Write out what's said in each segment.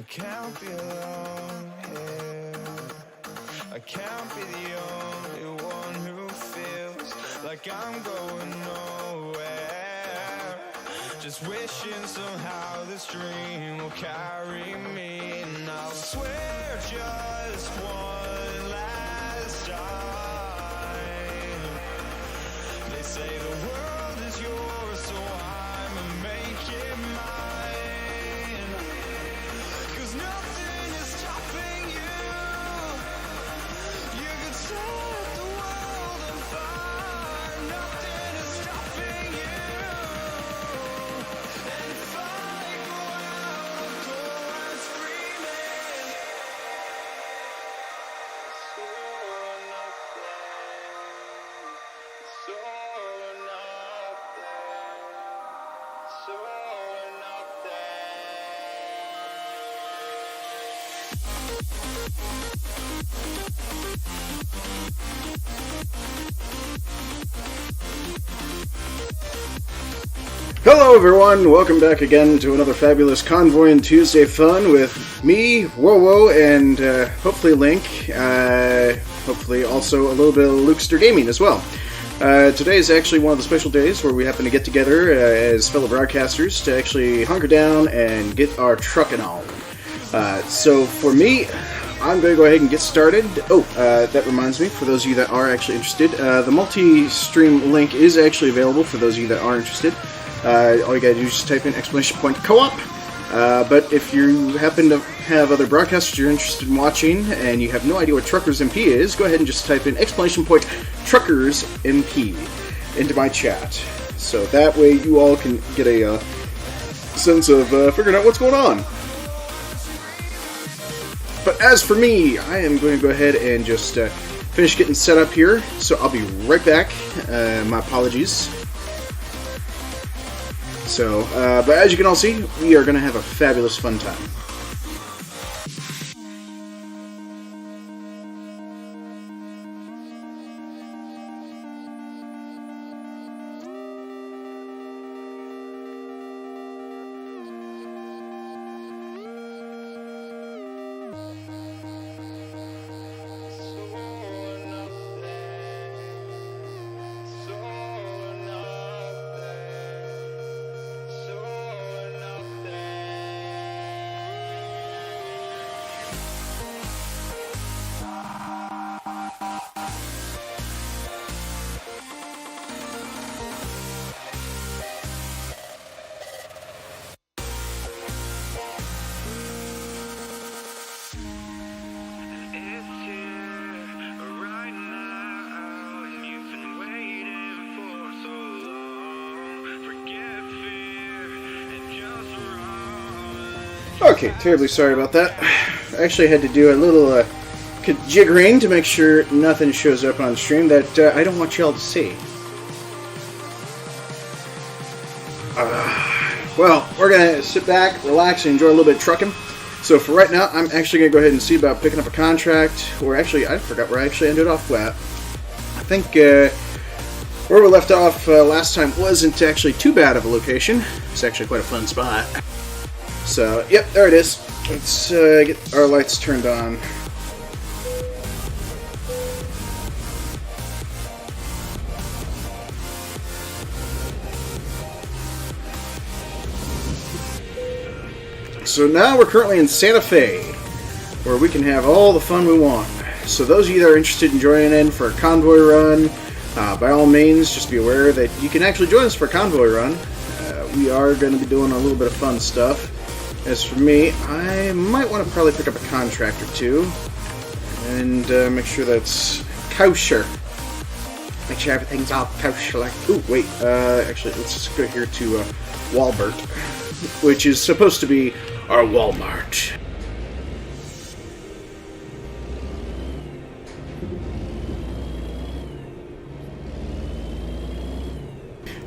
I can't be alone here. I can't be the only one who feels like I'm going nowhere. Just wishing somehow this dream will carry me. And I'll swear just one last time. They say the world is yours, so I'ma make it mine. 'Cause nothing is stopping you. You could set the world on fire. Nothing is stopping you. And if I go out, I'll go out screaming. So nothing. So nothing. So nothing. Hello everyone, welcome back again to another fabulous Convoying Tuesday fun with me, Wowo, and hopefully Link, hopefully also a little bit of Lukester Gaming as well. Today is actually one of the special days where we happen to get together as fellow broadcasters to actually hunker down and get our trucking on. So for me, I'm going to go ahead and get started. Oh, that reminds me, for those of you that are actually interested, the multi-stream link is actually available for those of you that are interested. All you gotta do is just type in !co-op. But if you happen to have other broadcasters you're interested in watching and you have no idea what truckersmp is, go ahead and just type in !truckersmp into my chat. So that way you all can get a sense of figuring out what's going on. But as for me, I am going to go ahead and just finish getting set up here, so I'll be right back. My apologies. So, but as you can all see, we are going to have a fabulous fun time. Okay, terribly sorry about that. I actually had to do a little jiggering to make sure nothing shows up on stream that I don't want y'all to see. Well, we're going to sit back, relax, and enjoy a little bit of trucking. So for right now, I'm actually going to go ahead and see about picking up a contract, or actually, I forgot where I actually ended off at. I think where we left off last time wasn't actually too bad of a location. It's actually quite a fun spot. So, yep, there it is. Let's get our lights turned on. So now we're currently in Santa Fe, where we can have all the fun we want. So those of you that are interested in joining in for a convoy run, by all means, just be aware that you can actually join us for a convoy run. We are going to be doing a little bit of fun stuff. As for me, I might want to probably pick up a contract or two and make sure that's kosher. Make sure everything's all kosher. Like, ooh, wait. Actually, let's just go here to Walbert, which is supposed to be our Walmart.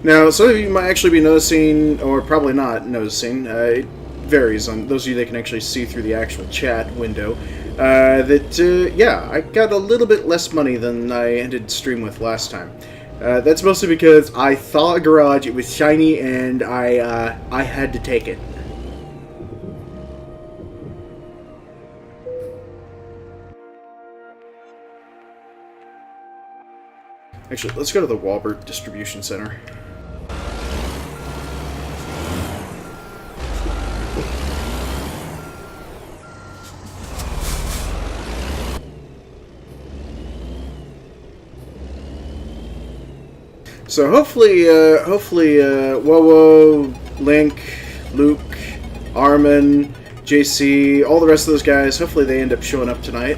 Now, some of you might actually be noticing, or probably not noticing, it varies on those of you that can actually see through the actual chat window, yeah, I got a little bit less money than I ended stream with last time. That's mostly because I saw a garage, it was shiny, and I had to take it. Actually, let's go to the Walbert Distribution Center. So hopefully, Wowo, Link, Luke, Armin, JC, all the rest of those guys, hopefully they end up showing up tonight.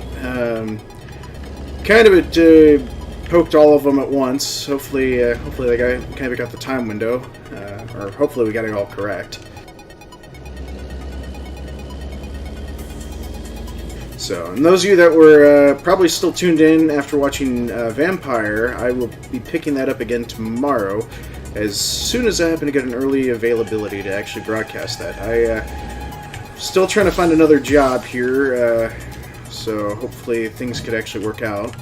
Kind of poked all of them at once. Hopefully they kind of got the time window, or hopefully we got it all correct. So, and those of you that were probably still tuned in after watching Vampire, I will be picking that up again tomorrow, as soon as I happen to get an early availability to actually broadcast that. Still trying to find another job here, so hopefully things could actually work out.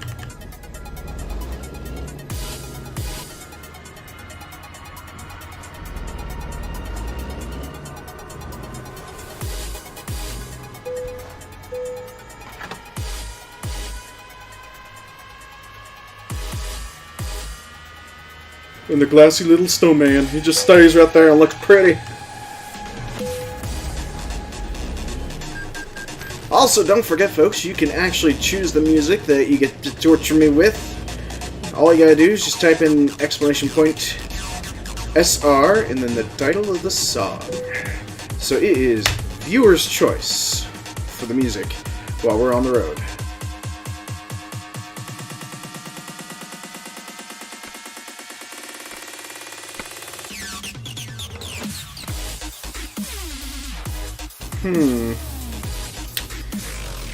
And the glassy little snowman, he just stays right there and looks pretty. Also, don't forget, folks, you can actually choose the music that you get to torture me with. All you gotta do is just type in !SR and then the title of the song. So it is viewer's choice for the music while we're on the road.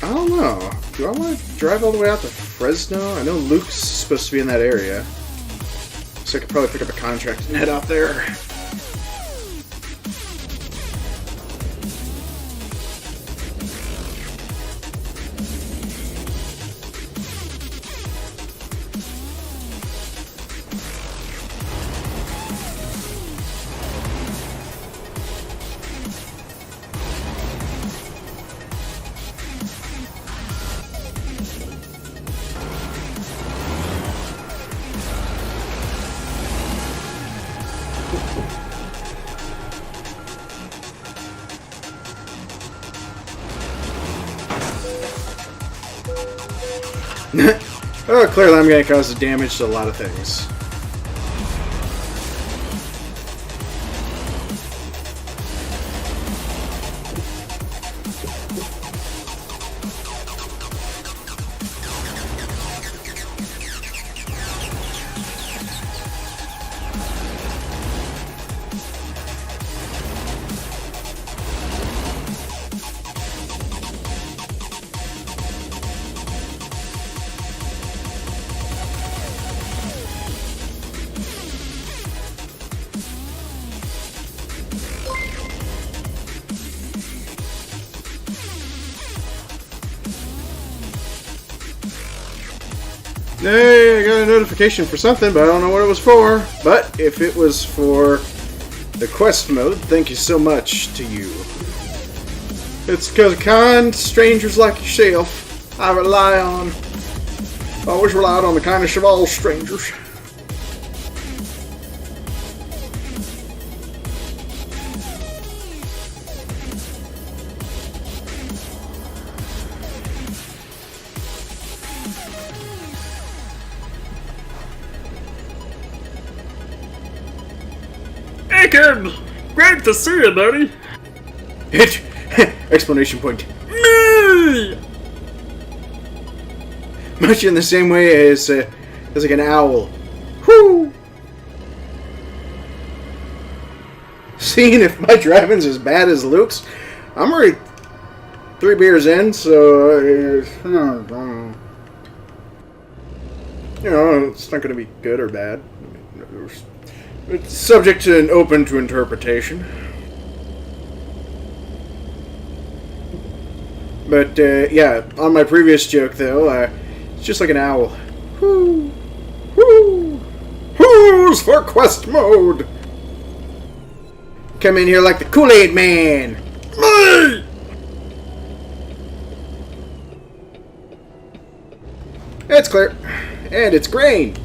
I don't know. Do I want to drive all the way out to Fresno? I know Luke's supposed to be in that area. So I could probably pick up a contract and head out there. Oh, clearly I'm going to cause damage to a lot of things. Hey, I got a notification for something, but I don't know what it was for. But if it was for the quest mode, thank you so much to you. It's because of kind strangers like yourself I rely on. Always relied on the kindness of all strangers. Hey kid! Great to see you, buddy! Hit! Explanation point. Me! Much in the same way as like an owl. Whoo! Seeing if my driving's as bad as Luke's, I'm already 3 beers in, so you know, it's not going to be good or bad. It's subject to and open to interpretation. But, yeah, on my previous joke, though, it's just like an owl. Whoo! Whoo! Who's for quest mode? Come in here like the Kool-Aid Man! Me! It's clear. And it's grain.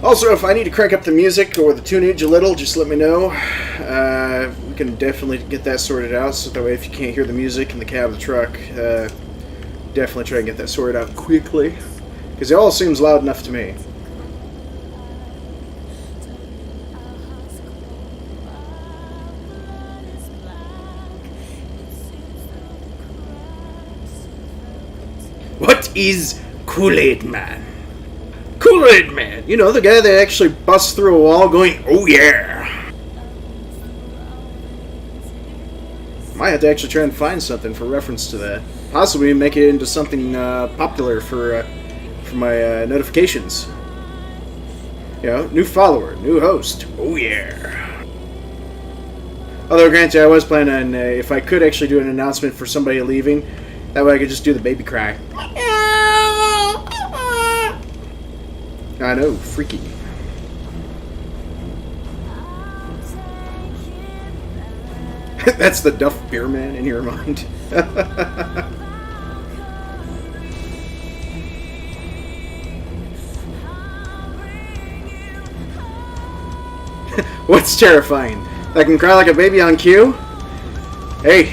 Also, if I need to crank up the music or the tunage a little, just let me know. We can definitely get that sorted out, so that way if you can't hear the music in the cab of the truck, definitely try and get that sorted out quickly. Because it all seems loud enough to me. What is Kool-Aid Man? Kool-Aid Man! You know, the guy that actually busts through a wall going, oh yeah! Might have to actually try and find something for reference to that. Possibly make it into something popular for my notifications. You know, new follower, new host. Oh yeah! Although, granted, I was planning on, if I could actually do an announcement for somebody leaving, that way I could just do the baby cry. I know, freaky. That's the Duff Beer Man in your mind. What's terrifying? I can cry like a baby on cue? Hey,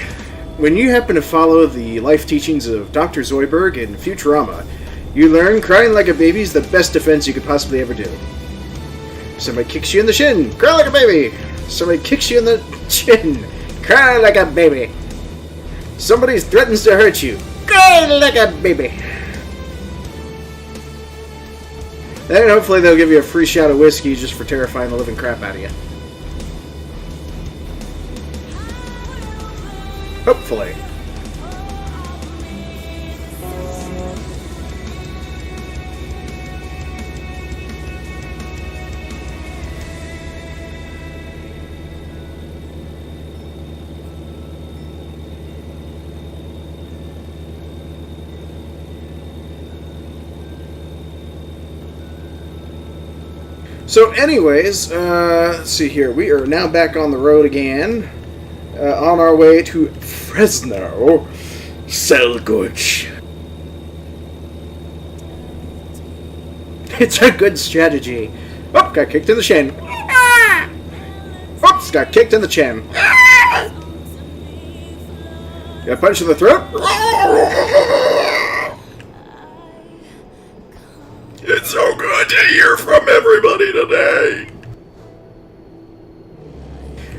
when you happen to follow the life teachings of Dr. Zoidberg and Futurama, you learn crying like a baby is the best defense you could possibly ever do. Somebody kicks you in the shin, cry like a baby. Somebody kicks you in the chin, cry like a baby. Somebody threatens to hurt you, cry like a baby. Then hopefully they'll give you a free shot of whiskey just for terrifying the living crap out of you. Hopefully. So anyways, let's see here. We are now back on the road again. On our way to Fresno. Selguch. It's a good strategy. Oh, got kicked in the shin. Oops, got kicked in the chin. Got punched in the throat. It's so good to hear from everybody today.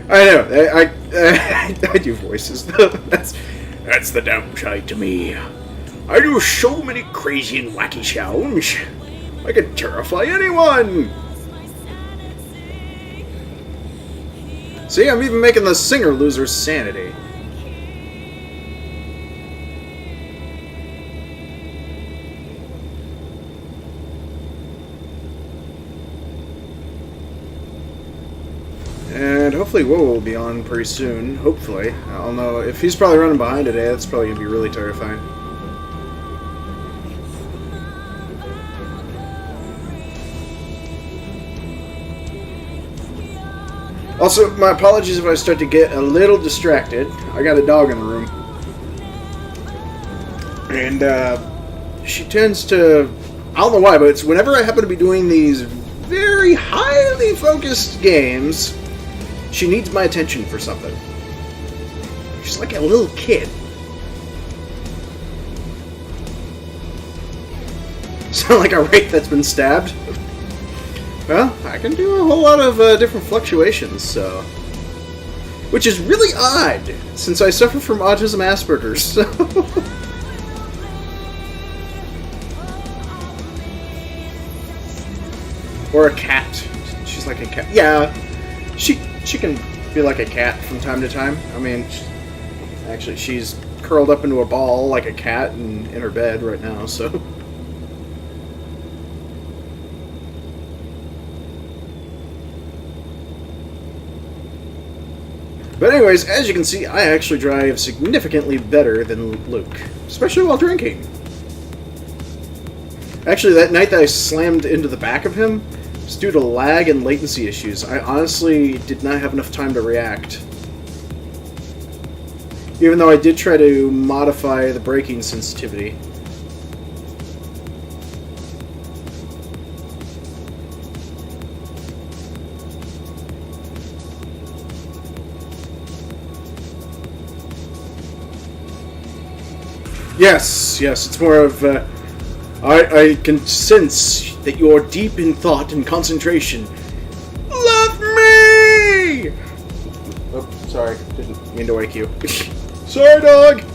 I know. I do voices though. That's the downside to me. I do so many crazy and wacky sounds. I could terrify anyone. See, I'm even making the singer lose her sanity. And hopefully Woe will be on pretty soon. Hopefully. I don't know. If he's probably running behind today, that's probably going to be really terrifying. Also, my apologies if I start to get a little distracted. I got a dog in the room. And she tends to... I don't know why, but it's whenever I happen to be doing these very highly focused games, she needs my attention for something. She's like a little kid. Sound like a wraith that's been stabbed? Well, I can do a whole lot of different fluctuations, so... Which is really odd, since I suffer from autism Asperger's, so... Or a cat. She's like a cat. Yeah, she can be like a cat from time to time. I mean, actually, she's curled up into a ball like a cat in her bed right now, so... But anyways, as you can see, I actually drive significantly better than Luke, especially while drinking. Actually, that night that I slammed into the back of him was due to lag and latency issues. I honestly did not have enough time to react. Even though I did try to modify the braking sensitivity. Yes, it's more of, I can sense that you're deep in thought and concentration. Love me! Oh, sorry, didn't mean to wake you. Sorry, dog!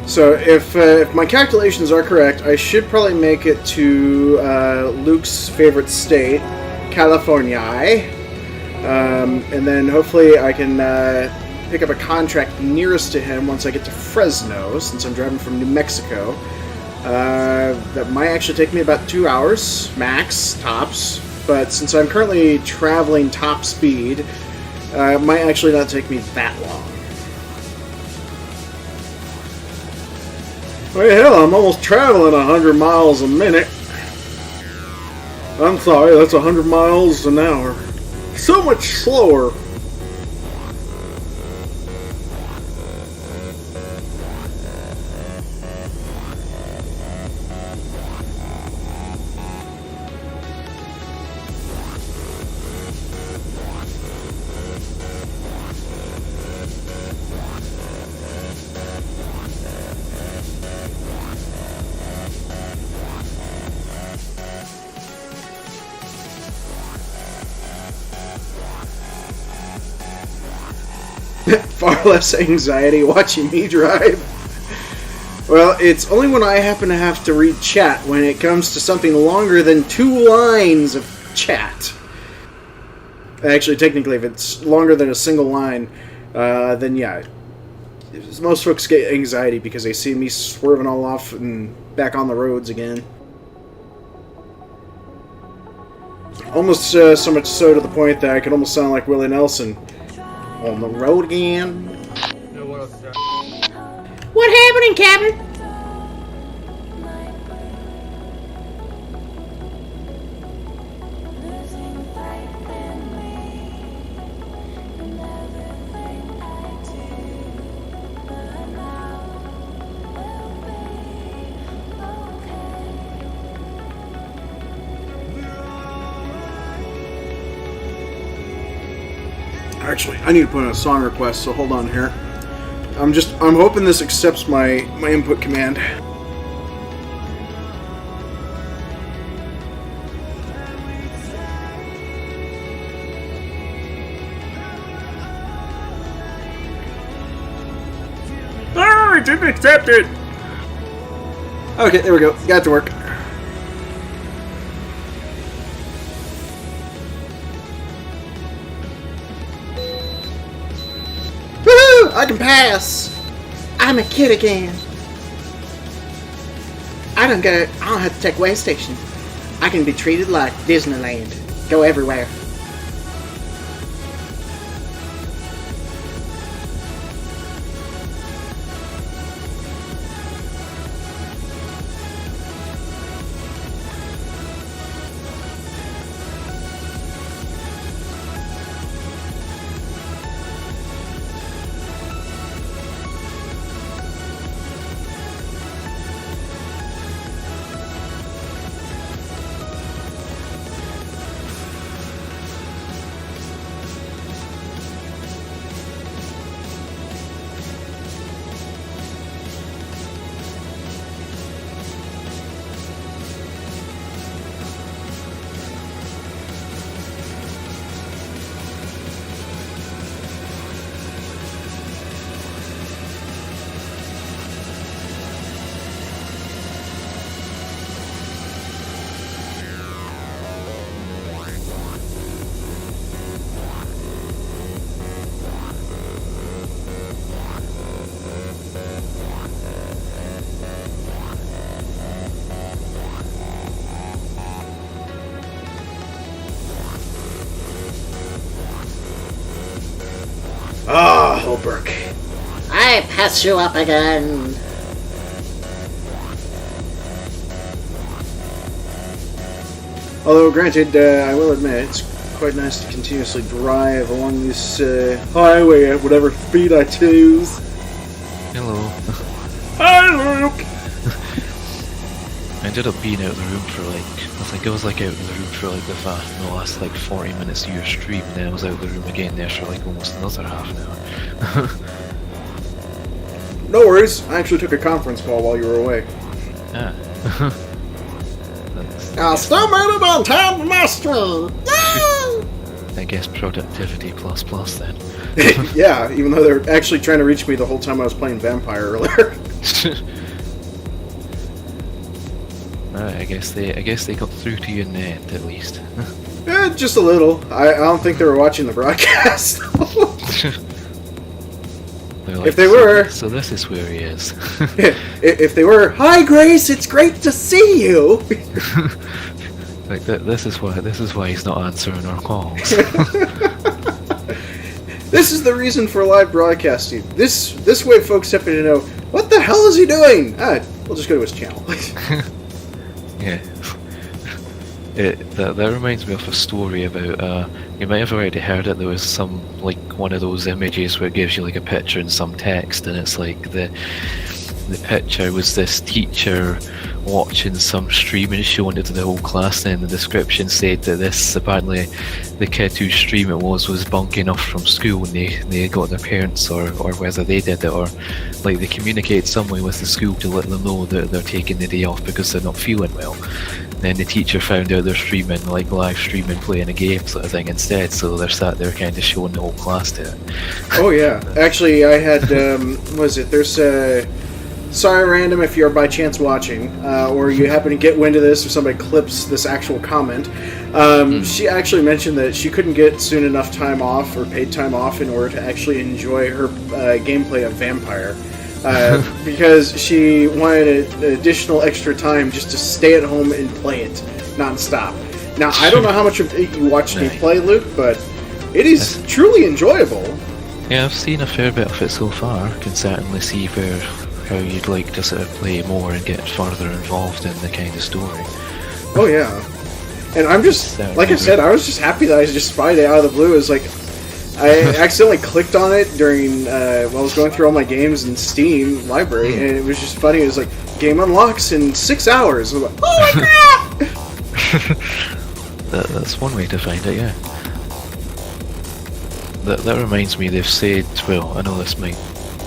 So if my calculations are correct, I should probably make it to Luke's favorite state, California, and then hopefully I can pick up a contract nearest to him once I get to Fresno, since I'm driving from New Mexico. That might actually take me about 2 hours, max, tops, but since I'm currently traveling top speed, it might actually not take me that long. Well, hell, I'm almost traveling 100 miles a minute. I'm sorry, that's 100 miles an hour. So much slower. Far less anxiety watching me drive. Well, it's only when I happen to have to read chat when it comes to something longer than 2 lines of chat. Actually, technically, if it's longer than a single line, then yeah. Most folks get anxiety because they see me swerving all off and back on the roads again. Almost so much so to the point that I could almost sound like Willie Nelson. On the road again. What happening, Captain? Actually, I need to put in a song request, so hold on here. I'm hoping this accepts my input command. Oh, it didn't accept it! Okay, there we go. Got it to work. I can pass. I'm a kid again. I don't have to take way station. I can be treated like Disneyland. Go everywhere. Brooke. I pass you up again. Although, granted, I will admit, it's quite nice to continuously drive along this highway at whatever speed I choose. Hello. Hi, Luke! I ended up being out of the room for like, I think I was like out of the room for like the last like 40 minutes of your stream, and then I was out of the room again there for like almost another half an hour. No worries, I actually took a conference call while you were away. Ah. I still made it on time to my stream. Yay! I guess productivity plus then. Yeah, even though they're actually trying to reach me the whole time I was playing Vampire earlier. Alright, I guess they got through to you in the end at least. Just a little. I don't think they were watching the broadcast. Like, If they were... So this is where he is. If they were, "Hi Grace, it's great to see you!" Like this is why he's not answering our calls. This is the reason for live broadcasting. This way folks have to know, what the hell is he doing? We'll just go to his channel. Yeah. That reminds me of a story about, you might have already heard it, there was some, like, one of those images where it gives you, like, a picture and some text, and it's like, the picture was this teacher watching some stream and showing it to the whole class, and the description said that this, apparently, the kid whose stream it was bunking off from school, and they got their parents, or whether they did it, or, like, they communicate some way with the school to let them know that they're taking the day off because they're not feeling well. Then the teacher found out they're streaming, like live streaming, playing a game sort of thing instead, so they're sat there kind of showing the whole class to it. Oh yeah, actually I had, there's sorry random if you're by chance watching, or you happen to get wind of this, or somebody clips this actual comment. She actually mentioned that she couldn't get soon enough time off, or paid time off, in order to actually enjoy her gameplay of Vampire. Because she wanted an additional extra time just to stay at home and play it non-stop. Now, I don't know how much you watched me play, Luke, but it is truly enjoyable. Yeah, I've seen a fair bit of it so far. Can certainly see how you'd like to sort of play more and get further involved in the kind of story. Oh yeah, and I'm just, like I said, I was just happy that I just spied it out of the blue. It was like, I accidentally clicked on it during, while I was going through all my games in Steam library, and it was just funny. It was like, game unlocks in 6 hours. I was like, oh my god! That's one way to find it, yeah. That reminds me, they've said, well, I know this might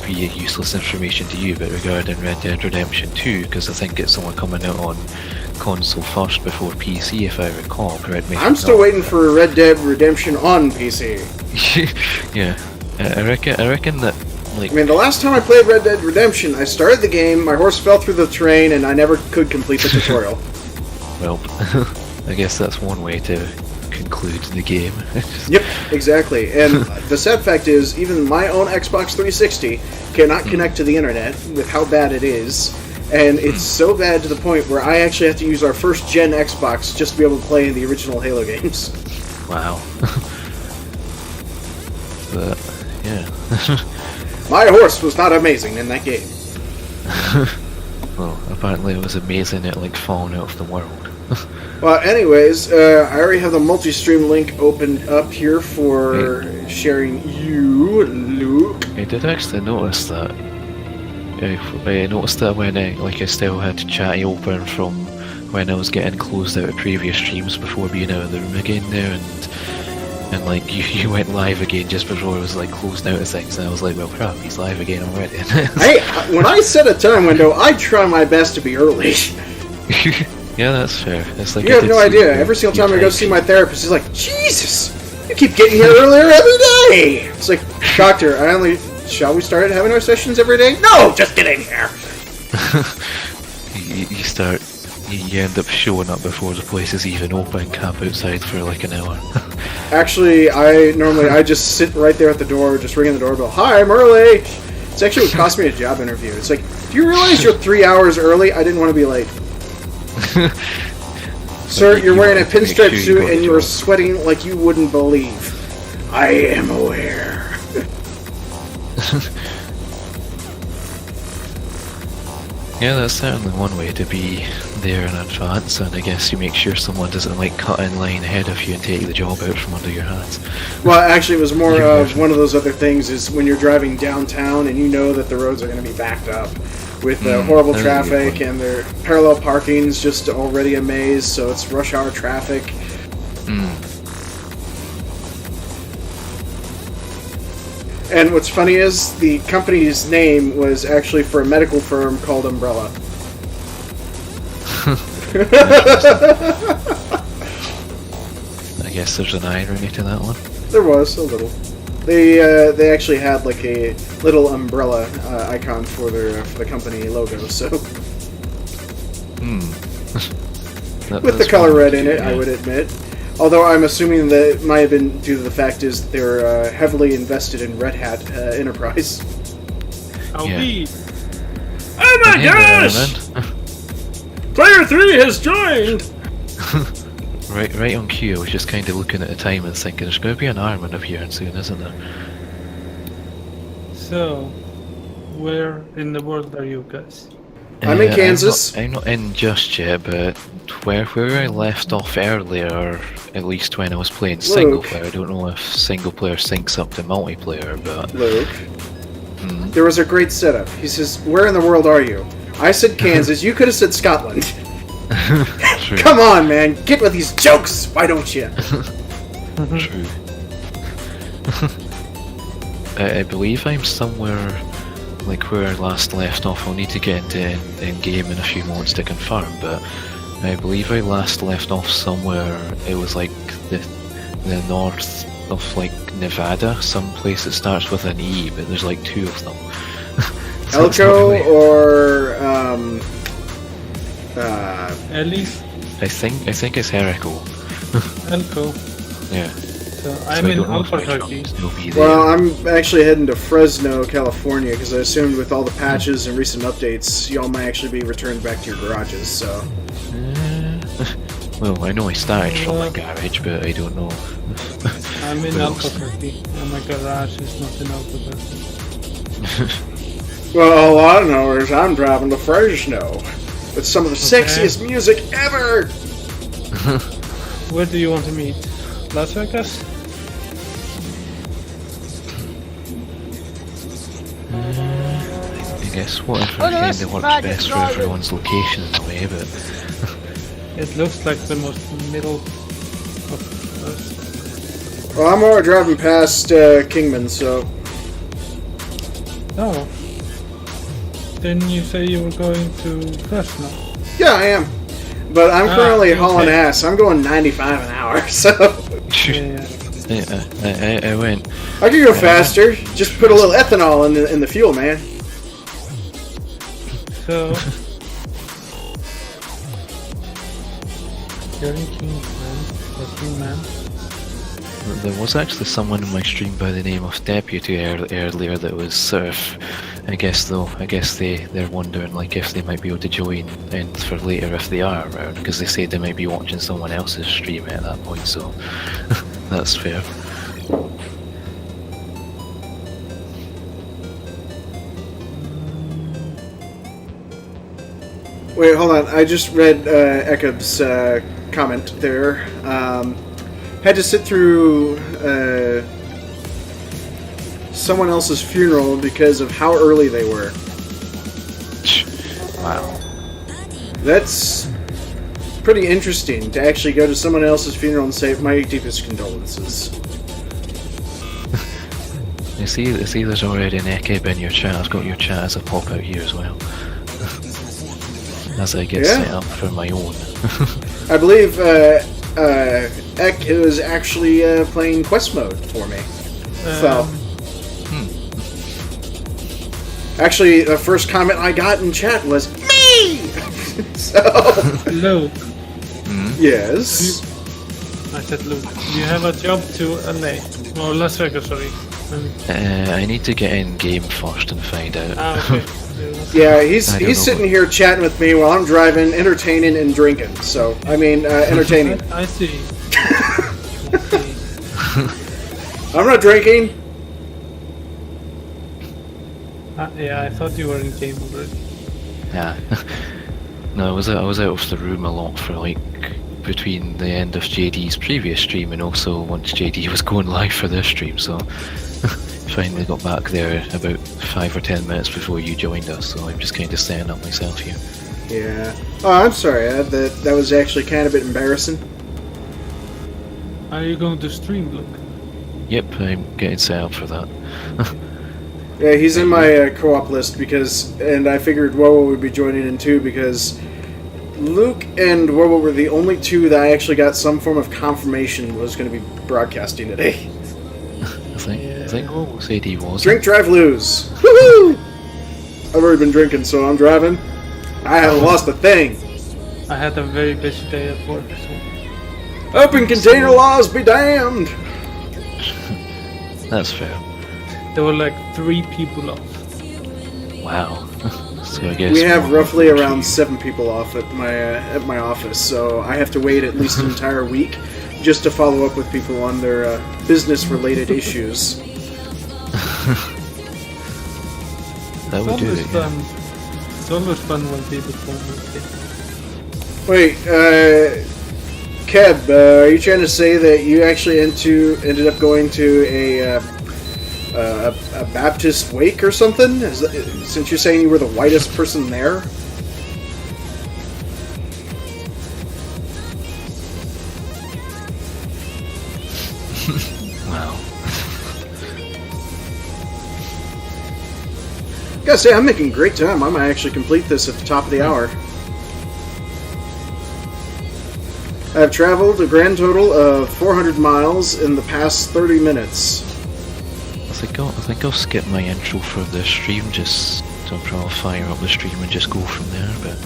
be useless information to you, but regarding Red Dead Redemption 2, because I think it's only coming out on console first before PC, if I recall, correct me. I'm still waiting for Red Dead Redemption on PC. Yeah, I reckon that, like... I mean, the last time I played Red Dead Redemption, I started the game, my horse fell through the terrain, and I never could complete the tutorial. Well, I guess that's one way to conclude the game. Yep, exactly. And the sad fact is, even my own Xbox 360 cannot connect to the internet with how bad it is. And it's so bad to the point where I actually have to use our first-gen Xbox just to be able to play the original Halo games. Wow. But, yeah. My horse was not amazing in that game. Well, apparently it was amazing at, like, falling out of the world. Well, anyways, I already have the multi-stream link opened up here for sharing you, Luke. I did actually notice that. I noticed that when I still had chatty open from when I was getting closed out of previous streams before being out of the room again there, and like you went live again just before it was like closed out of things, and I was like, well crap, he's live again already. Hey, when I set a time window, I try my best to be early. Yeah, that's fair. It's like You have no idea. Every single time I go see my therapist, he's like, Jesus, you keep getting here earlier every day. It's like, doctor, shall we start having our sessions every day? No, just get in here. you end up showing up before the place is even open, camp outside for like an hour. Actually, I just sit right there at the door, just ringing the doorbell. Hi, I'm early. It's actually what cost me a job interview. It's like, do you realize you're 3 hours early? I didn't want to be late. Sir, you're wearing a pinstripe suit and you're sweating like you wouldn't believe. I am aware. Yeah, that's certainly one way to be there in advance, and I guess you make sure someone doesn't like cut in line ahead of you and take the job out from under your hands. Well, actually, it was more of one of those other things is when you're driving downtown and you know that the roads are going to be backed up with horrible that's a good traffic point. and their parallel parking's just already a maze, so it's rush hour traffic. And what's funny is the company's name was actually for a medical firm called Umbrella. I guess there's an irony to that one. There was a little. They actually had like a little umbrella icon for the company logo, so with the color red in it, I would admit. Although I'm assuming that it might have been due to the fact is they're heavily invested in Red Hat Enterprise. Howdy. Oh my gosh! Player 3 has joined! Right on cue, I was just kind of looking at the time and thinking there's going to be an Ironman appearing soon, isn't there? So, where in the world are you guys? I'm in Kansas. I'm not in just yet, but where I left off earlier, at least when I was playing single player, I don't know if single player syncs up to multiplayer, but... Luke, there was a great setup. He says, "Where in the world are you?" I said Kansas. You could have said Scotland. True. Come on, man. Get with these jokes. Why don't you? True. I believe I'm somewhere like where I last left off. I'll need to get into in-game in a few moments to confirm, but I believe I last left off somewhere, it was like the north of like Nevada, some place that starts with an E, but there's like two of them. So it's not Elko really- or Ellie? I think it's Jericho. Elko. Yeah. So So I'm I in don't know if my Albuquerque. chums will be there. Well, I'm actually heading to Fresno, California, because I assumed with all the patches and recent updates, y'all might actually be returned back to your garages. So Well, I know I started from my garage, but I don't know. I'm in Where else? Albuquerque, and my garage is not in Albuquerque. well, all I know is I'm driving to Fresno with some of the sexiest music ever. Where do you want to meet? Las Vegas? I guess whatever kind of works best for everyone's location in a way, but It looks like the most middle of Earth. Well, I'm already driving past Kingman, so Oh. Didn't you say you were going to Fresno? yeah, I am. But I'm currently okay. hauling ass. I'm going 95 an hour, so Yeah. I went. I can go faster. Just put a little ethanol in the fuel, man. So. You're in Kingsman, or Kingman. There was actually someone in my stream by the name of Deputy earlier that was sort of, I guess they're wondering like if they might be able to join in for later if they are around, because they say they might be watching someone else's stream at that point, so that's fair. Wait, hold on. I just read Ekeb's comment there. Had to sit through someone else's funeral because of how early they were. Wow. That's pretty interesting to actually go to someone else's funeral and say, "My deepest condolences." I see there's already an Ekeb in your chat. I've got your chat as a pop-out here as well. As I get Yeah. set up for my own. I believe Ek is actually playing quest mode for me. So, actually, the first comment I got in chat was me. So, Luke, yes. I said Luke, you have a job to LA, or Las Vegas, sorry. I need to get in game first and find out. Okay. Yeah, I don't he's know sitting what- here chatting with me while I'm driving, entertaining and drinking. So, I mean, entertaining. I see. I'm not drinking. Yeah, I thought you were in game already. Yeah. No, I was out of the room a lot for like between the end of JD's previous stream and also once JD was going live for this stream, so finally got back there about 5 or 10 minutes before you joined us, so I'm just kind of setting up myself here. Yeah. Oh, I'm sorry, Ed. That was actually kind of a bit embarrassing. Are you going to stream, Luke? Yep, I'm getting set up for that. Yeah, he's in my co-op list and I figured Wowo would be joining in too because Luke and Wowo were the only two that I actually got some form of confirmation was going to be broadcasting today. I think Wowo said he was. Drink, drive, lose. Woohoo! I've already been drinking, so I'm driving. I haven't lost a thing. I had a very busy day at work, so... Open container laws be damned! That's fair. There were like 3 people off. Wow. So I guess We have more roughly than around you. 7 people off at my office, so I have to wait at least an entire week just to follow up with people on their business-related issues. That would do it. Yeah. It's always fun when people phone me. Wait, Keb, are you trying to say that you actually ended up going to a Baptist wake or something? Since you're saying you were the whitest person there? Wow. Gotta say, I'm making great time. I might actually complete this at the top of the hour. I've traveled a grand total of 400 miles in the past 30 minutes. I think I'll skip my intro for this stream. Just I'll probably fire up the stream and just go from there. But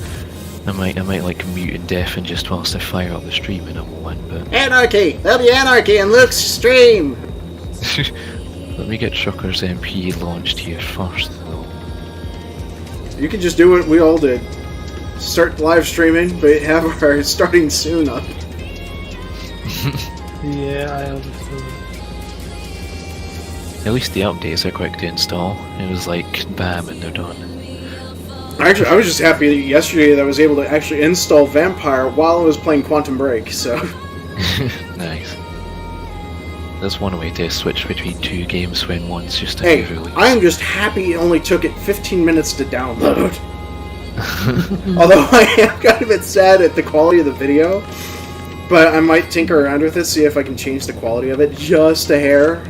I might like mute and deafen just whilst I fire up the stream in a moment. But Anarchy! There'll be anarchy in Luke's stream! let me get Truckers MP launched here first, though. You can just do what we all did. Start live streaming, but have our starting soon up. Yeah, I understand. At least the updates are quick to install. It was like bam and they're done. Actually, I was just happy yesterday that I was able to actually install Vampire while I was playing Quantum Break, so... Nice. That's one way to switch between 2 games when one's just a Hey, new release. I am just happy it only took it 15 minutes to download. Although I am kind of a bit sad at the quality of the video, but I might tinker around with it, see if I can change the quality of it just a hair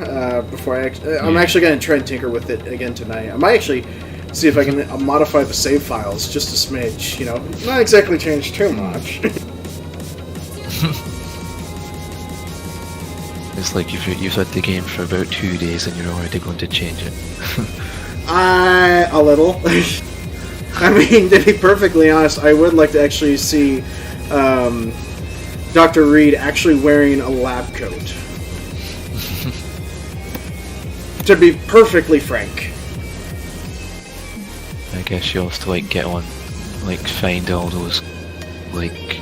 before I'm actually going to try and tinker with it again tonight. I might actually see if I can modify the save files just a smidge, you know, not exactly change too much. It's like you've had the game for about 2 days and you're already going to change it. A little. I mean, to be perfectly honest, I would like to actually see Dr. Reed actually wearing a lab coat. To be perfectly frank. I guess you'll have to like get on, like find all those like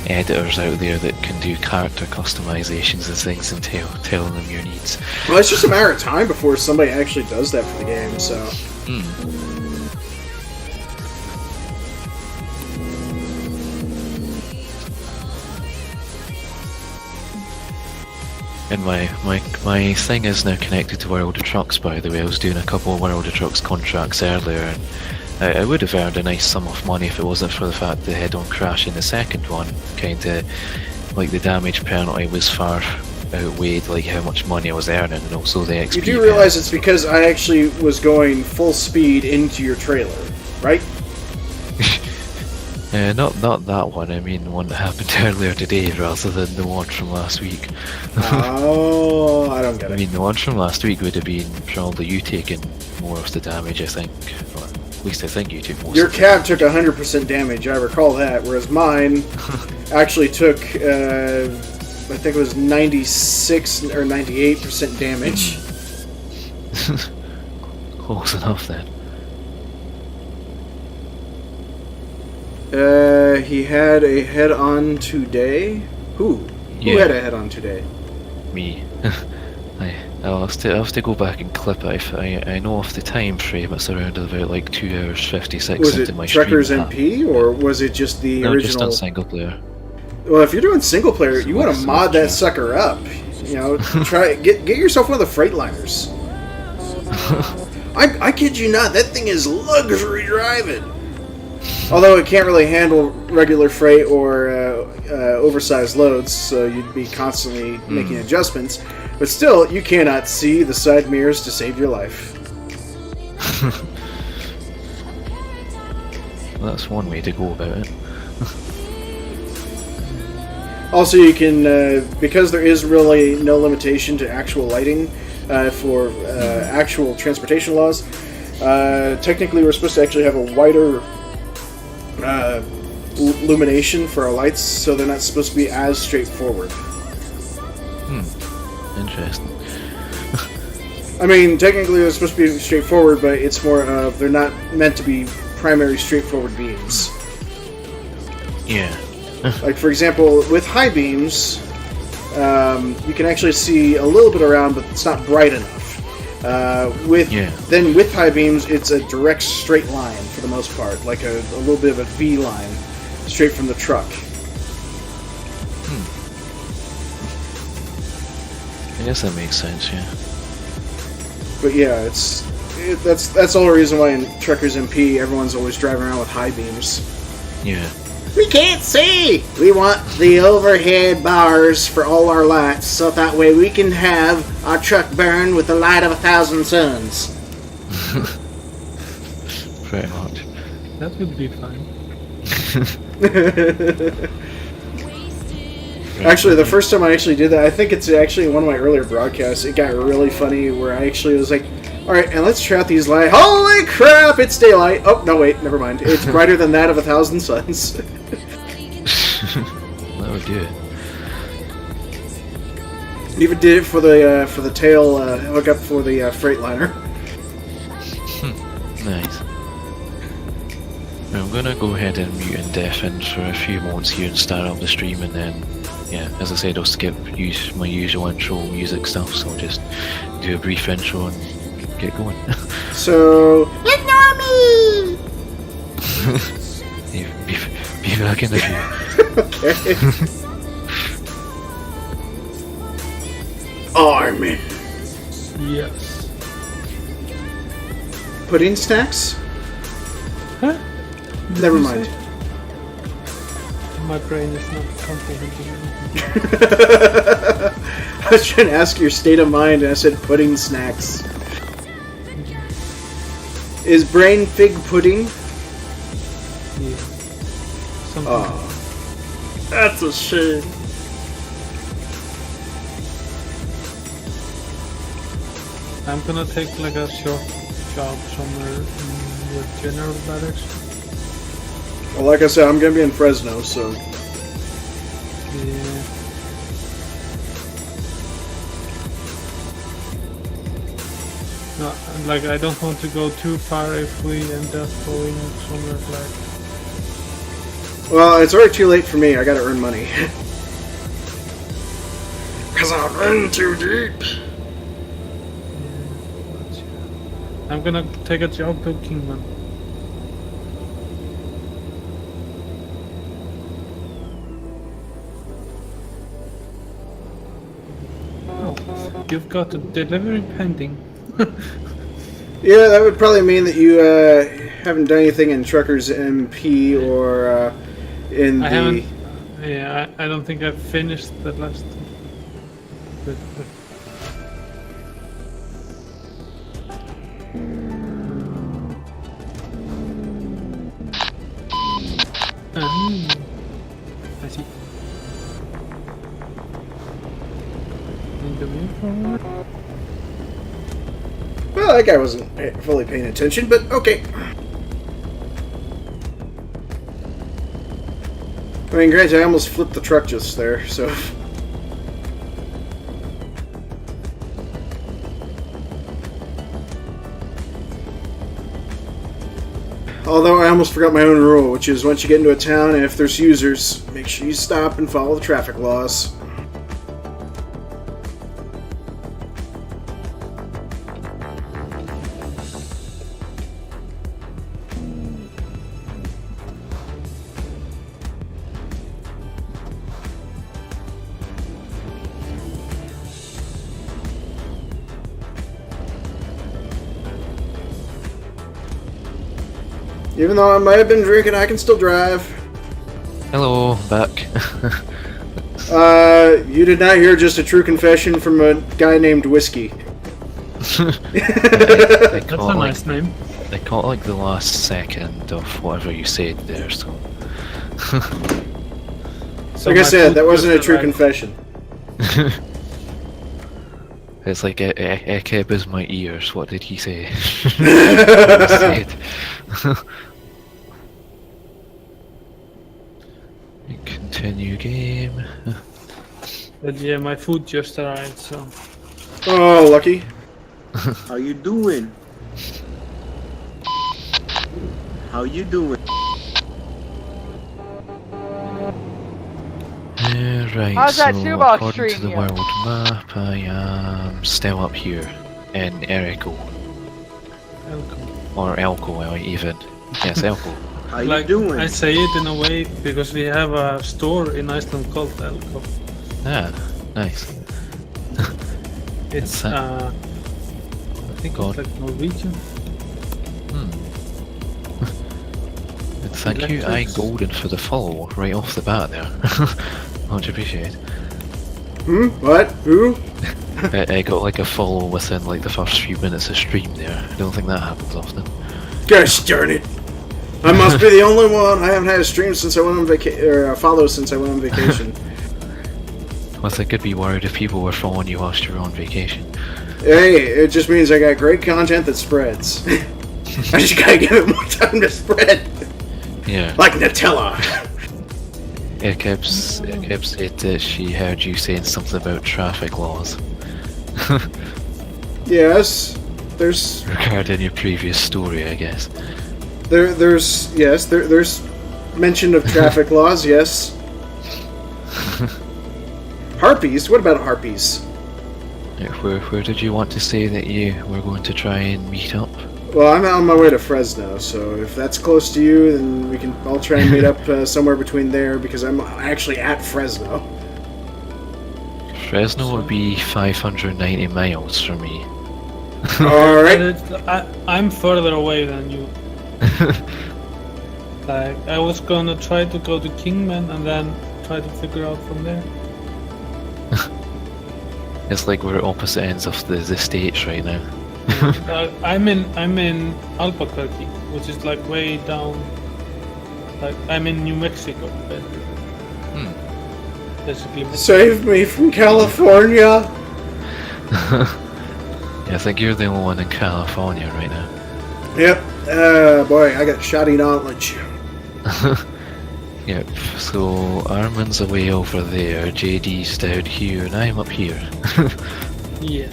editors out there that can do character customizations and things and tell them your needs. Well, it's just a matter of time before somebody actually does that for the game, so... And my thing is now connected to World of Trucks, by the way. I was doing a couple of World of Trucks contracts earlier, and I would have earned a nice sum of money if it wasn't for the fact the head-on crash in the second one. Kinda, like the damage penalty was far outweighed like how much money I was earning, and also the XP. You do realize it's because I actually was going full speed into your trailer, right? Not that one. I mean the one that happened earlier today, rather than the one from last week. Oh, I don't get I it. mean the one from last week would have been probably you taking more of the damage, I think. Or at least I think you took most. Your of it. cab took 100% damage, I recall that, whereas mine actually took, I think it was 96 or 98% damage. Close enough then. He had a head-on today. Who Yeah. had a head-on today? Me. I'll have to go back and clip it. I know off the time frame it's around about like 2 hours 56 Was into it my Truckers stream. MP, or was it just the No, just original? on single player. Well, if you're doing single player, you want to So mod that yeah. sucker up. You know, try get yourself one of the Freightliners. I kid you not, that thing is luxury driving. Although it can't really handle regular freight or oversized loads, so you'd be constantly making adjustments. But still, you cannot see the side mirrors to save your life. Well, that's one way to go about it. Also, you can, because there is really no limitation to actual lighting for actual transportation laws, technically we're supposed to actually have a wider illumination for our lights, so they're not supposed to be as straightforward. Interesting. I mean, technically they're supposed to be straightforward, but it's more of they're not meant to be primary straightforward beams. Yeah. Like, for example, with high beams, you can actually see a little bit around, but it's not bright enough. Then with high beams, it's a direct straight line for the most part, like a little bit of a V line, straight from the truck. I guess that makes sense, yeah. But yeah, that's all the reason why in Truckers MP everyone's always driving around with high beams. Yeah. We can't see! We want the overhead bars for all our lights, so that way we can have our truck burn with the light of 1,000 suns. Pretty much. That would be fine. Actually, the first time I actually did that, I think it's actually one of my earlier broadcasts, it got really funny where I actually was like, alright, and let's try out these lights. Holy crap, it's daylight! Oh, no, wait, never mind. It's brighter than that of 1,000 suns. That would do it. Even did it for the tail hookup for the Freightliner. Nice. I'm gonna go ahead and mute and deafen for a few moments here and start up the stream, and then, yeah, as I said, I'll skip my usual intro music stuff, so I'll just do a brief intro and get going. So, Ignore me! be back in the view. okay. Armin. Yes. Pudding snacks? Huh? Never you mind. say? My brain is not comprehending anything. I was trying to ask your state of mind, and I said pudding snacks. Is brain fig pudding? Yeah. Something. Oh, that's a shame. I'm gonna take like a short job somewhere in the general direction. Well, like I said, I'm gonna be in Fresno, so Yeah. No, like I don't want to go too far if we end up going somewhere like. well, it's already too late for me. I gotta earn money. Cause I'm in too deep. I'm gonna take a job to Kingman. Oh, you've got a delivery pending. Yeah, that would probably mean that you haven't done anything in Truckers MP or in I the. haven't. Yeah, I don't think I've finished the last. But, I see. In the mirror. Well, that guy wasn't fully paying attention, but okay. I mean, granted, I almost flipped the truck just there, so. Although I almost forgot my own rule, which is once you get into a town and if there's users, make sure you stop and follow the traffic laws. Even though I might have been drinking, I can still drive. Hello, back. You did not hear just a true confession from a guy named Whiskey. They That's call a it nice like, name. they call it like the last second of whatever you said there, so... So Like I my said, food that wasn't a just true arrived. confession. It's like Ekeb is my ears. What did he say? What he said. Continue game. But yeah, my food just arrived, so... Oh, lucky. How you doing? How you doing? Right, How's that so shoebox according to treating the you? world map, I am still up here in Eriko. Or Elko, even. Yes, Elko. How you Like, doing? I say it in a way because we have a store in Iceland called Elko. Ah, nice. It's, that? I think God. it's like Norwegian. Thank you, I Golden, for the follow right off the bat there. Much appreciated. What? Who? I got like a follow within like the first few minutes of stream there. I don't think that happens often. Gosh darn it. I must be the only one. I haven't had a stream since I went on vacation, or a follow since I went on vacation. Well, I could be worried if people were following you whilst you were on vacation. Hey, it just means I got great content that spreads. I just gotta give it more time to spread. Yeah. Like Nutella. Ekeb said that she heard you saying something about traffic laws. Yes. There's Regarding your previous story, I guess. there's mention of traffic laws, yes. Harpies? What about harpies? Yeah, where did you want to say that you were going to try and meet up? Well, I'm on my way to Fresno, so if that's close to you, then I'll try and meet up somewhere between there, because I'm actually at Fresno. Fresno would be 590 miles from me. Alright. I'm further away than you. Like, I was gonna try to go to Kingman and then try to figure out from there. It's like we're at opposite ends of the states right now. I'm in Albuquerque, which is like way down. Like, I'm in New Mexico, basically. Save me from California! Yeah, I think you're the only one in California right now. Yep. Boy, I got shoddy knowledge. Yep, so Armin's away over there, JD's down here, and I'm up here. Yeah.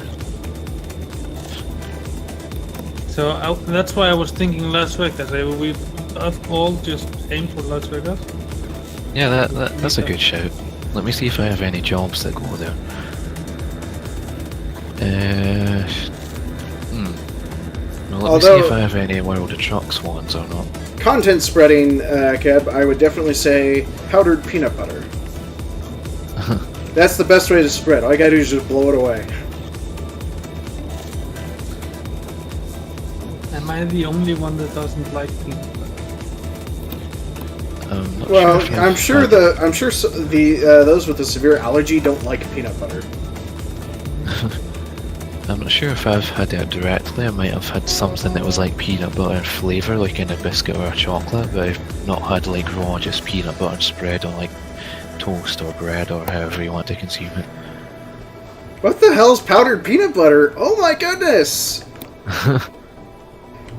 So that's why I was thinking Las Vegas. We all just aim for Las Vegas. Yeah, that's a good shout. Let me see if I have any jobs that go there. Well, let me see if I have any World of Trucks ones or not. Content spreading, Keb, I would definitely say powdered peanut butter. That's the best way to spread. All you gotta do is just blow it away. Am I the only one that doesn't like peanut butter? Not Well, sure if I'm I've sure had- those with a severe allergy don't like peanut butter. I'm not sure if I've had it directly. I might have had something that was like peanut butter flavour, like in a biscuit or a chocolate, but I've not had like raw just peanut butter spread on like toast or bread or however you want to consume it. What the hell's powdered peanut butter? Oh my goodness!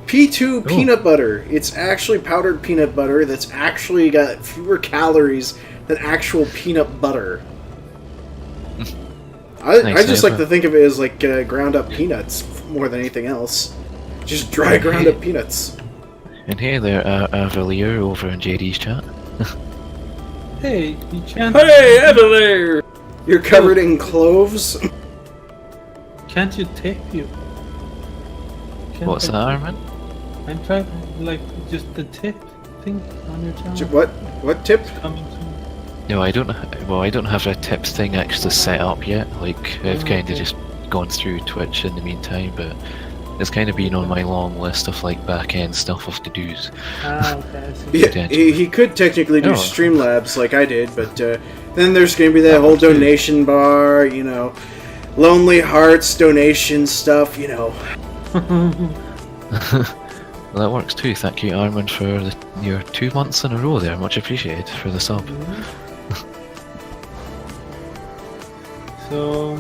P2 peanut butter. It's actually powdered peanut butter that's actually got fewer calories than actual peanut butter. I Nice, just yeah. like to think of it as like ground up peanuts more than anything else. Just dry ground up peanuts. And hey there, Avalier over in JD's chat. Hey, you can't. Hey, Evelyn! You're covered in cloves. Can't you tape you? Can't What's I- that, Armin? I'm trying, like, just the tip thing on your channel. What tip? Coming soon. No, I don't. Well, I don't have a tips thing actually set up yet. Like I've Oh, kind of okay. just gone through Twitch in the meantime, but It's kind of been on my long list of like back end stuff of to dos. Okay, I see. Yeah, he could technically do Oh. Streamlabs like I did, but then there's going to be that whole too. donation bar, you know, Lonely Hearts donation stuff, you know. Well, that works too. Thank you, Armin, for your 2 months in a row there. Much appreciated for the sub. So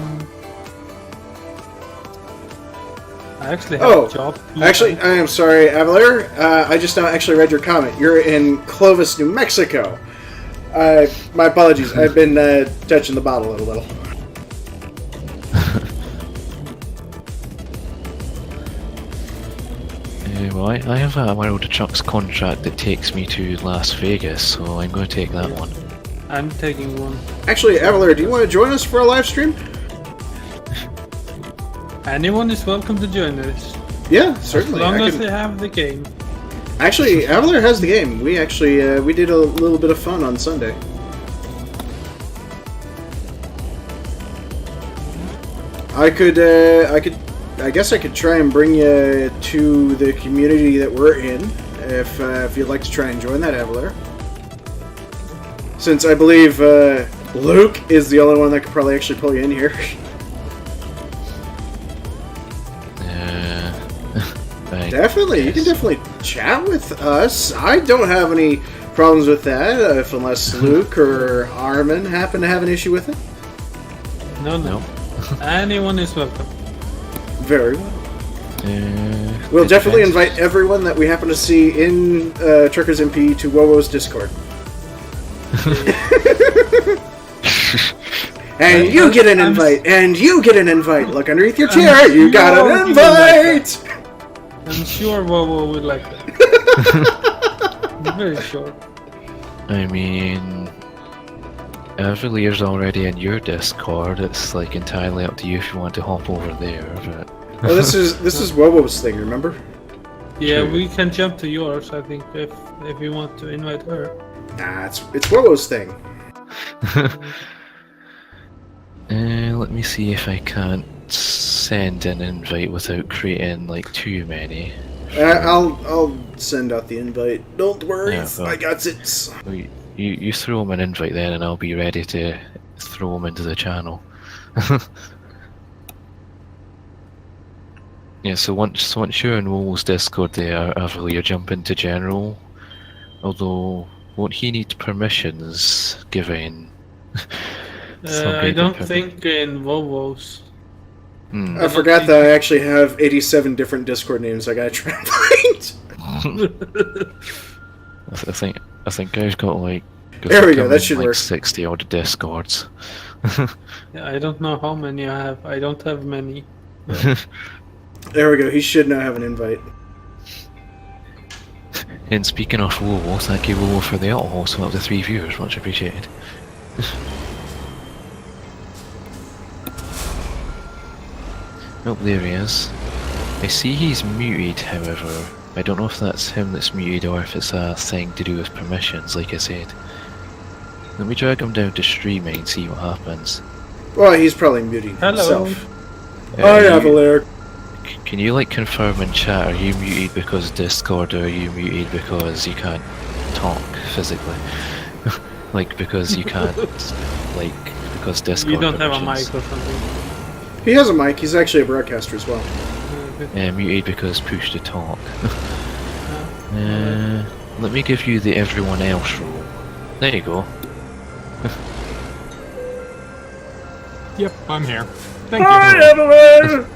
I actually have a job. Actually, I am sorry, Avalar. I just now actually read your comment. You're in Clovis, New Mexico. My apologies. I've been touching the bottle a little. Well, I have a World of Trucks contract that takes me to Las Vegas, so I'm going to take that one. I'm taking one. Actually, Avalar, do you want to join us for a live stream? Anyone is welcome to join us, Yeah, as certainly. long I as can- they have the game. Actually, Avalar has the game. We actually we did a little bit of fun on Sunday. I guess I could try and bring you to the community that we're in, if you'd like to try and join that, Avalar. Since I believe Luke is the only one that could probably actually pull you in here. Right. Definitely, you can definitely chat with us. I don't have any problems with that, if unless Luke or Armin happen to have an issue with it. No. No. Anyone is welcome. Very well. We'll We'll definitely invite everyone that we happen to see in truckersmp to Wowo's Discord. And you get an invite, and you get an invite. Look underneath your chair, you got an invite! I'm sure Wowo would like that. I'm very sure. I mean, Everlear's already in your Discord. It's like entirely up to you if you want to hop over there. But Well, this is Wowo's thing, remember? Yeah, True. we can jump to yours, I think, if you want to invite her. Nah, it's Wowo's thing. let me see if I can't send an invite without creating like too many. I'll send out the invite. Don't worry, Yeah, well. I got it. So you throw him an invite then, and I'll be ready to throw him into the channel. Yeah, so once you're in Wool's Discord there, Avril, you jump into general. Although, won't he need permissions given? I don't think in Wowo's. I forgot that I actually have 87 different Discord names I gotta try and find. I think I've got like. There we go, that should like work. 60 odd Discords. Yeah, I don't know how many I have. I don't have many. There we go, he should now have an invite. And speaking of WoW, thank you WoW for the auto of the 3 viewers, much appreciated. Oh, there he is. I see he's muted, however. I don't know if that's him that's muted or if it's a thing to do with permissions, like I said. Let me drag him down to streaming and see what happens. Well, he's probably muting Hello. himself. Uh, Hi, you- Avalair. Can you like confirm in chat, are you muted because Discord or are you muted because you can't talk physically? Like because you can't, like, because Discord You don't have a permissions. mic or something. He has a mic, he's actually a broadcaster as well. Muted because push to talk. Let me give you the everyone else rule. There you go. Yep, I'm here. Thank Hi, you. Avalair!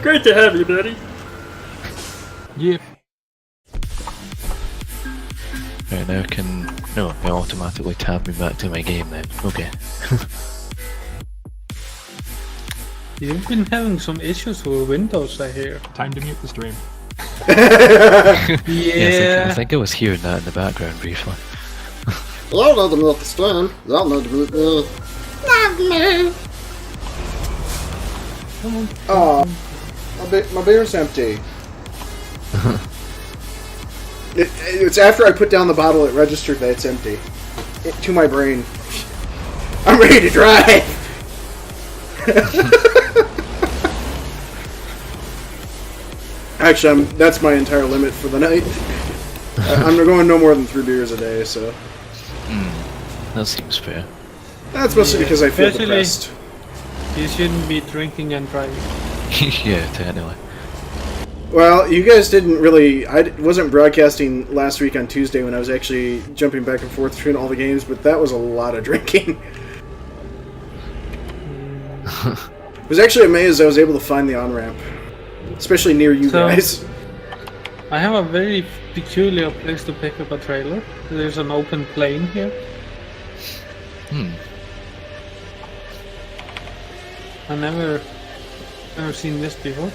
Great to have you, buddy. Yep. Right now I can... No, it automatically tabbed me back to my game then. Okay. You've been having some issues with Windows, I hear. Time to mute the stream. Yeah. I think I was hearing that in the background briefly. Y'all know the milk the storm. Y'all know the milk. Love me. Aw, my beer's empty. It's after I put down the bottle it registered that it's empty. To my brain. I'm ready to drive! Actually, that's my entire limit for the night. I'm going no more than 3 beers a day, so... That seems fair. That's mostly because I feel Especially- depressed. You shouldn't be drinking and driving. Yeah, technically. Well, you guys didn't really... I wasn't broadcasting last week on Tuesday when I was actually jumping back and forth between all the games, but that was a lot of drinking. I was actually amazed I was able to find the on-ramp. Especially near you So- guys. I have a very peculiar place to pick up a trailer. There's an open plain here. I never seen this before.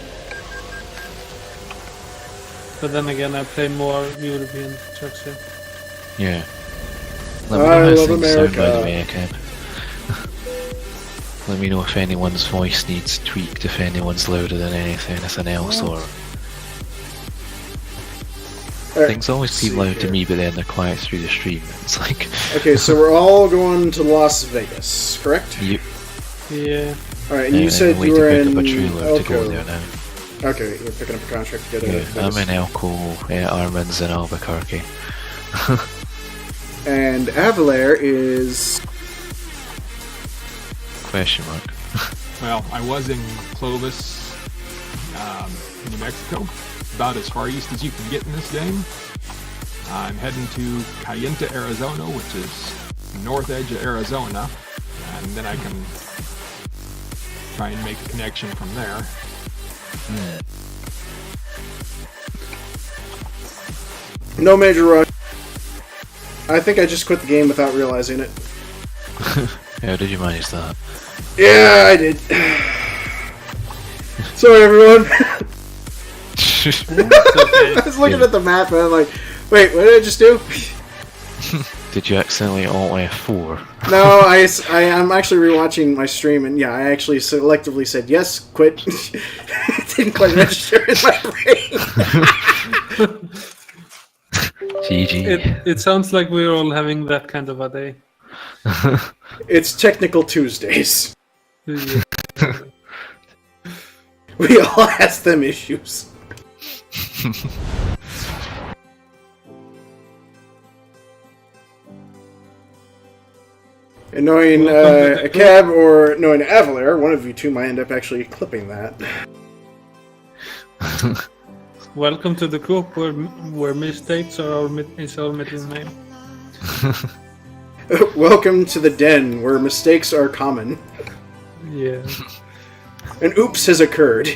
But then again, I play more European trucks here. Yeah. Let me I know how love things sound, by the America. way, Cam. Let me know if anyone's voice needs tweaked, if anyone's louder than anything else, or... Alright, Things always see seem loud to here. me, but then they're quiet through the stream. It's like... Okay, so we're all going to Las Vegas, correct? you, Yeah. Alright, and you said way you to were pick in up a trailer to go Elko. there now. Okay, you're picking up a contract to go to Yeah, Vegas. I'm in Elko, Armin's in Albuquerque. And Avalair is... Question mark. Well, I was in Clovis, New Mexico, about as far east as you can get in this game. I'm heading to Cayenta, Arizona, which is north edge of Arizona, and then I can try and make a connection from there. No major rush. I think I just quit the game without realizing it. How did you manage that? Yeah, I did. Sorry, everyone. I was looking at the map and I'm like, wait, what did I just do? Did you accidentally alt F4? No, I'm actually rewatching my stream and yeah, I actually selectively said yes, quit. It didn't quite register in my brain. GG. It sounds like we're all having that kind of a day. It's Technical Tuesdays. Yeah. We all have them issues. And knowing a cab or knowing Avalair, one of you two might end up actually clipping that. Welcome to the group where mistakes are our middle name. Welcome to the den where mistakes are common. Yeah. An oops has occurred.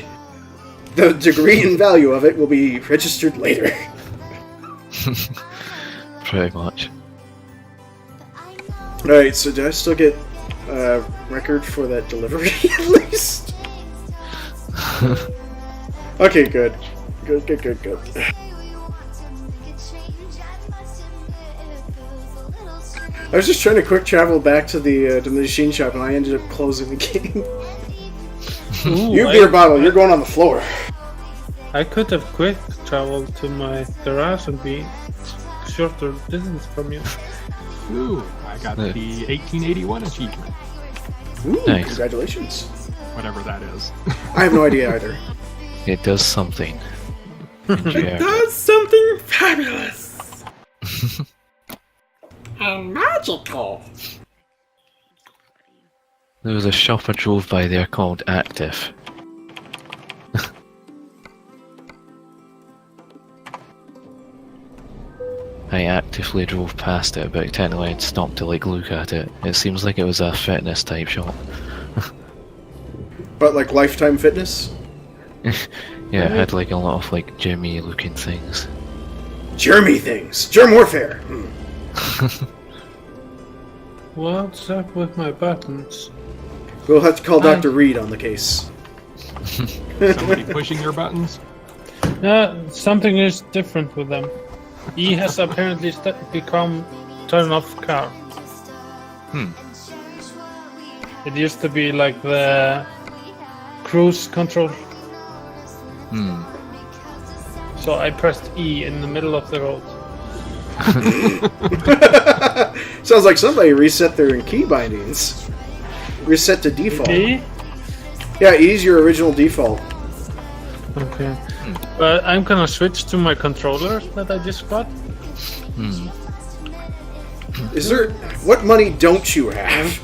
The degree and value of it will be registered later. Pretty much. Alright, so do I still get a record for that delivery at least? Okay, good. Good. I was just trying to quick travel back to the machine shop and I ended up closing the game. Ooh, You beer bottle, you're going on the floor. I could have quick traveled to my garage and be shorter distance from you. Ooh, I got Yeah. the 1881 achievement, Ooh, Nice. congratulations. whatever that is. I have no idea either. It does something. And you earned it. That's something fabulous. And magical. There was a shop I drove by there called Active. I actively drove past it about 10 away and stopped to like look at it. It seems like it was a fitness type shop. But like Lifetime Fitness? Yeah, it had like a lot of like gymmy looking things. Germy things. Germ warfare. What's up with my buttons? We'll have to call Dr. Reed on the case. Somebody pushing your buttons? Something is different with them. E has apparently become turn off car. It used to be like the cruise control. So I pressed E in the middle of the road. Sounds like somebody reset their key bindings. Reset to default. E? Yeah, E's your original default. Okay. But I'm gonna switch to my controller that I just got. Is there... What money don't you have?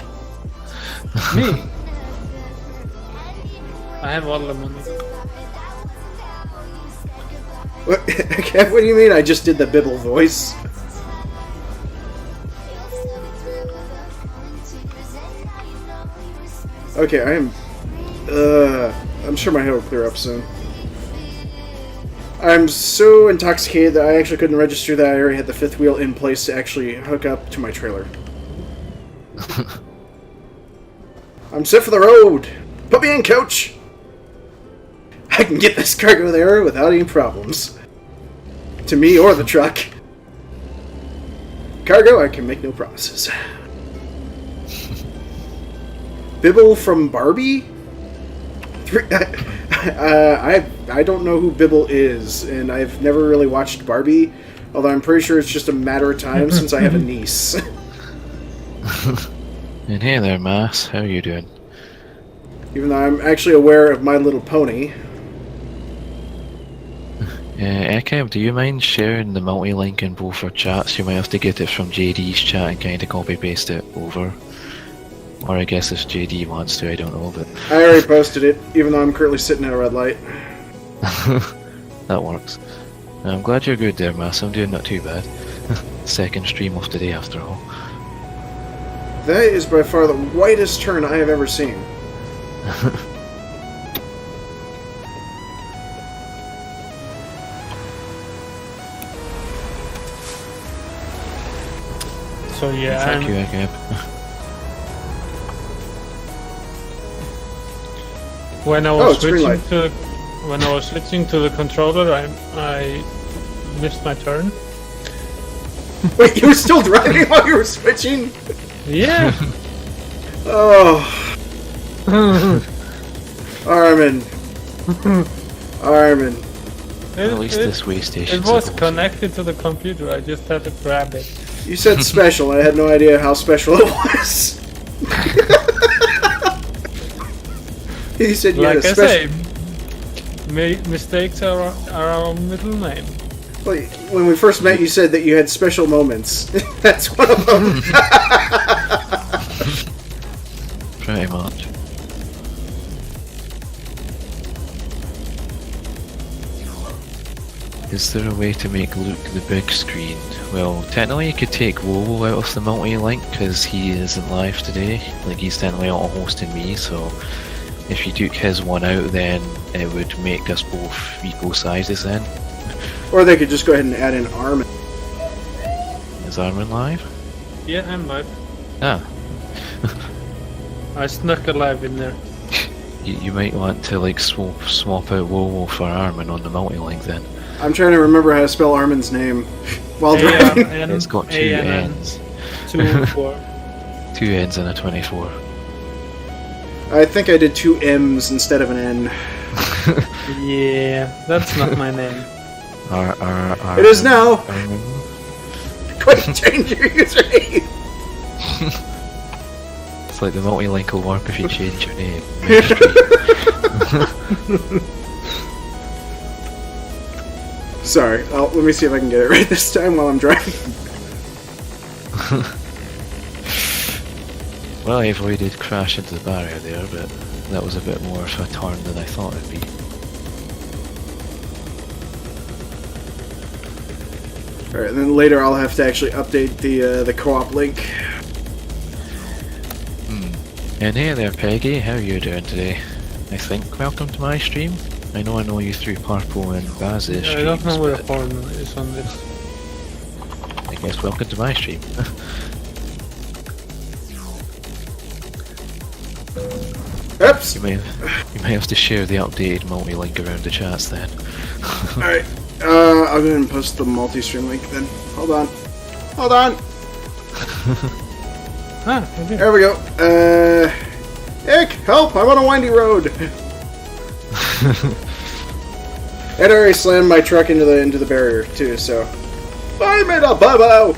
Me. I have all the money. What, what do you mean I just did the Bibble voice? Okay, I am... I'm sure my head will clear up soon. I'm so intoxicated that I actually couldn't register that I already had the fifth wheel in place to actually hook up to my trailer. I'm set for the road! Put me in, coach! I can get this cargo there without any problems. To me or the truck. Cargo, I can make no promises. Bibble from Barbie? I don't know who Bibble is, and I've never really watched Barbie, although I'm pretty sure it's just a matter of time since I have a niece. And hey there, Mass. How are you doing? Even though I'm actually aware of My Little Pony. Ekev, do you mind sharing the multi-link in both our chats? You might have to get it from JD's chat and kind of copy-paste it over. Or I guess if JD wants to, I don't know, but... I already posted it, even though I'm currently sitting at a red light. That works. I'm glad you're good there, Mass. I'm doing not too bad. Second stream of the day, after all. That is by far the whitest turn I have ever seen. So yeah, Thank you, Ekev. when I Oh, was it's green switching to the controller, I missed my turn. Wait, you were still driving while you were switching? Yeah. Oh. Armin. Armin. At least this way station. It was connected to the computer. I just had to grab it. You said special. I had no idea how special it was. He said you Like had a I special... say, mistakes are our middle name. Well, when we first met, you said that you had special moments. That's one of them. Pretty much. Is there a way to make Luke the big screen? Well, technically you could take Wowo out of the multi-link because he isn't live today. Like, he's technically auto-hosting me, so if you took his one out, then it would make us both equal sizes then. Or they could just go ahead and add in Armin. Is Armin live? Yeah, I'm live. Ah, I snuck a live in there. you might want to like swap out Wowo for Armin on the multi-link then. I'm trying to remember how to spell Armin's name while driving. It's got two N's. 2 4. 2 N's and a 24. I think I did 2 M's instead of an N. Yeah, that's not my name. It is now! Armin. Quick, change your username! It's like the multi-link will work if you change your name. Sorry, let me see if I can get it right this time while I'm driving. Well, I avoided crash into the barrier there, but that was a bit more of a turn than I thought it'd be. Alright, and then later I'll have to actually update the co-op link. And hey there, Peggy, how are you doing today? I think welcome to my stream. I know you through Purple and Baz's streams, I don't know where the but horn is on this. I guess welcome to my stream. Oops! You may have to share the updated multi-link around the chats then. Alright, I'll go ahead and post the multi-stream link then. Hold on. Hold on! Okay. There we go. Ick! Help! I'm on a windy road! And I already slammed my truck into the barrier too, so... I made a bubble!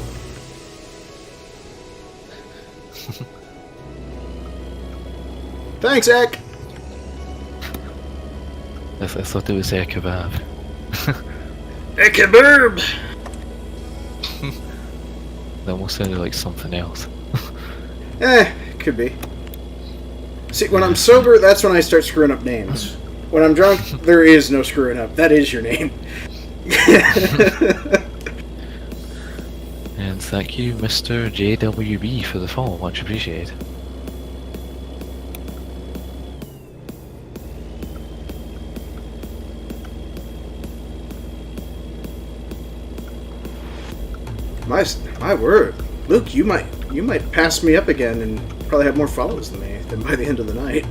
Thanks, Eck! I thought it was kebab. A kaboom! That almost sounded like something else. Could be. See, when I'm sober, that's when I start screwing up names. When I'm drunk, there is no screwing up. That is your name. And thank you, Mr. JWB, for the follow. Much appreciated. My word, Luke, you might pass me up again and probably have more followers than me by the end of the night.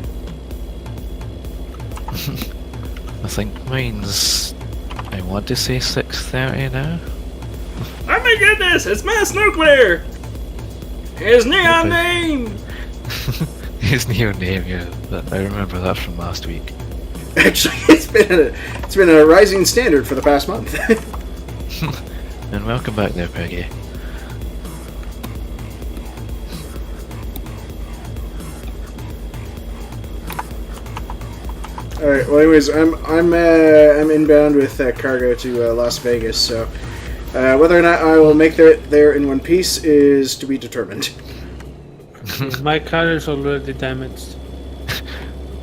I think mine's, I want to say 6:30 now. Oh my goodness, it's mass nuclear! His neon name! His neon name, yeah. I remember that from last week. Actually, it's been a rising standard for the past month. And welcome back there, Peggy. Alright, well anyways, I'm inbound with cargo to Las Vegas, so whether or not I will make it there in one piece is to be determined. My car is already damaged.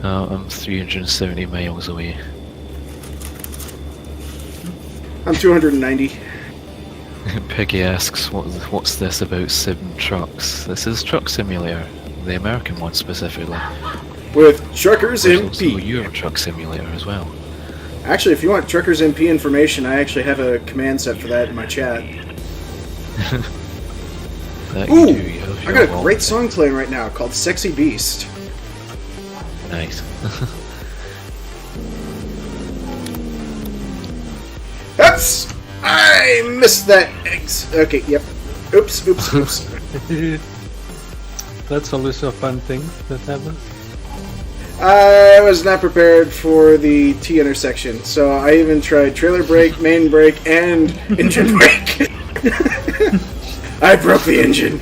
I'm 370 miles away. I'm 290. Peggy asks, what's this about sim trucks? This is Truck Simulator, the American one specifically. With Truckers There's also MP. Euro Truck Simulator as well. Actually, if you want Truckers MP information, I actually have a command set for that in my chat. That Ooh! you do, you have I your got a own great thing. song playing right now called Sexy Beast. Nice. Oops! I missed that eggs. Okay, yep. Oops, oops, oops. That's always a fun thing that happens. I was not prepared for the T intersection, so I even tried trailer brake, main brake, and engine brake. I broke the engine.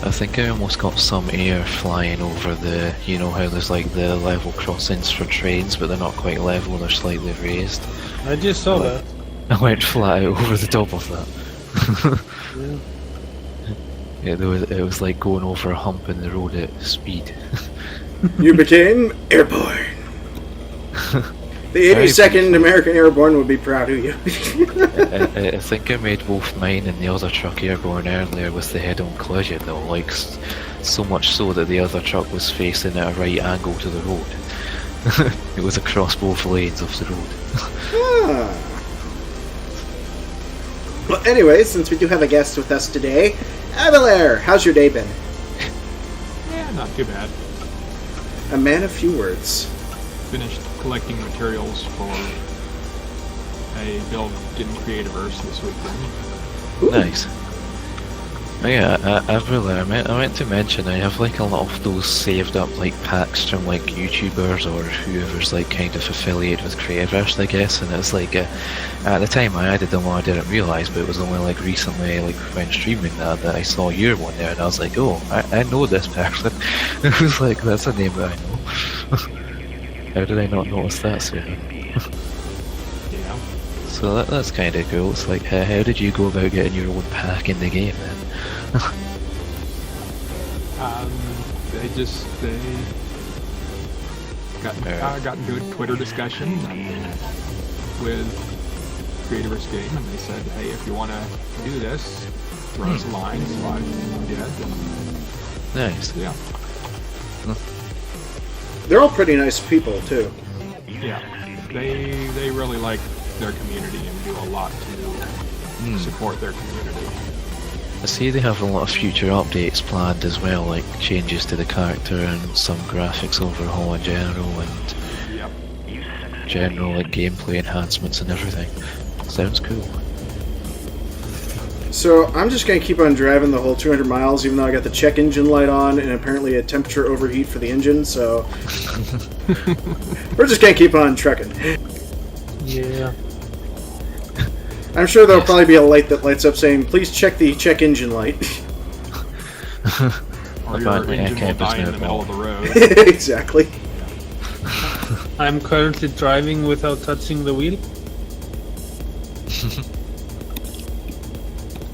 I think I almost got some air flying over the, you know how there's like the level crossings for trains, but they're not quite level, they're slightly raised. I just saw that. I went flat out over the top of that. Yeah. It was like going over a hump in the road at speed. You became airborne. The 82nd American Airborne would be proud of you. I think I made both mine and the other truck airborne earlier with the head-on collision though, like so much so that the other truck was facing at a right angle to the road. It was across both lanes of the road. Ah. Well, anyway, since we do have a guest with us today, Avalair, how's your day been? Yeah, not too bad. A man of few words. Finished collecting materials for a build in Creativerse this weekend. Ooh. Nice. Oh yeah, I meant to mention I have like a lot of those saved up like packs from like YouTubers or whoever's like kind of affiliated with Creativerse, I guess, and it's like at the time I added them, I didn't realise, but it was only like recently, like when streaming that I saw your one there, and I was like, oh, I know this person. It was like, that's a name that I know. How did I not notice that sooner? Yeah. So that's kind of cool. It's like, how did you go about getting your own pack in the game then? They got into a Twitter discussion with Creativerse Game, and they said, hey, if you want to do this, throw us a line. So I did. And Nice. yeah. They're all pretty nice people, too. Yeah. They really like their community and do a lot to support their community. I see they have a lot of future updates planned as well, like changes to the character and some graphics overhaul in general, and Yep. general like gameplay enhancements and everything. Sounds cool. So I'm just going to keep on driving the whole 200 miles, even though I got the check engine light on and apparently a temperature overheat for the engine, so we're just going to keep on trucking. Yeah. I'm sure there'll probably be a light that lights up saying, please check the check engine light. Or your Apparently, I engine will can't die in just the middle of the road. Exactly. I'm currently driving without touching the wheel.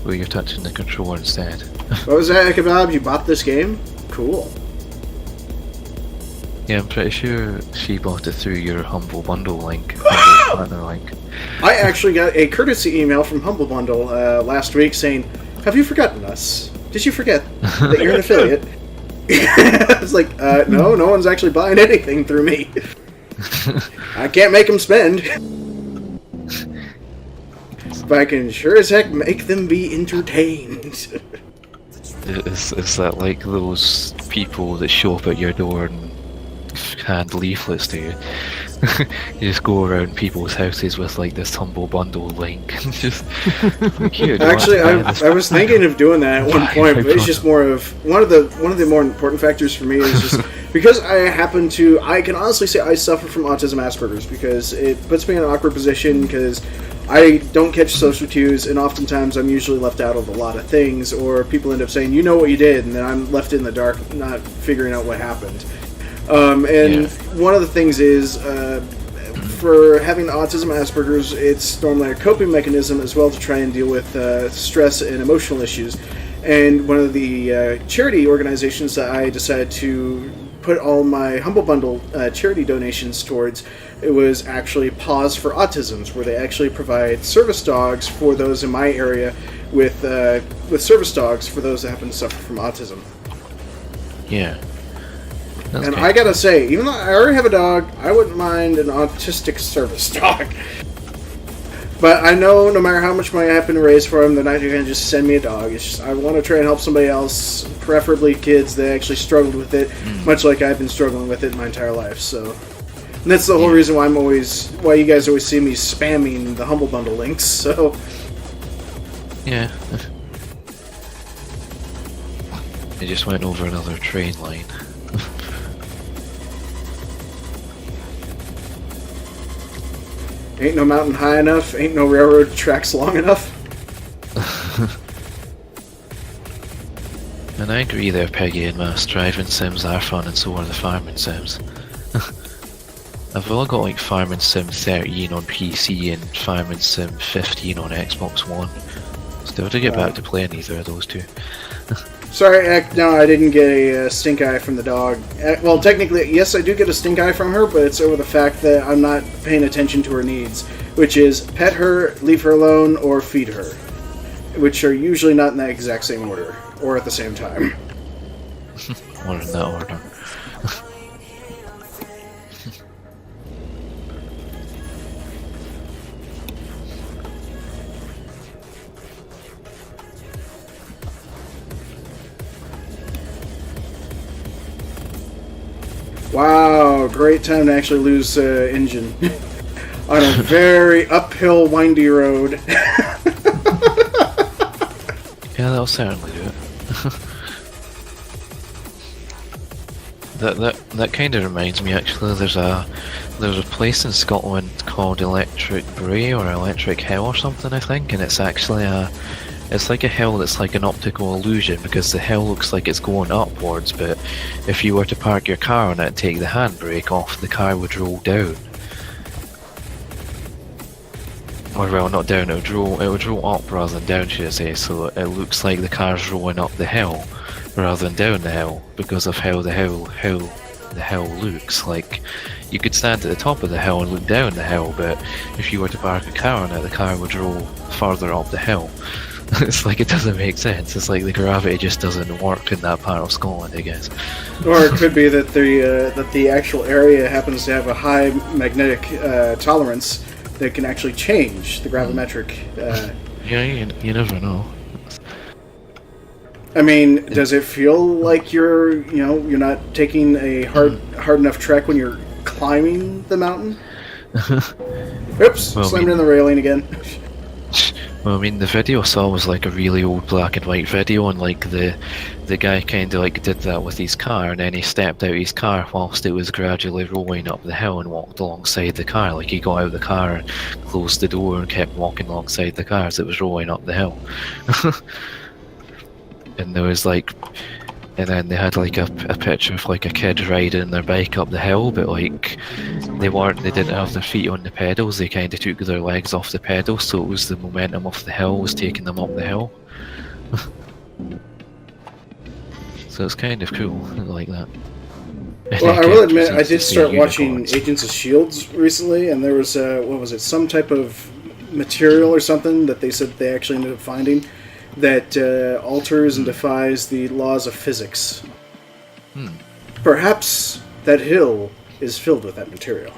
Well, you're touching the controller instead. What was that, Kebab? You bought this game? Cool. Yeah, I'm pretty sure she bought it through your Humble Bundle link. Humble Partner link. I actually got a courtesy email from Humble Bundle last week saying, "Have you forgotten us? Did you forget that you're an affiliate?" I was like, no one's actually buying anything through me. I can't make them spend. But I can sure as heck make them be entertained. Is that like those people that show up at your door and hand leaflets to you? You just go around people's houses with like this Humble Bundle link and just like, here, do you want Actually, to buy this? I was thinking of doing that at one Buy point, my but it's just more of one of the more important factors for me is just because I can honestly say I suffer from autism Asperger's because it puts me in an awkward position because I don't catch social cues, and oftentimes I'm usually left out of a lot of things, or people end up saying, "You know what you did," and then I'm left in the dark, not figuring out what happened. One of the things is, for having autism Asperger's, it's normally a coping mechanism as well to try and deal with stress and emotional issues. And one of the charity organizations that I decided to put all my Humble Bundle charity donations towards, it was actually Paws for Autisms, where they actually provide service dogs for those in my area with service dogs for those that happen to suffer from autism. Yeah. That's And good. I gotta say, even though I already have a dog, I wouldn't mind an autistic service dog. But I know no matter how much money I happen to raise for them, they're not going to just send me a dog. It's just I want to try and help somebody else, preferably kids that actually struggled with it, much like I've been struggling with it my entire life. So and that's the whole reason why why you guys always see me spamming the Humble Bundle links. So Yeah. They just went over another train line. ain't no mountain high enough, ain't no railroad tracks long enough. And I agree there, Peggy, and mass driving sims are fun, and so are the farming sims. I've only got like Farming Sim 13 on PC and Farming Sim 15 on Xbox One. Still have to get back to playing either of those two. Sorry, no, I didn't get a stink eye from the dog. Well, technically, yes, I do get a stink eye from her, but it's over the fact that I'm not paying attention to her needs, which is pet her, leave her alone, or feed her, which are usually not in that exact same order, or at the same time. Or in that order. Wow, great time to actually lose engine. On a very uphill, windy road. Yeah, that'll certainly do it. That kind of reminds me, actually. There's a place in Scotland called Electric Bray or Electric Hill or something, I think, and it's actually it's like a hill that's like an optical illusion because the hill looks like it's going upwards, but if you were to park your car on it and take the handbrake off, the car would roll down. Or well, not down, it would roll up rather than down, should I say, so it looks like the car's rolling up the hill rather than down the hill because of how the hill looks. Like, you could stand at the top of the hill and look down the hill, but if you were to park a car on it, the car would roll further up the hill. It's like, it doesn't make sense. It's like the gravity just doesn't work in that part of Scotland, I guess. Or it could be that the actual area happens to have a high magnetic tolerance that can actually change the gravimetric. Yeah, you never know. I mean, does it feel like you're not taking a hard enough trek when you're climbing the mountain? Oops, Well, slammed in the railing again. Well, I mean, the video I saw was like a really old black and white video, and like the guy kind of like did that with his car, and then he stepped out his car whilst it was gradually rolling up the hill and walked alongside the car. Like, he got out of the car and closed the door and kept walking alongside the car as it was rolling up the hill. And there was like, and then they had like a picture of like a kid riding their bike up the hill, but like they didn't have their feet on the pedals. They kind of took their legs off the pedals, so it was the momentum of the hill was taking them up the hill. So it's kind of cool, I like that. Well, I will admit, I did start watching Agents of S.H.I.E.L.D. recently, and there was, what was it, some type of material or something that they said they actually ended up finding that alters and defies the laws of physics. Perhaps that hill is filled with that material.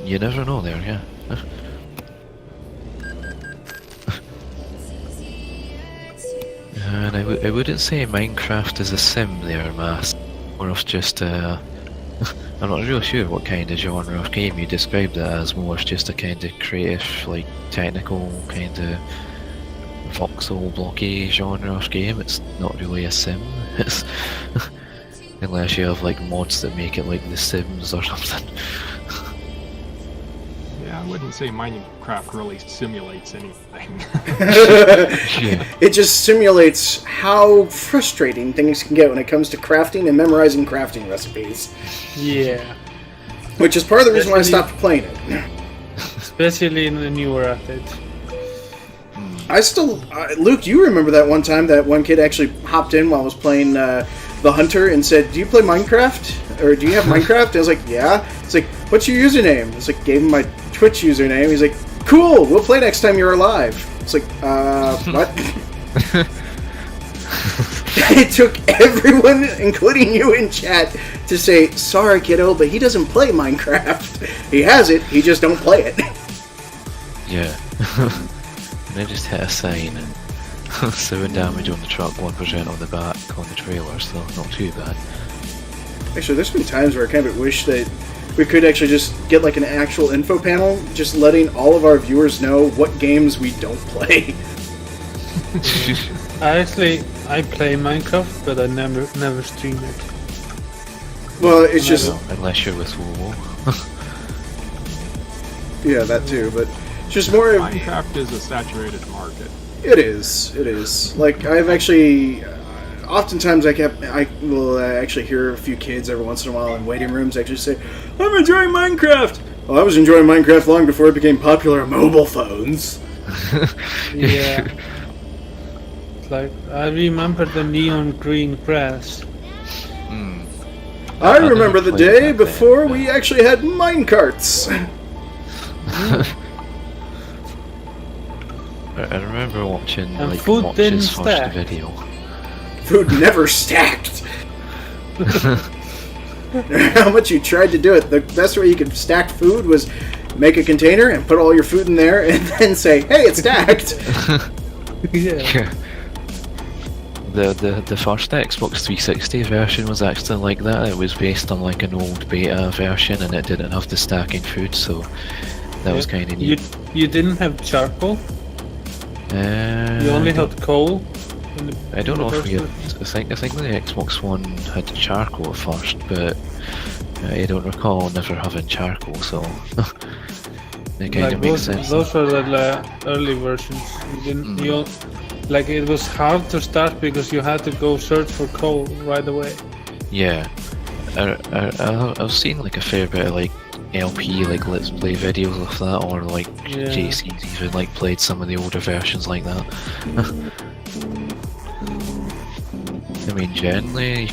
You never know there, yeah. And I wouldn't say Minecraft is a sim there, Mass. More of just I'm not really sure what kind of genre of game you described it as, more as just a kind of creative, like, technical, kind of voxel blocky genre of game. It's not really a sim. It's unless you have, like, mods that make it like The Sims or something. Yeah, I wouldn't say Minecraft really simulates anything. Yeah. It just simulates how frustrating things can get when it comes to crafting and memorizing crafting recipes. Yeah. Which is part of the reason why I stopped playing it. Especially in the newer updates. I still... Luke, you remember that one time that one kid actually hopped in while I was playing The Hunter and said, "Do you play Minecraft? Or do you have Minecraft?" And I was like, "Yeah." It's like, "What's your username?" It's like, gave him my Twitch username. He's like, "Cool, we'll play next time you're alive." It's like, what? It took everyone, including you in chat, to say, "Sorry, kiddo, but he doesn't play Minecraft. He has it, he just don't play it." Yeah. And I just hit a sign and 7 damage on the truck, 1% on the back on the trailer, so not too bad. Actually, there's been times where I kind of wish that we could actually just get like an actual info panel, just letting all of our viewers know what games we don't play. I play Minecraft, but I never stream it. Well, it's just... Well, unless you're with WoW. Yeah, that too, but just more... Minecraft is a saturated market. It is. Like, I've actually... oftentimes I will actually hear a few kids every once in a while in waiting rooms actually say, "I'm enjoying Minecraft!" Well, I was enjoying Minecraft long before it became popular on mobile phones. Yeah. Like, I remember the neon green grass. I remember the played day that before thing, we actually had minecarts. I remember watching And like food didn't Moch's first stack. video. Food never stacked. No matter how much you tried to do it, the best way you could stack food was make a container and put all your food in there and then say, "Hey, it's stacked." Yeah. The first Xbox 360 version was actually like that. It was based on like an old beta version and it didn't have the stacking food, so that was kind of neat. You didn't have charcoal? You only had coal? I don't know if we had. I think the Xbox One had charcoal at first, but I don't recall never having charcoal, so it kind of makes sense. Those were the early versions. You didn't. Like, it was hard to start because you had to go search for coal right away. Yeah, I've seen like a fair bit of like LP, like Let's Play videos of that, or like JC's even like played some of the older versions like that. I mean, generally,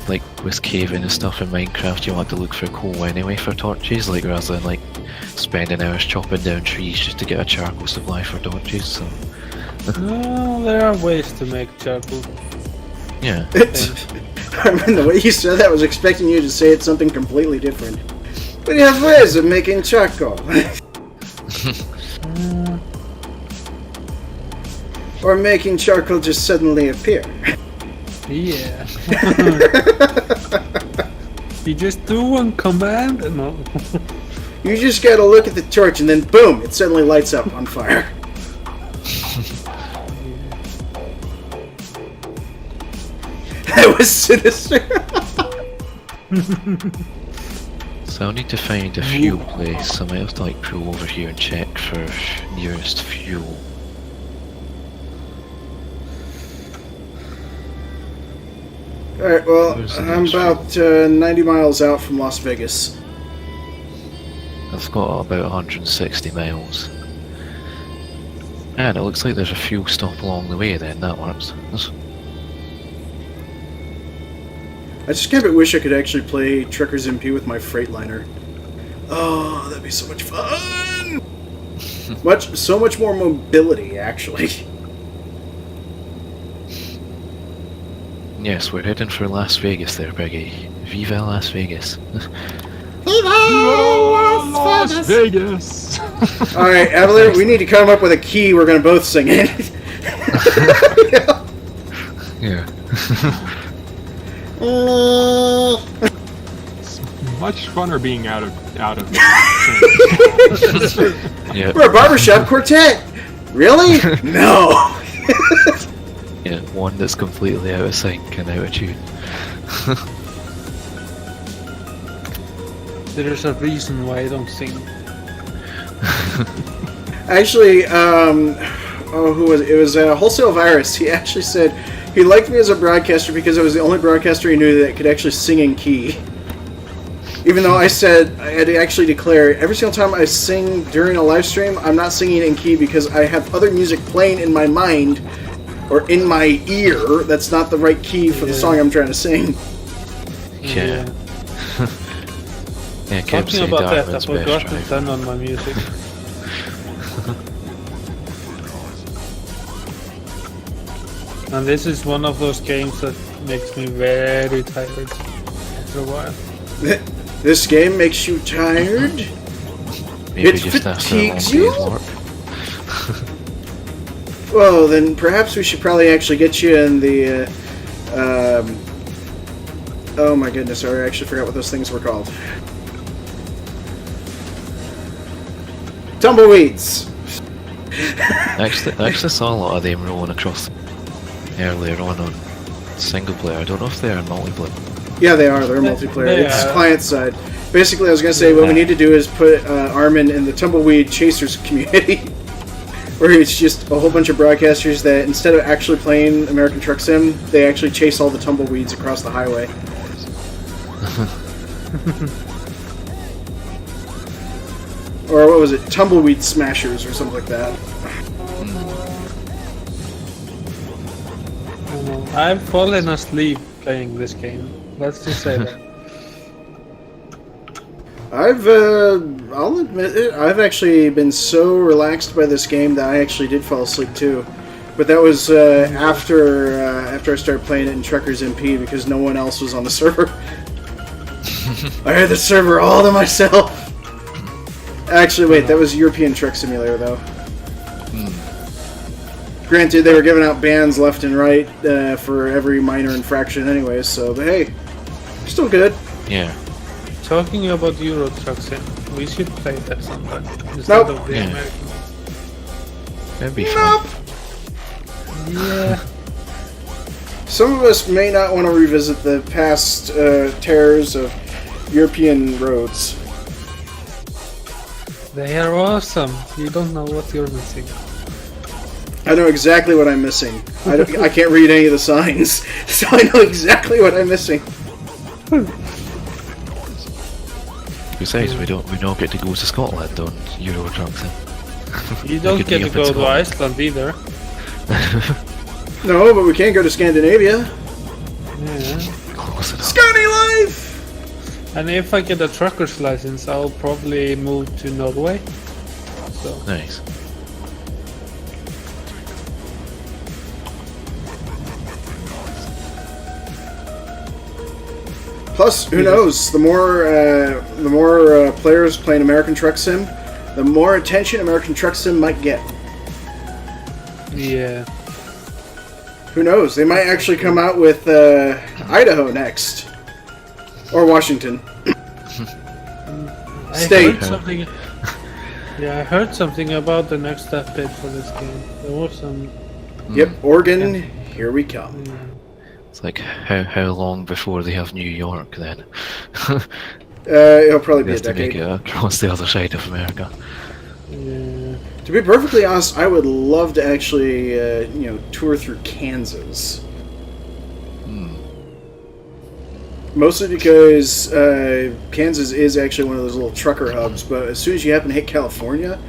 like with caving and stuff in Minecraft, you want to look for coal anyway for torches, like rather than like spending hours chopping down trees just to get a charcoal supply for torches. So. No, there are ways to make charcoal. Yeah. I mean, the way you said that, I was expecting you to say it's something completely different. But you have ways of making charcoal. Or making charcoal just suddenly appear. Yeah. You just do one command and all. You just gotta look at the torch and then boom, it suddenly lights up on fire. That was sinister. So I need to find a fuel place. I might have to like pull over here and check for nearest fuel. Alright, well, Where's the I'm next about 90 miles out from Las Vegas. I've got about 160 miles. And it looks like there's a fuel stop along the way then, that works. I just kind of wish I could actually play Truckers MP with my Freightliner. Oh, that'd be so much fun! So much more mobility, actually. Yes, we're heading for Las Vegas there, Biggie. Viva Las Vegas. Las Vegas. Alright, Evelyn, we need to come up with a key we're gonna both sing in. Yeah. It's much funner being out of Yeah. We're a barbershop quartet! Really? No! Yeah, one that's completely out of sync and out of tune. There's a reason why I don't sing. Actually, who was it? It was Wholesale Virus. He actually said he liked me as a broadcaster because I was the only broadcaster he knew that could actually sing in key. Even though I said, I had to actually declare, every single time I sing during a live stream, I'm not singing in key because I have other music playing in my mind, or in my ear, that's not the right key for the song I'm trying to sing. Yeah. Yeah, Kim Talking say about that, I Dartman's forgot best to driver. turn on my music. And this is one of those games that makes me very tired after a while. This game makes you tired? Maybe It just after a long fatigues day's you? work. Well, then perhaps we should probably actually get you in the, oh my goodness, sorry, I actually forgot what those things were called. Tumbleweeds! I actually saw a lot of them rolling across earlier on single player. I don't know if they are multiplayer. Yeah, they are. They're multiplayer. They It's are. client side. Basically, I was going to say what we need to do is put Armin in the Tumbleweed Chasers community, where it's just a whole bunch of broadcasters that instead of actually playing American Truck Sim, they actually chase all the tumbleweeds across the highway. Or what was it? Tumbleweed Smashers or something like that. I've fallen asleep playing this game. Let's just say that. I'll admit it, I've actually been so relaxed by this game that I actually did fall asleep too. But that was after I started playing it in Truckers MP because no one else was on the server. I had the server all to myself. Actually, wait, that was European Truck Simulator though. Granted, they were giving out bans left and right for every minor infraction anyways, so, but hey, still good. Yeah. Talking about Euro Truck Sim, we should play that sometime instead Nope. of the Yeah. American. That'd be Nope. fun. Yeah, Some of us may not want to revisit the past terrors of European roads. they are awesome. You don't know what you're missing. I know exactly what I'm missing. I can't read any of the signs, so I know exactly what I'm missing. Besides, we don't get to go to Scotland on Euro Truck Sim. You don't could get be to up in go to Scotland. Iceland either. No, but we can go to Scandinavia. Yeah. Close enough. Scotty life! And if I get a trucker's license, I'll probably move to Norway. So Nice. Plus, who knows? The more players playing American Truck Sim, the more attention American Truck Sim might get. yeah, Who knows? They might actually come out with Idaho next, or Washington. I State. heard something. Yeah, I heard something about the next update for this game. There was some. Yep, Oregon. Here we come. It's like how long before they have New York then? It'll probably They be a have to make decade. it across the other side of America. Yeah. To be perfectly honest, I would love to actually, tour through Kansas. Mostly because Kansas is actually one of those little trucker hubs, but as soon as you happen to hit California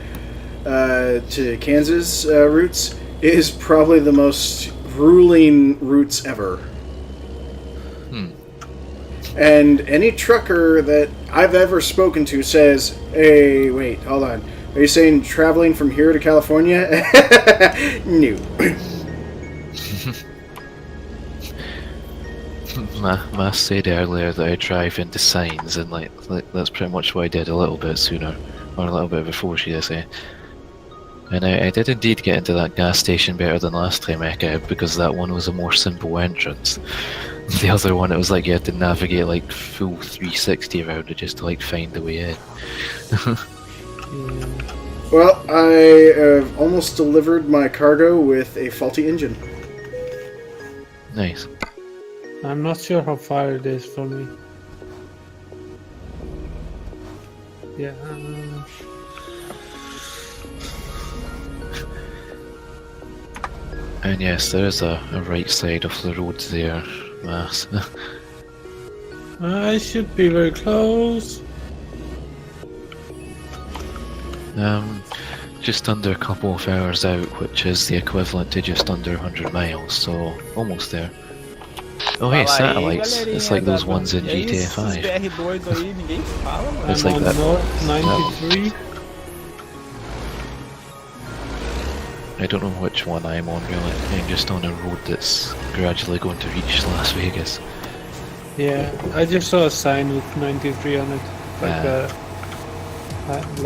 to Kansas routes, it is probably the most grueling routes ever. And any trucker that I've ever spoken to says, hey, wait, hold on. Are you saying traveling from here to California? No. Ma said earlier that I drive into signs, and like that's pretty much what I did a little bit sooner, or a little bit before, should I say. And I did indeed get into that gas station better than last time I got, because that one was a more simple entrance. The other one, it was like you had to navigate like full 360 around it just to like find the way in. Well, I almost delivered my cargo with a faulty engine. Nice. I'm not sure how far it is from me. Yeah. And yes, there is a right side of the road there, Mass. I should be very close. Just under a couple of hours out, which is the equivalent to just under 100 miles, so almost there. Oh hey, satellites. It's like those ones in GTA 5. BR2 aí, ninguém fala, mano. It's I'm like on that. North 93. I don't know which one I'm on really. I'm just on a road that's gradually going to reach Las Vegas. Yeah, I just saw a sign with 93 on it. Like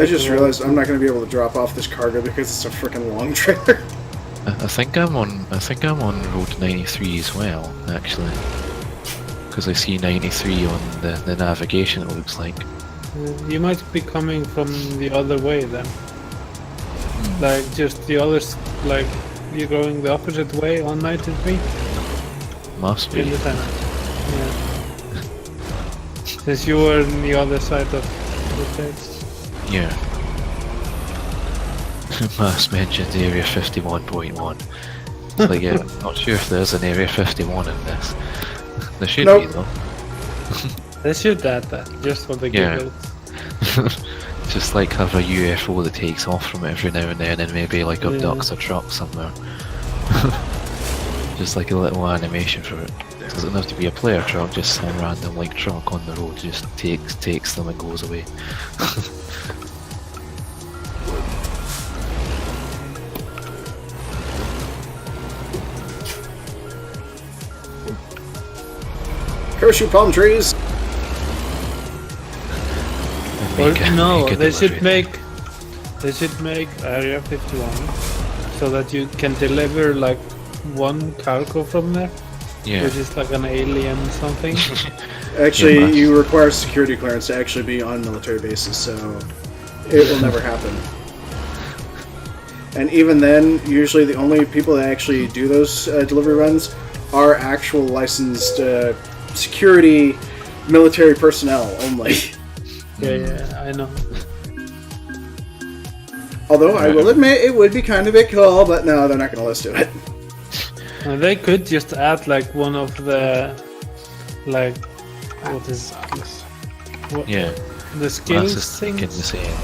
I just realized I'm not going to be able to drop off this cargo because it's a freaking long trailer. I think I'm on road 93 as well, actually. Because I see 93 on the navigation, it looks like. You might be coming from the other way then. Like just the other, like you're going the opposite way on 93 Must be. in the time. Yeah. Since you were on the other side of the place. Yeah. Mass mentioned Area 51.1. Like, yeah, I'm not sure if there's an Area 51 in this. There should be, Nope. though. They should add that just for the Yeah. giggles. Just like have a UFO that takes off from it every now and then and maybe like abducts a truck somewhere. Just like a little animation for it. Doesn't have to be a player truck, just some random like truck on the road just takes them and goes away. Parachute palm trees. Or, Make a- no, make a they should delivery. make Area 51 so that you can deliver like one cargo from there, Yeah. which is like an alien something. Actually, Yeah, you require security clearance to actually be on military bases, so it will never happen. And even then, usually the only people that actually do those delivery runs are actual licensed security military personnel only. Yeah, I know. Although I will admit it would be kind of a cool, but no, they're not going to list to it. They could just add like one of the like what is what, Yeah. the Mass skills is thinking the things. same.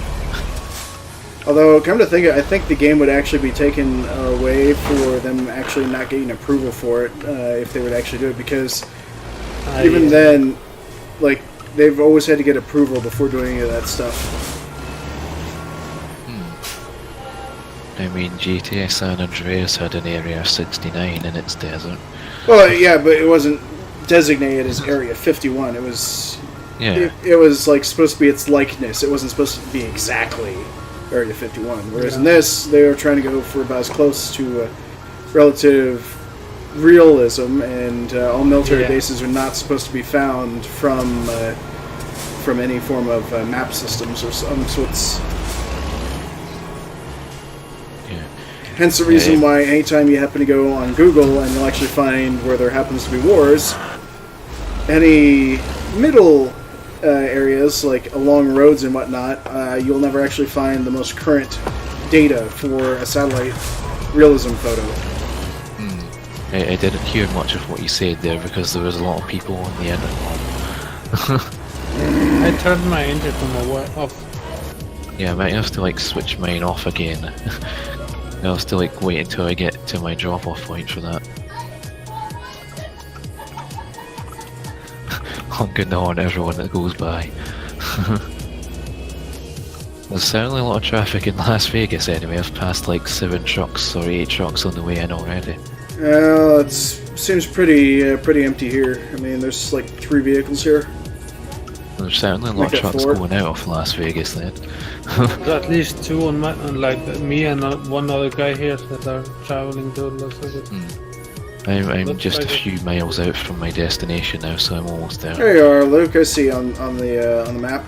Although, come to think of it, I think the game would actually be taken away for them actually not getting approval for it if they would actually do it, because even then, like, they've always had to get approval before doing any of that stuff. I mean, GTA San Andreas had an Area 69 in its desert. Well, yeah, but it wasn't designated as Area 51. It was, Yeah. it was like supposed to be its likeness. It wasn't supposed to be exactly Area 51. Whereas in this, they were trying to go for about as close to relative realism, and all military bases are not supposed to be found from any form of map systems or some sorts. Yeah. Hence the reason why anytime you happen to go on Google and you'll actually find where there happens to be wars, any middle areas, like along roads and whatnot, you'll never actually find the most current data for a satellite realism photo. I didn't hear much of what you said there because there was a lot of people on the internet. I turned my engine off. Yeah, I might have to like switch mine off again. I'll have to like wait until I get to my drop-off point for that. Honking the horn at everyone that goes by. There's certainly a lot of traffic in Las Vegas anyway. I've passed like 7 trucks or 8 trucks on the way in already. It seems pretty empty here. I mean, there's like 3 vehicles here. There's certainly a lot Like of at trucks 4? going out of Las Vegas then. There's at least 2 on like me and one other guy here that are traveling to Las Vegas. I'm Looks just a like it. few miles out from my destination now, so I'm almost there. There you are, Luke. I see on the map.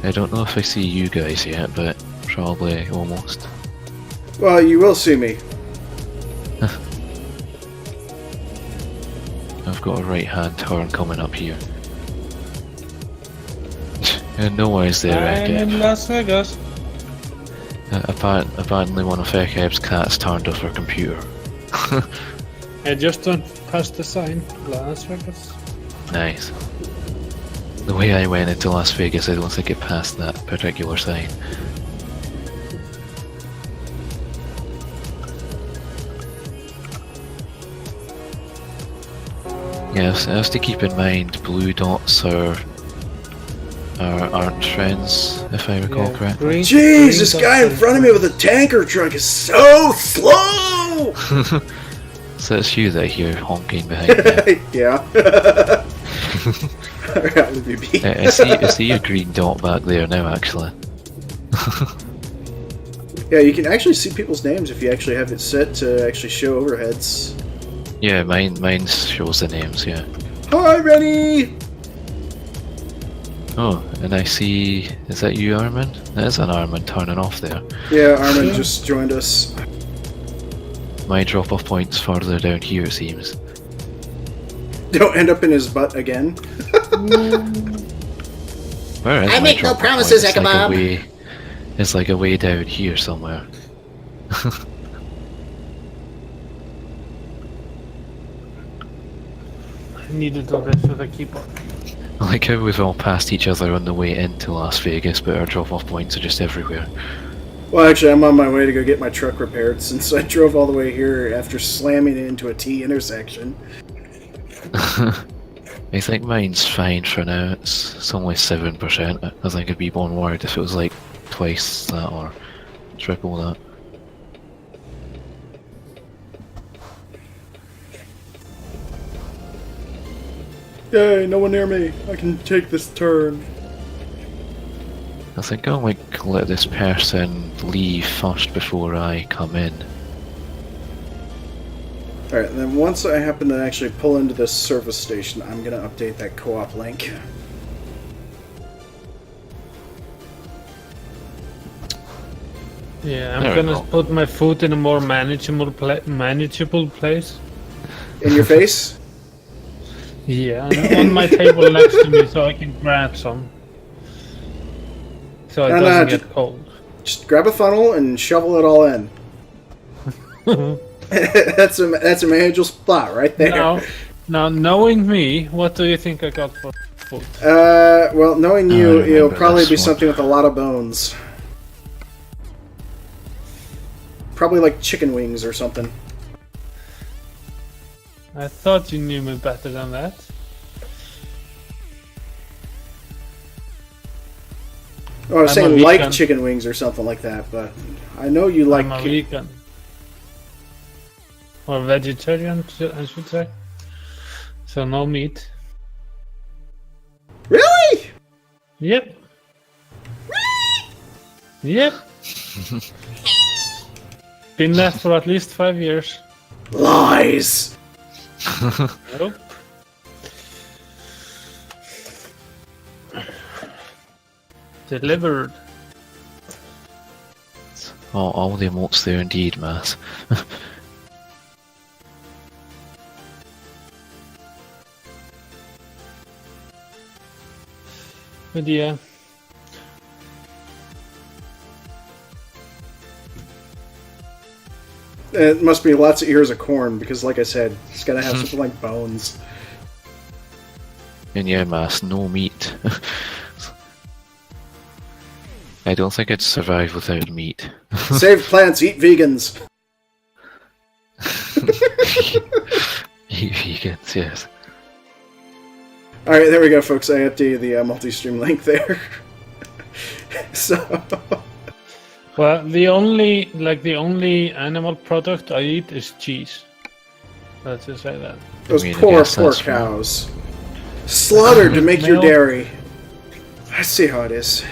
I don't know if I see you guys yet, but probably almost. Well, you will see me. I've got a right-hand turn coming up here. And no one's there, I'm in Ekeb. Las Vegas. Apparently one of Ekeb's cats turned off her computer. I just don't pass the sign. Las Vegas. Nice. The way I went into Las Vegas, I don't think it passed that particular sign. Yes, I have to keep in mind blue dots aren't friends, if I recall correctly. Jeez, this guy in front of me with a tanker truck is so slow! So it's you that I hear honking behind me. Yeah. Alright, let me be. I see a green dot back there now, actually. Yeah, you can actually see people's names if you actually have it set to actually show overheads. Yeah, mine shows the names, yeah. Hi, Rennie! Oh, and I see... Is that you, Armin? That is an Armin turning off there. Yeah, Armin just joined us. My drop-off point's further down here, it seems. Don't end up in his butt again. Where is I my make no drop-off promises, point? Ekabob. It's like a way down here somewhere. I needed to get to the keyboard. I like how we've all passed each other on the way into Las Vegas, but our drop-off points are just everywhere. Well, actually, I'm on my way to go get my truck repaired since I drove all the way here after slamming it into a T intersection. I think mine's fine for now. It's only 7%. I think I'd be more worried if it was like twice that or triple that. Yay, no one near me. I can take this turn. I think I'll like let this person leave first before I come in. Alright, and then once I happen to actually pull into this service station, I'm going to update that co-op link. Yeah, I'm There we gonna go. put my foot in a more manageable place. In your face? Yeah, on my table next to me so I can grab some. So it No, doesn't just- get cold. Just grab a funnel and shovel it all in. that's a manageable spot right there. Now, knowing me, what do you think I got for food? Well, knowing I you, remember it'll probably this be one. something with a lot of bones. Probably like chicken wings or something. I thought you knew me better than that. Oh, I was I'm a saying like vegan. chicken wings or something like that, but I know you like... I'm a vegan. Or vegetarian, I should say. So no meat. Really? Yep. Yep. Been that for at least 5 years. Lies! Nope. Delivered. All the emotes there indeed, Mass. But yeah. It must be lots of ears of corn, because like I said, it's gotta have something like bones. And yeah, Mass, no meat. I don't think I'd survive without meat. Save plants, eat vegans. Eat vegans, yes. Alright, there we go, folks. I updated the multi-stream link there. So... Well, the only animal product I eat is cheese. Let's just say that. Those I mean, I poor guess that's cows. Slaughtered to make your Milk. dairy. I see how it is.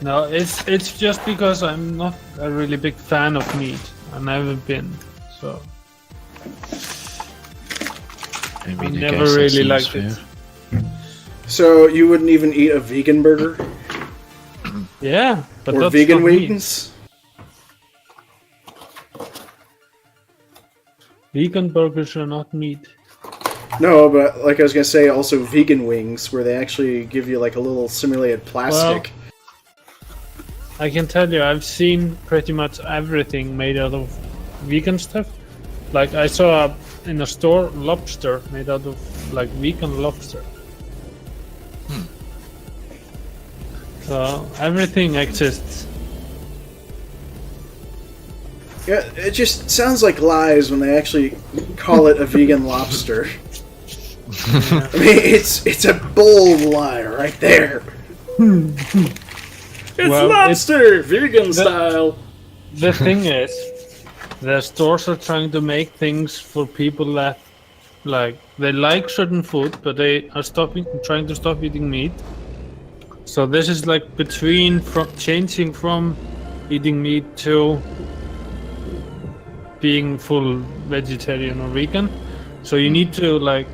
No, it's just because I'm not a really big fan of meat. I never been, so I I mean, I never guess that really seems liked fair. it. So you wouldn't even eat a vegan burger? Yeah, but Or that's vegan not meat. wings? Vegan burgers are not meat. No, but like I was gonna say, also vegan wings, where they actually give you like a little simulated plastic. I can tell you, I've seen pretty much everything made out of vegan stuff. Like I saw in a store lobster made out of like vegan lobster. So everything exists. Yeah, it just sounds like lies when they actually call it a vegan lobster. I mean, it's a bold lie right there. It's Well, lobster, vegan style. The thing is, the stores are trying to make things for people that they like certain food, but they are trying to stop eating meat. So this is like changing from eating meat to being full vegetarian or vegan. So you need to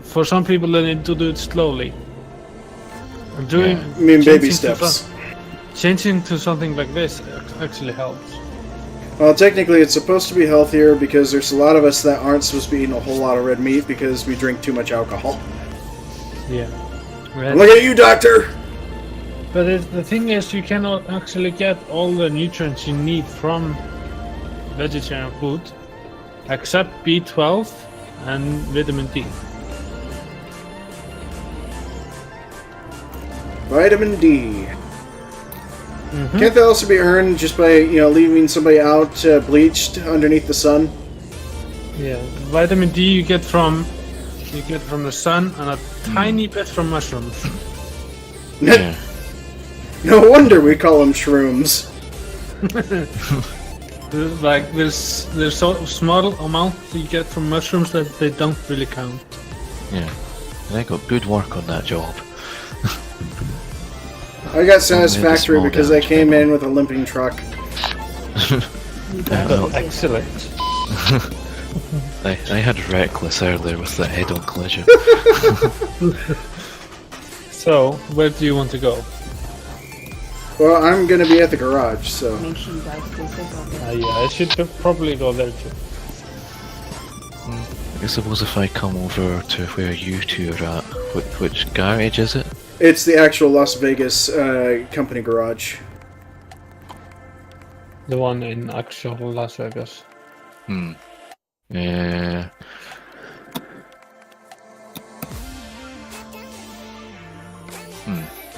for some people they need to do it slowly. I mean, baby changing to steps. Changing to something like this actually helps. Well, technically, it's supposed to be healthier because there's a lot of us that aren't supposed to be eating a whole lot of red meat because we drink too much alcohol. Yeah. Look at you, doctor! But the thing is, you cannot actually get all the nutrients you need from vegetarian food, except B12 and vitamin D. Vitamin D. Can't that also be earned just by, leaving somebody out bleached underneath the sun? Yeah, vitamin D you get from the sun and a tiny bit from mushrooms. Yeah. No wonder we call them shrooms. There's so small amount you get from mushrooms that they don't really count. Yeah. And I got good work on that job. I got satisfactory small because I damage, came big in with a limping truck. Excellent. I had reckless earlier with the head-on collision. So, where do you want to go? Well, I'm gonna be at the garage, so... Yeah, I should probably go there too. I suppose if I come over to where you two are at, which garage is it? It's the actual Las Vegas company garage. The one in actual Las Vegas. Yeah.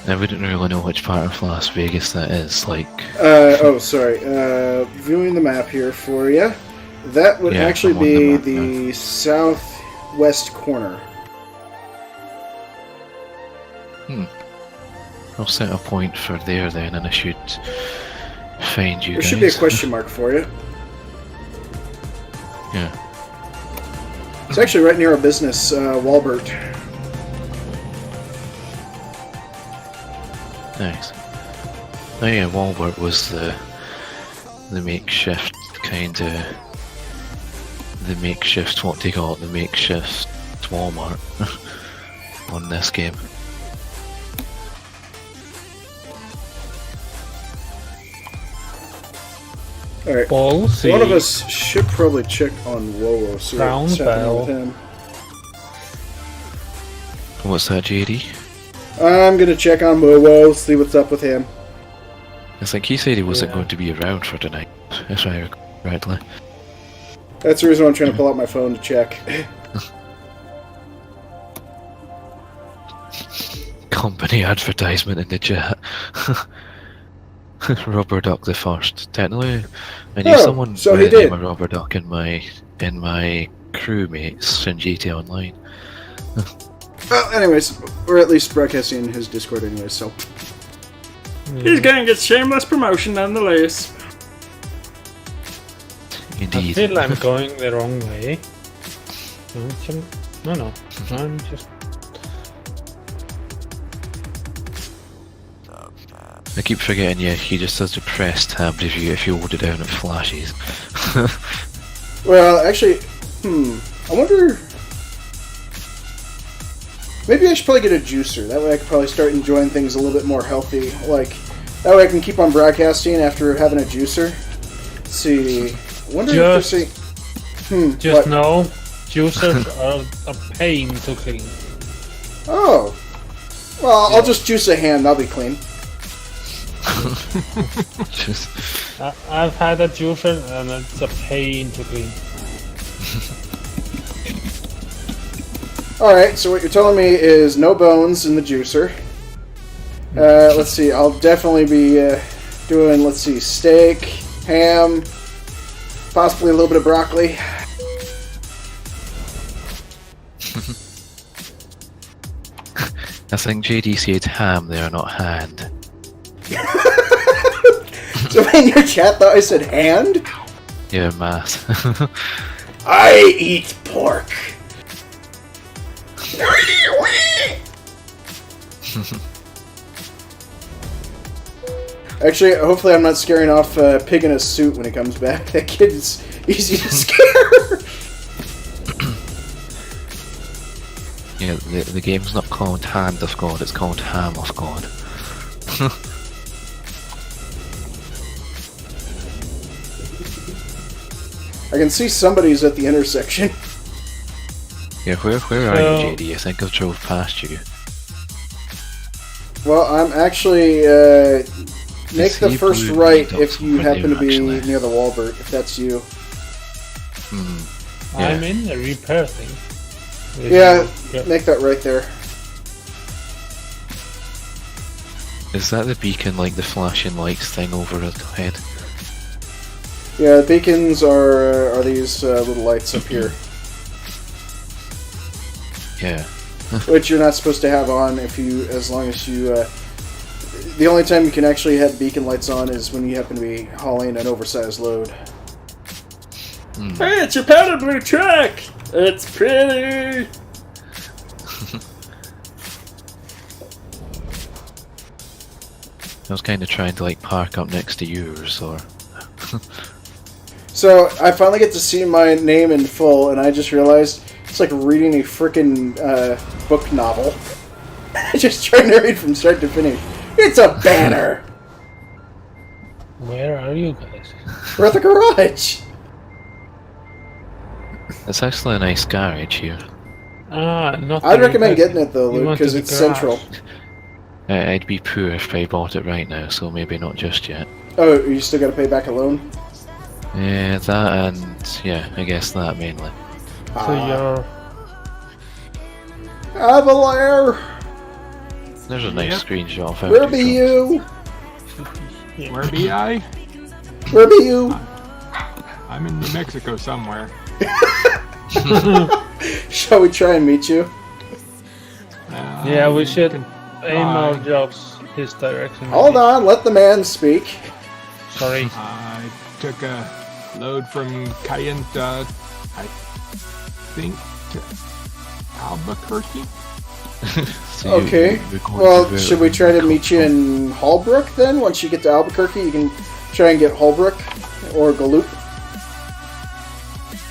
I wouldn't really know which part of Las Vegas that is, like... Viewing the map here for you. That would Yeah, actually I'm on the be map the southwest corner. I'll set a point for there then, and I should find you There guys. should be a question mark for you. Yeah. It's actually right near our business, Walbert. Nice. Oh yeah, Walbert was the makeshift what do you call it, the makeshift Walmart on this game. Alright. Ball C. One of us should probably check on Wowo, so Brown what's happening bell. with him. What's that, JD? I'm gonna check on Wowo, see what's up with him. think he said he wasn't going to be around for tonight, if I recall correctly. That's the reason I'm trying to pull out my phone to check. Company advertisement in the chat. Rubber Duck the first. Technically, I knew someone so with he the name did. of Rubber Duck in my crewmates in GTA Online. Well, anyways, we're at least broadcasting his Discord anyways, so... He's gonna get shameless promotion nonetheless. I Indeed. feel I'm going the wrong way. No. I'm just. I keep forgetting, yeah, he just does the press tab review. If you hold it down, it flashes. Well, actually, I wonder... Maybe I should probably get a juicer. That way I could probably start enjoying things a little bit more healthy. Like, that way I can keep on broadcasting after having a juicer. Let's see... I wonder Just- if there's a... Just what? know, juicers are a pain to clean. Oh. Well, I'll just juice a hand. That'll be clean. Just, I've had a juicer and it's a pain to clean. Alright, so what you're telling me is no bones in the juicer. Let's see, I'll definitely be doing, let's see, steak, ham, possibly a little bit of broccoli. I think JD said ham there, not hand. So in your chat thought I said hand? Yeah, math. I eat pork. Actually, hopefully I'm not scaring off Pig in a Suit when he comes back. That kid is easy to scare. Yeah, the game's not called Hand of God, it's called Ham of God. I can see somebody's at the intersection. Yeah, where are you, JD? I think I've drove past you. Well, I'm actually make the see first blue right dots if you over happen to there, be actually. near the Walbert, if that's you. Yeah. I'm in the repair thing. Yeah, make that right there. Is that the beacon, like the flashing lights thing over his head? Yeah, the beacons are these little lights up here, Yeah. which you're not supposed to have on as long as you. The only time you can actually have beacon lights on is when you happen to be hauling an oversized load. Hey, it's your powder blue truck! It's pretty! I was kind of trying to like park up next to yours, or... So I finally get to see my name in full, and I just realized it's like reading a frickin' book novel. Just trying to read from start to finish. It's a banner. Where are you guys? We're at the garage. It's actually a nice garage here. Not. I'd the recommend repair getting it though, thing. You Luke, went because to the it's garage. central. I'd be poor if I bought it right now, so maybe not just yet. Oh, you still got to pay back a loan. Yeah, that and... yeah, I guess that mainly. So you're. Avalair, There's a nice Yep. screenshot of how where to be truck. you? Where be I? Where be you? I'm in New Mexico somewhere. Shall we try and meet you? Yeah, we should aim our try. jobs his direction. Hold on, let the man speak. Sorry. I took a load from Cayenta, I think, to Albuquerque. So Okay. we're going Well, to should we try to meet you in Holbrook then? Once you get to Albuquerque, you can try and get Holbrook or Galoop.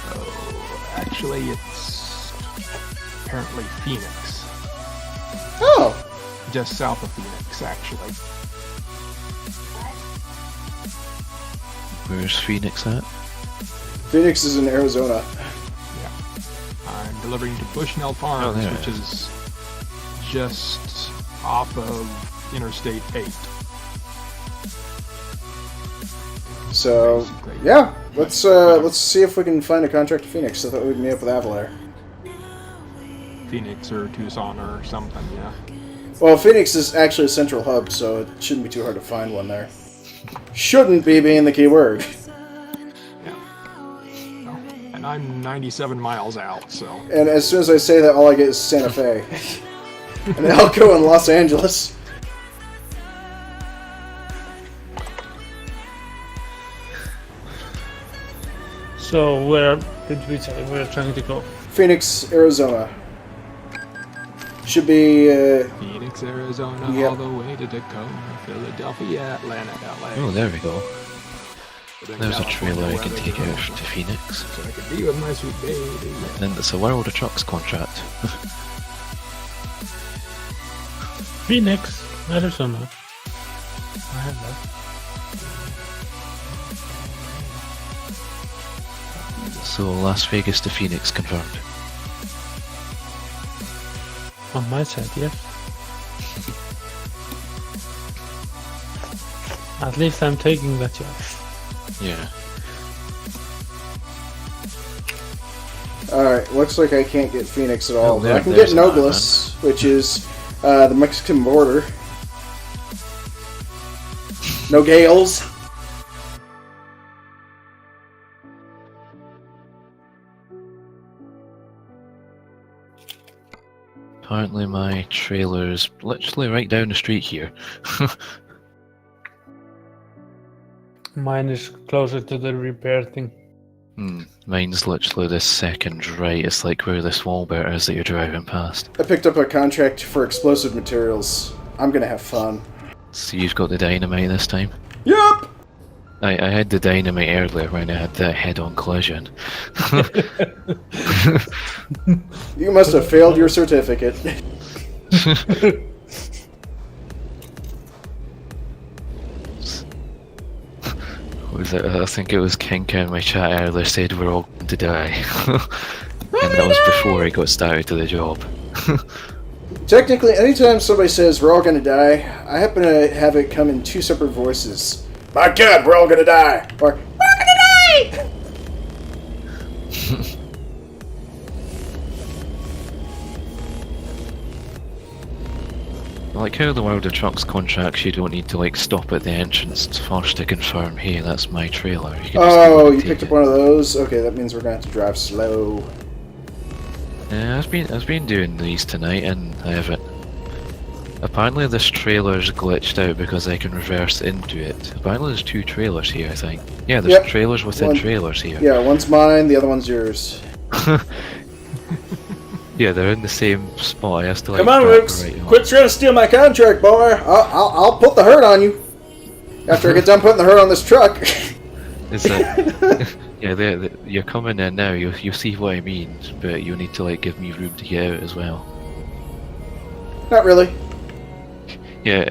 Oh, actually, it's apparently Phoenix. Oh, Just south of Phoenix, actually. Where's Phoenix at? Phoenix is in Arizona. I'm delivering to Bushnell Farms, there which it is just off of Interstate 8. So Basically. yeah, let's see if we can find a contract to Phoenix so that we can meet up with Avalar. Phoenix or Tucson or something, yeah. Well, Phoenix is actually a central hub, so it shouldn't be too hard to find one there. Shouldn't be being the key word. Yeah. So, and I'm 97 miles out, so. And as soon as I say that, all I get is Santa Fe. And then I'll go in Los Angeles. So where did we say we're trying to go? Phoenix, Arizona. Should be, Phoenix, Arizona, Yep. all the way to Tacoma, Philadelphia, Atlanta, LA. Oh, there we go. Then There's a California, trailer I can wherever take you out want. to Phoenix. So I can be with my sweet baby. And it's a World of Trucks contract. Phoenix, Arizona. I have that. So Las Vegas to Phoenix confirmed. On my side, yes. At least I'm taking that job. Yeah. alright, looks like I can't get Phoenix at all. Oh, But I can get there's an Nogales, which is the Mexican border. Nogales. Apparently my trailer's literally right down the street here. Mine is closer to the repair thing. Mine's literally this second right. It's like where this Walbert is that you're driving past. I picked up a contract for explosive materials. I'm gonna have fun. So you've got the dynamite this time? Yup! I had the dynamite earlier when I had that head-on collision. You must have failed your certificate. What was it? I think it was Kinka in my chat earlier said we're all going to die. And that was before I got started to the job. Technically, anytime somebody says we're all gonna die, I happen to have it come in two separate voices. My God, we're all gonna die! Or, we're gonna die! Like how the World of Trucks contracts, you don't need to like stop at the entrance first to confirm, hey, that's my trailer. You can just go Oh, and you take picked it. up one of those? Okay, that means we're gonna have to drive slow. Yeah, I've been doing these tonight, and I haven't. Apparently, this trailer's glitched out because I can reverse into it. Apparently, there's two trailers here. I think. Yeah, there's Yep. trailers within One- trailers here. Yeah, one's mine, the other one's yours. Yeah, they're in the same spot. I have to like. Come on, back Rooks. right on. Quit trying to steal my contract, boy. I'll put the hurt on you. After I get done putting the hurt on this truck. Is that? Yeah, you're coming in now. You see what I mean, but you need to like give me room to get out as well. Not really. Yeah,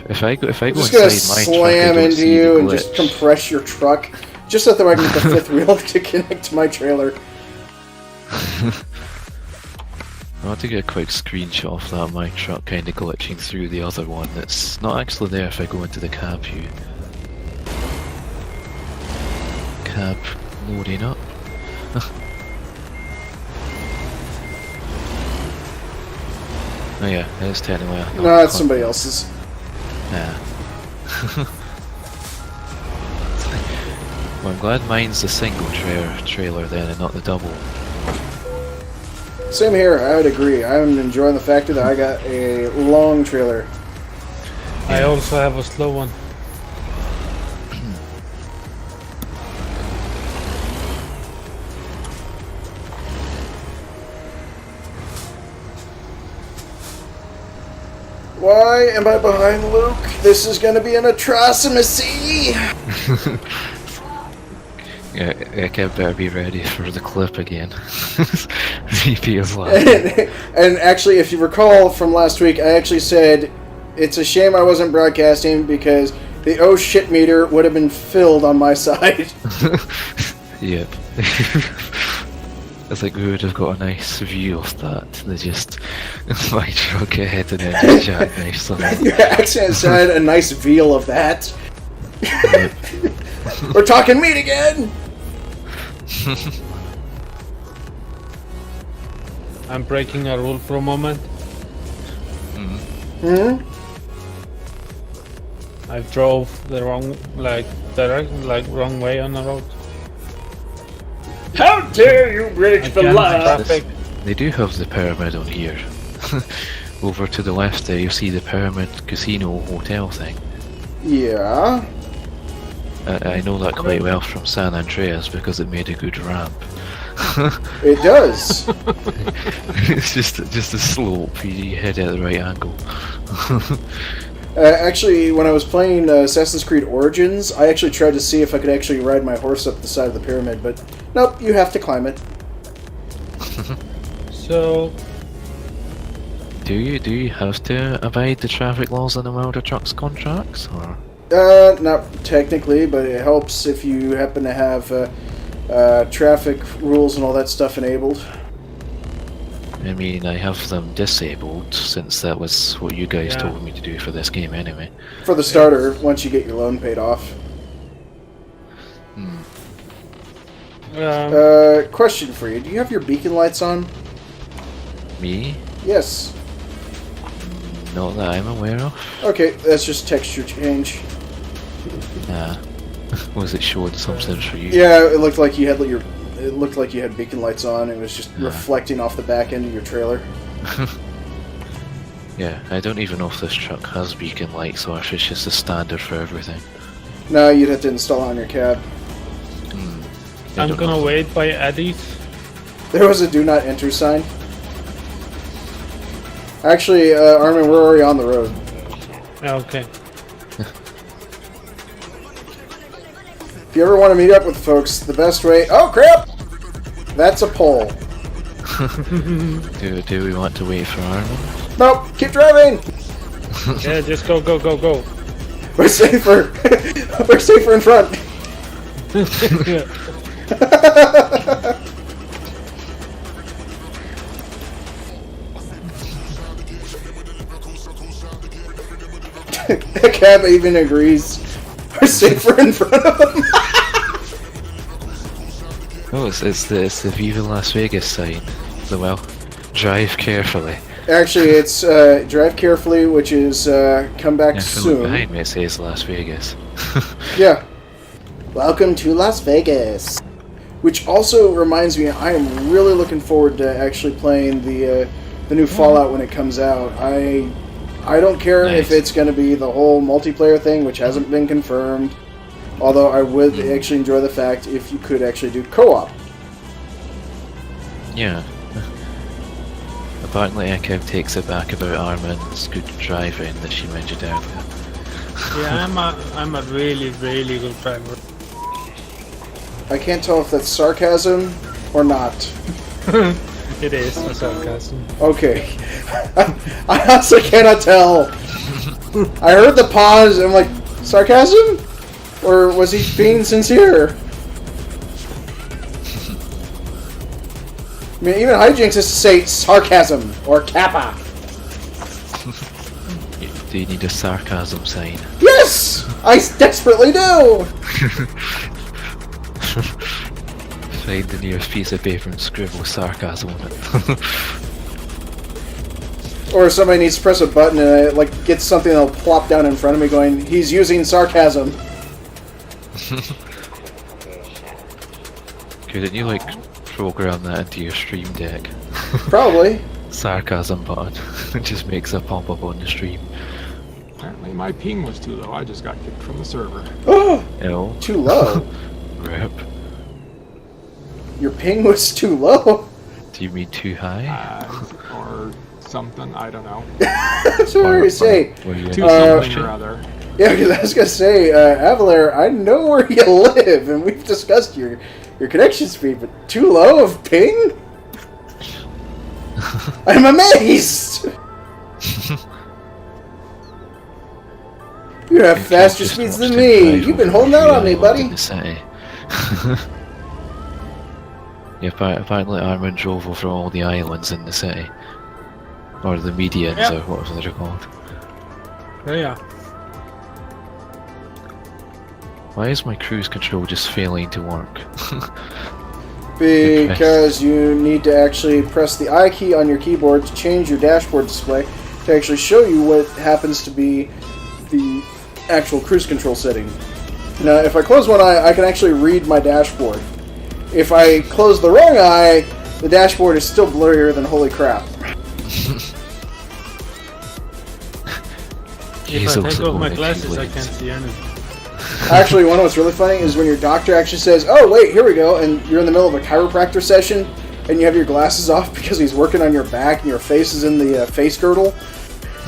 if I go I'm just inside gonna my slam truck, I don't into see you the and just glitch. compress your truck. Just so that I can get the fifth wheel to connect to my trailer. I want to get a quick screenshot of that, my truck kind of glitching through the other one. It's not actually there if I go into the cab view. Cab loading up. Oh yeah, it's technically a No, it's somebody else's. Yeah. Well, I'm glad mine's the single trailer then and not the double. Same here, I would agree. I'm enjoying the fact that I got a long trailer. I also have a slow one. Why am I behind Luke? This is gonna be an atrocity! Yeah, I better be ready for the clip again. VP of live. And actually, if you recall from last week, I actually said it's a shame I wasn't broadcasting because the oh shit meter would have been filled on my side. Yep. I think we would have got a nice view of that. They just my truck ahead and then just jackknife someone. Your accent said a nice veal of that. Yep. We're talking meat again! I'm breaking a rule for a moment. Hmm? I drove the wrong, wrong way on the road. How dare you, British Again, fella! traffic. They do have the pyramid on here. Over to the left there, you'll see the pyramid casino hotel thing. Yeah. I know that quite well from San Andreas because it made a good ramp. It does. It's just a slope. You head at the right angle. Actually, when I was playing Assassin's Creed Origins, I actually tried to see if I could actually ride my horse up the side of the pyramid, but nope, you have to climb it. So, Do you have to abide the traffic laws in the World of Trucks contracts, or? Not technically, but it helps if you happen to have traffic rules and all that stuff enabled. I mean, I have them disabled since that was what you guys Yeah. told me to do for this game anyway. For the starter, once you get your loan paid off. Question for you. Do you have your beacon lights on? Me? Yes. Not that I'm aware of. Okay, that's just texture change. Was it showing something for you? Yeah, it looked like you had it looked like you had beacon lights on. It was just reflecting off the back end of your trailer. Yeah, I don't even know if this truck has beacon lights or if it's just a standard for everything. No, you'd have to install it on your cab. I I'm don't gonna know. wait by Eddie's. There was a do not enter sign. Actually, Armin, we're already on the road. Okay. If you ever want to meet up with folks, the best way... Oh, crap! That's a pole. Do we want to wait for Armin? Nope, keep driving! Yeah, just go. We're safer. We're safer in front. The cab even agrees. We're safer in front of them. Oh, it's the Viva Las Vegas sign. Drive carefully. Actually, it's drive carefully, which is come back Yeah, if you look soon. behind me, it says Las Vegas. Yeah. Welcome to Las Vegas. Which also reminds me, I am really looking forward to actually playing the new Fallout when it comes out. I don't care if Nice. it's going to be the whole multiplayer thing, which hasn't been confirmed. Although I would actually enjoy the fact if you could actually do co-op. Yeah. Apparently Echo takes it back about Armin's good driving that she mentioned earlier. Yeah, I'm a really good driver. I can't tell if that's sarcasm or not. It is a sarcasm. Okay. I honestly cannot tell. I heard the pause and I'm like, sarcasm? Or was he being sincere? I mean, even Hijinks has to say sarcasm or kappa. Do you need a sarcasm sign? Yes! I desperately do! Find the nearest piece of paper and scribble sarcasm on it. Or somebody needs to press a button and it like gets something that'll plop down in front of me going, he's using sarcasm. Couldn't you program that into your stream deck? Probably. Sarcasm button. It just makes a pop up on the stream. Apparently my ping was too low. I just got kicked from the server. Oh, No. too low. Rip. Your ping was too low. Do you mean too high? Or something. I don't know. Sorry to say. Were you Too in something Russia? or other. Yeah, because I was gonna say, Avalar, I know where you live, and we've discussed your connection speed, but too low of ping? I'm amazed! You have faster Just speeds watched than him me. drive You've been over holding out on every me, island buddy. in the city. Yeah, apparently Armin drove over all the islands in the city. Or the medians, Yep. or whatever they're called. Yeah. Why is my cruise control just failing to work? Because you need to actually press the I key on your keyboard to change your dashboard display to actually show you what happens to be the actual cruise control setting. Now, if I close one eye, I can actually read my dashboard. If I close the wrong eye, the dashboard is still blurrier than holy crap. If I take off my glasses, I can't see anything. Actually, one of what's really funny is when your doctor actually says, "Oh, wait, here we go," and you're in the middle of a chiropractor session, and you have your glasses off because he's working on your back and your face is in the face girdle.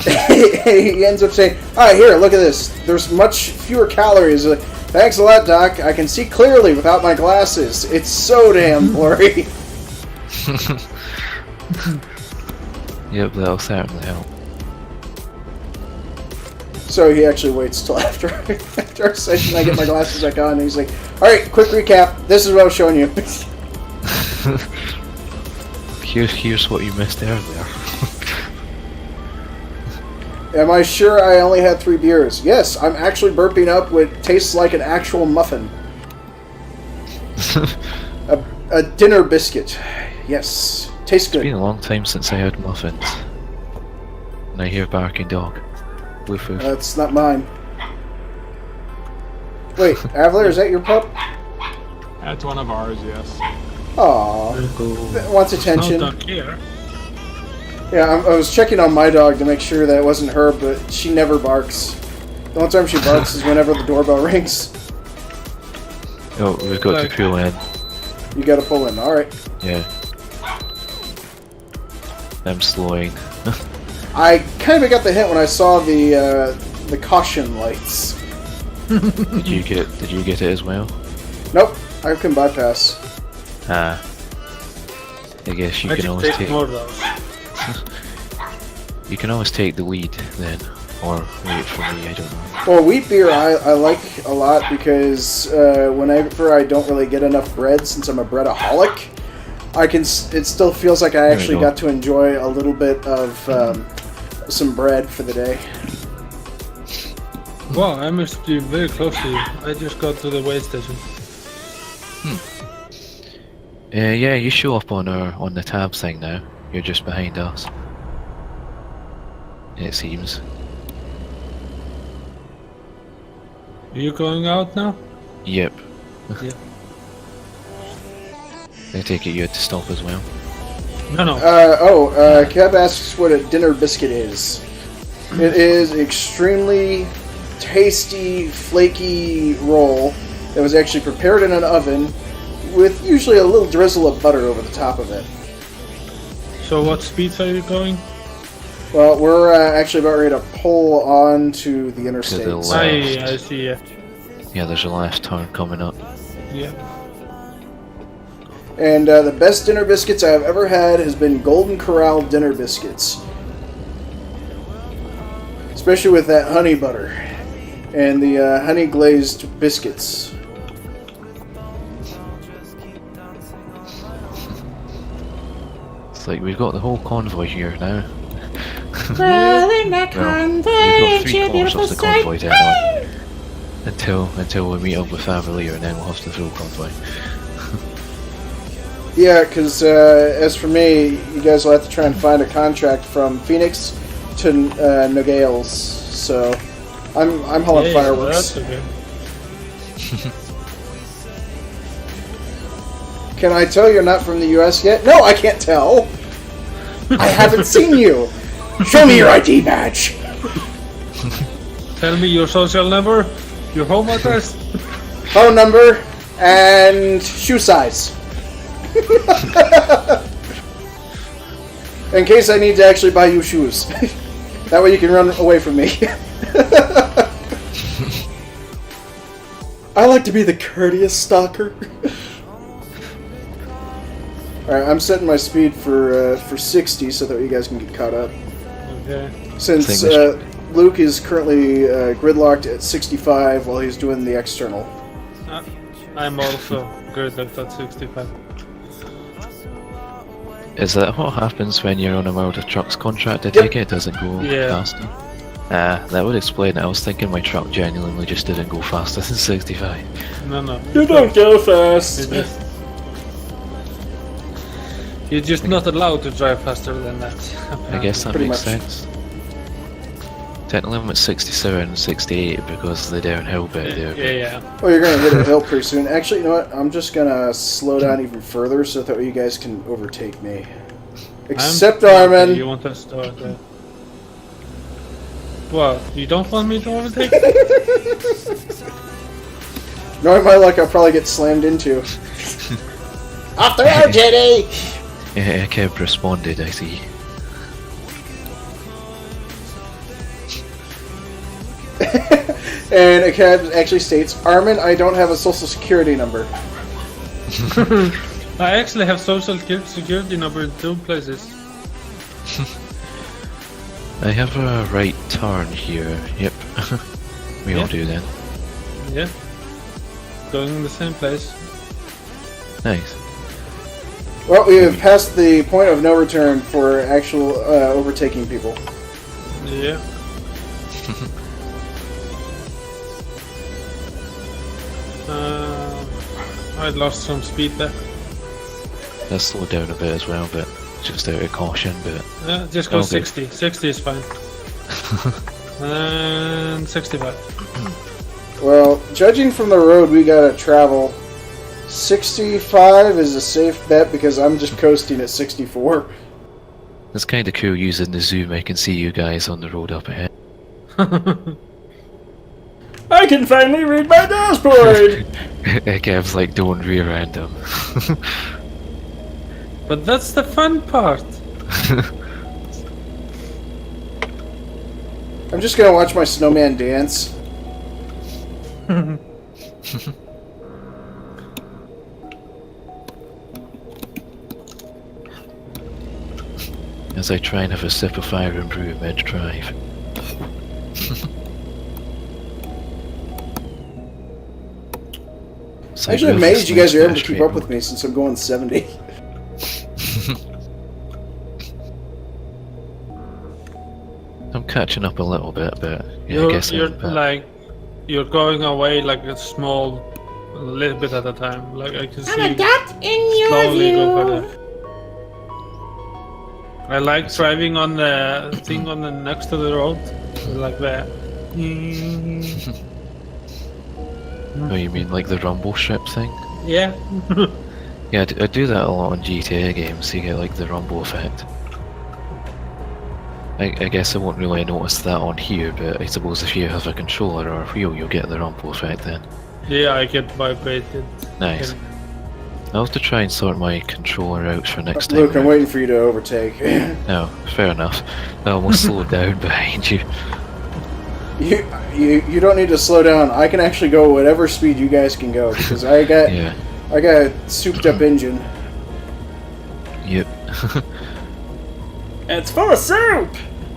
He ends up saying, "Alright, here, look at this. There's much fewer calories. Thanks a lot, Doc. I can see clearly without my glasses. It's so damn blurry." Yep, that'll certainly help. So he actually waits till after our session. I get my glasses back on, and he's like, "Alright, quick recap. This is what I was showing you." Here's what you missed earlier. Am I sure I only had 3 beers? Yes, I'm actually burping up what tastes like an actual muffin. A dinner biscuit. Yes. Tastes It's been good. a long time since I had muffins. And I hear barking dog. Woof woof. That's not mine. Wait, Avalar, is that your pup? That's one of ours, yes. Aww. Wants attention. No duck here. Yeah, I was checking on my dog to make sure that it wasn't her, but she never barks. The only time she barks is whenever the doorbell rings. Oh, we've got Like- to pull in. You gotta pull in, alright. Yeah. I'm slowing. I kind of got the hint when I saw the caution lights. Did you get it as well? Nope, I can bypass. Ah. I guess you I can can always take take more of those. you can always take the lead then, or wait for me. I don't know. Well, wheat beer I like a lot because whenever I don't really get enough bread, since I'm a breadaholic, it still feels like I actually got to enjoy a little bit of some bread for the day. Wow, I must be very close to you. I just got to the way station. Yeah, you show up on the tab thing now. You're just behind us. It seems. Are you going out now? Yep. Yeah. I take it you had to stop as well. No. Kev asks what a dinner biscuit is. It is extremely tasty, flaky roll that was actually prepared in an oven with usually a little drizzle of butter over the top of it. So what speeds are you going? Well, we're actually about ready to pull onto the interstate. To the I left. see, yeah. Yeah, there's a left turn coming up. Yeah. And the best dinner biscuits I've ever had has been Golden Corral dinner biscuits. Especially with that honey butter and the honey glazed biscuits. It's like we've got the whole convoy here now. Well, in that Well, convoy, we've got it's a 3/4 beautiful of the sight. convoy dead on. Until we meet up with Favalier, and then we'll have the full convoy. Yeah, because as for me, you guys will have to try and find a contract from Phoenix to Nogales. So I'm hauling Yeah, fireworks. That's okay. Can I tell you're not from the U.S. yet? No, I can't tell. I haven't seen you. Show me your ID badge. Tell me your social number, your home address. Phone number and shoe size. In case I need to actually buy you shoes. That way you can run away from me. I like to be the courteous stalker. Alright, I'm setting my speed for 60 so that you guys can get caught up. Okay. Since Luke is currently gridlocked at 65 while he's doing the external. I'm also good at that 65. Is that what happens when you're on a World of Trucks contract? I take it doesn't go Yeah. faster. That would explain it. I was thinking my truck genuinely just didn't go faster than 65. No. You don't go fast. You're just not allowed to drive faster than that. I guess that Pretty makes much. sense. Technically I'm at 67 and 68 because of the downhill bit there. Yeah. Oh, you're gonna hit a hill pretty soon. Actually, you know what? I'm just gonna slow down even further so that way you guys can overtake me. Except Armin. You want us to overtake? What? You don't want me to overtake? Knowing my luck, I'll probably get slammed into. Off the road, Jenny! Yeah, Kev responded, I see. And a cab actually states, Armin, I don't have a social security number. I actually have social security number in 2 places. I have a right turn here. Yep. We all Yeah. do then. Yeah. Going in the same place. Nice. Well, we have passed the point of no return for actual overtaking people. Yeah. I lost some speed there. I slowed down a bit as well, but just out of caution, but Just go Okay. 60. 60 is fine. And 65. Well, judging from the road we gotta travel, 65 is a safe bet because I'm just coasting at 64. it's kind of cool using the zoom. I can see you guys on the road up ahead. I can finally read my dashboard. Kev's like, don't rear end him. But that's the fun part. I'm just gonna watch my snowman dance. As I try and have a sip of fire and brew mid-drive. I'm actually amazed you guys are able to keep up with me since I'm going 70. I'm catching up a little bit, but yeah, I You're, guess you're I'm back. like, you're going away like a small, a little bit at a time. Like I can see you in your slowly go further. I like driving on the thing on the next to the road, like that. Oh, you mean like the rumble strip thing? Yeah. Yeah, I do that a lot on GTA games, you get like the rumble effect. I guess I won't really notice that on here, but I suppose if you have a controller or a wheel, you'll get the rumble effect then. Yeah, I get vibrated. Nice. I'll have to try and sort my controller out for next time. Luke, I'm round. waiting for you to overtake. No, fair enough. I almost slowed down behind you. You don't need to slow down. I can actually go whatever speed you guys can go because I got Yeah. I got a souped up engine. Yep. It's full of soup.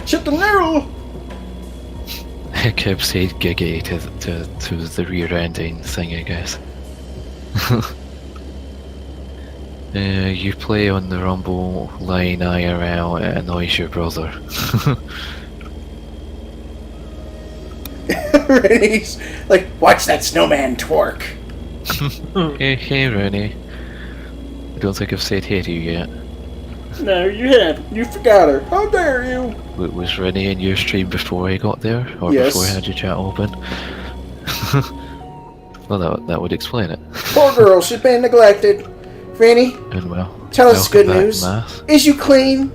Chip and noodle. I kept saying giggity to the rear ending thing, I guess. You play on the rumble line IRL, it annoys your brother. Rennie's like, watch that snowman twerk. Hey Rennie. I don't think I've said hey to you yet. No, you haven't. You forgot her. How dare you? Was Rennie in your stream before I got there? Or Yes. before I had your chat open? Well, that would explain it. Poor girl, she's been neglected. Rennie, And well, tell us welcome good back, news. Math. Is you clean?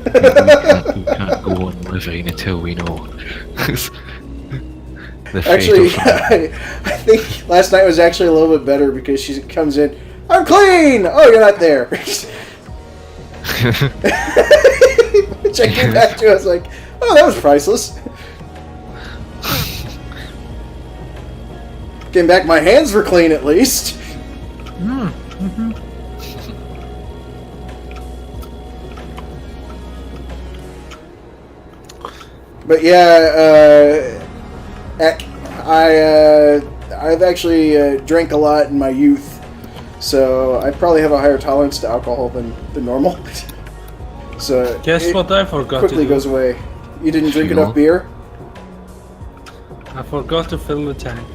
we can't go on living until we know. The fate Actually, of- I think last night was actually a little bit better because she comes in, I'm clean! Oh, you're not there. Which I came back to, I was like, oh, that was priceless. Came back, my hands were clean at least. But yeah, I've actually drank a lot in my youth, so I probably have a higher tolerance to alcohol than normal. So Guess it what I forgot quickly to do? goes away. You didn't drink Fuel. enough beer? I forgot to fill the tank.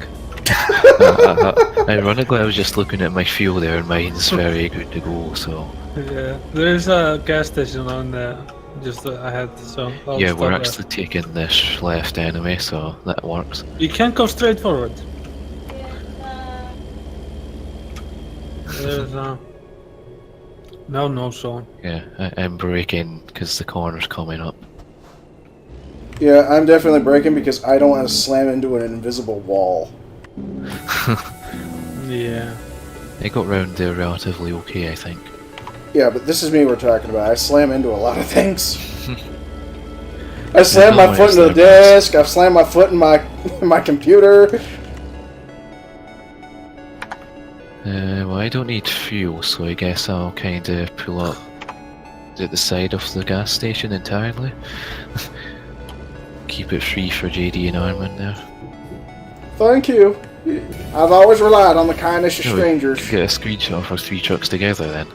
Ironically, I was just looking at my fuel there, and mine's very good to go. So Yeah, there's a gas station on there just ahead, so I'll yeah, stop we're there. actually taking this left anyway, so that works. You can't go straight forward. There's no zone. Yeah, I'm braking because the corner's coming up. Yeah, I'm definitely braking because I don't want to slam into an invisible wall. Yeah. I got round there relatively okay, I think. Yeah, but this is me we're talking about. I slam into a lot of things. I slam my foot into the desk. I've slammed my foot in my computer. Well, I don't need fuel, so I guess I'll kind of pull up at the side of the gas station entirely. Keep it free for JD and Armin there. Thank you. I've always relied on the kindness of Yeah, we strangers. could get a screenshot of our 3 trucks together then.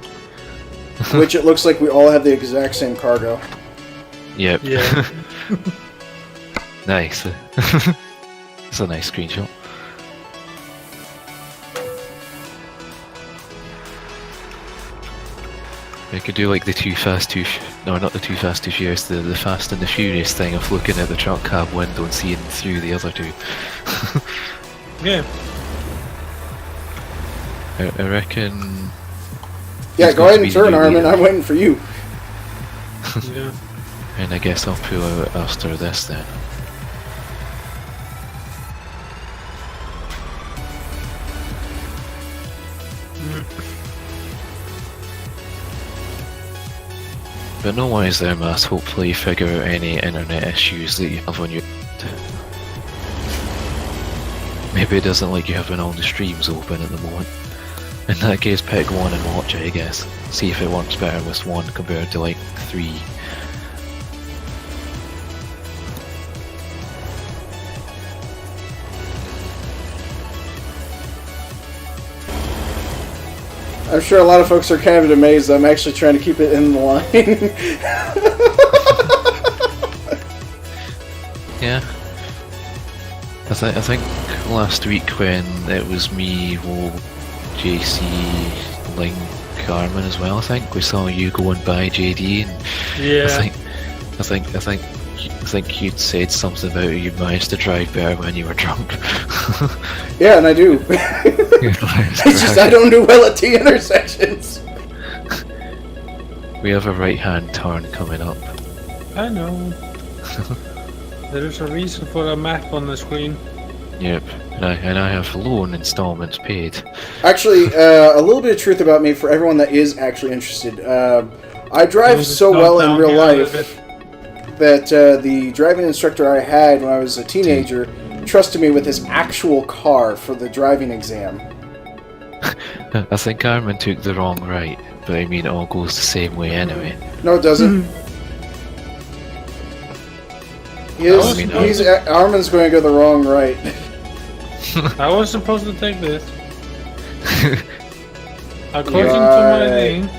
Which it looks like we all have the exact same cargo. Yep. Yeah. Nice. It's a nice screenshot. I could do like the not the Too Fast, Too Furious, the Fast and the Furious thing of looking at the truck cab window and seeing through the other two. Yeah. I reckon. Yeah, he's go going ahead to and be turn, the Armin. leader. I'm waiting for you. Yeah. And I guess I'll pull out after this then. But no worries there, Mass. Hopefully you figure out any internet issues that you have on your... Maybe it doesn't like you having all the streams open at the moment. In that case, pick one and watch it, I guess. See if it works better with one compared to like 3. I'm sure a lot of folks are kind of amazed that I'm actually trying to keep it in the line. Yeah. I think last week when it was me, JC, Link, Carmen as well, I think we saw you going by JD, and Yeah. I think you'd said something about you managed to drive better when you were drunk. Yeah, and I do. It's just I don't do well at T intersections. We have a right-hand turn coming up. I know. There is a reason for a map on the screen. Yep, and I have loan installments paid. Actually, a little bit of truth about me for everyone that is actually interested. I drive so well in real life that the driving instructor I had when I was a teenager trusted me with his actual car for the driving exam. I think Armin took the wrong right, but I mean it all goes the same way anyway. No, it doesn't. Armin's going to go the wrong right. I was supposed to take this. According to my thing,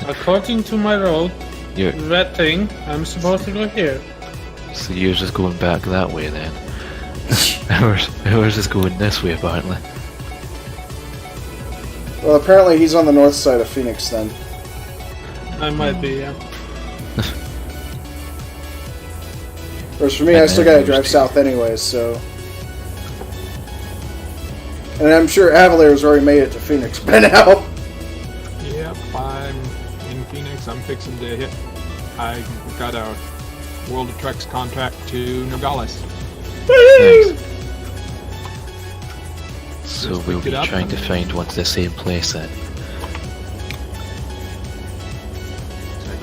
according to my road, You're, red thing, I'm supposed to go here. so you're just going back that way then? Ours is going this way apparently. Well, apparently he's on the north side of Phoenix then. I might be, yeah. Whereas for me, I still gotta drive south anyways, so... And I'm sure Avalier's already made it to Phoenix by now. Yep, I'm in Phoenix. I'm fixing to hit. I got a World of Trucks contract to Nogales. Nice. So Just we'll picked be it up trying to and- find one to the same place then.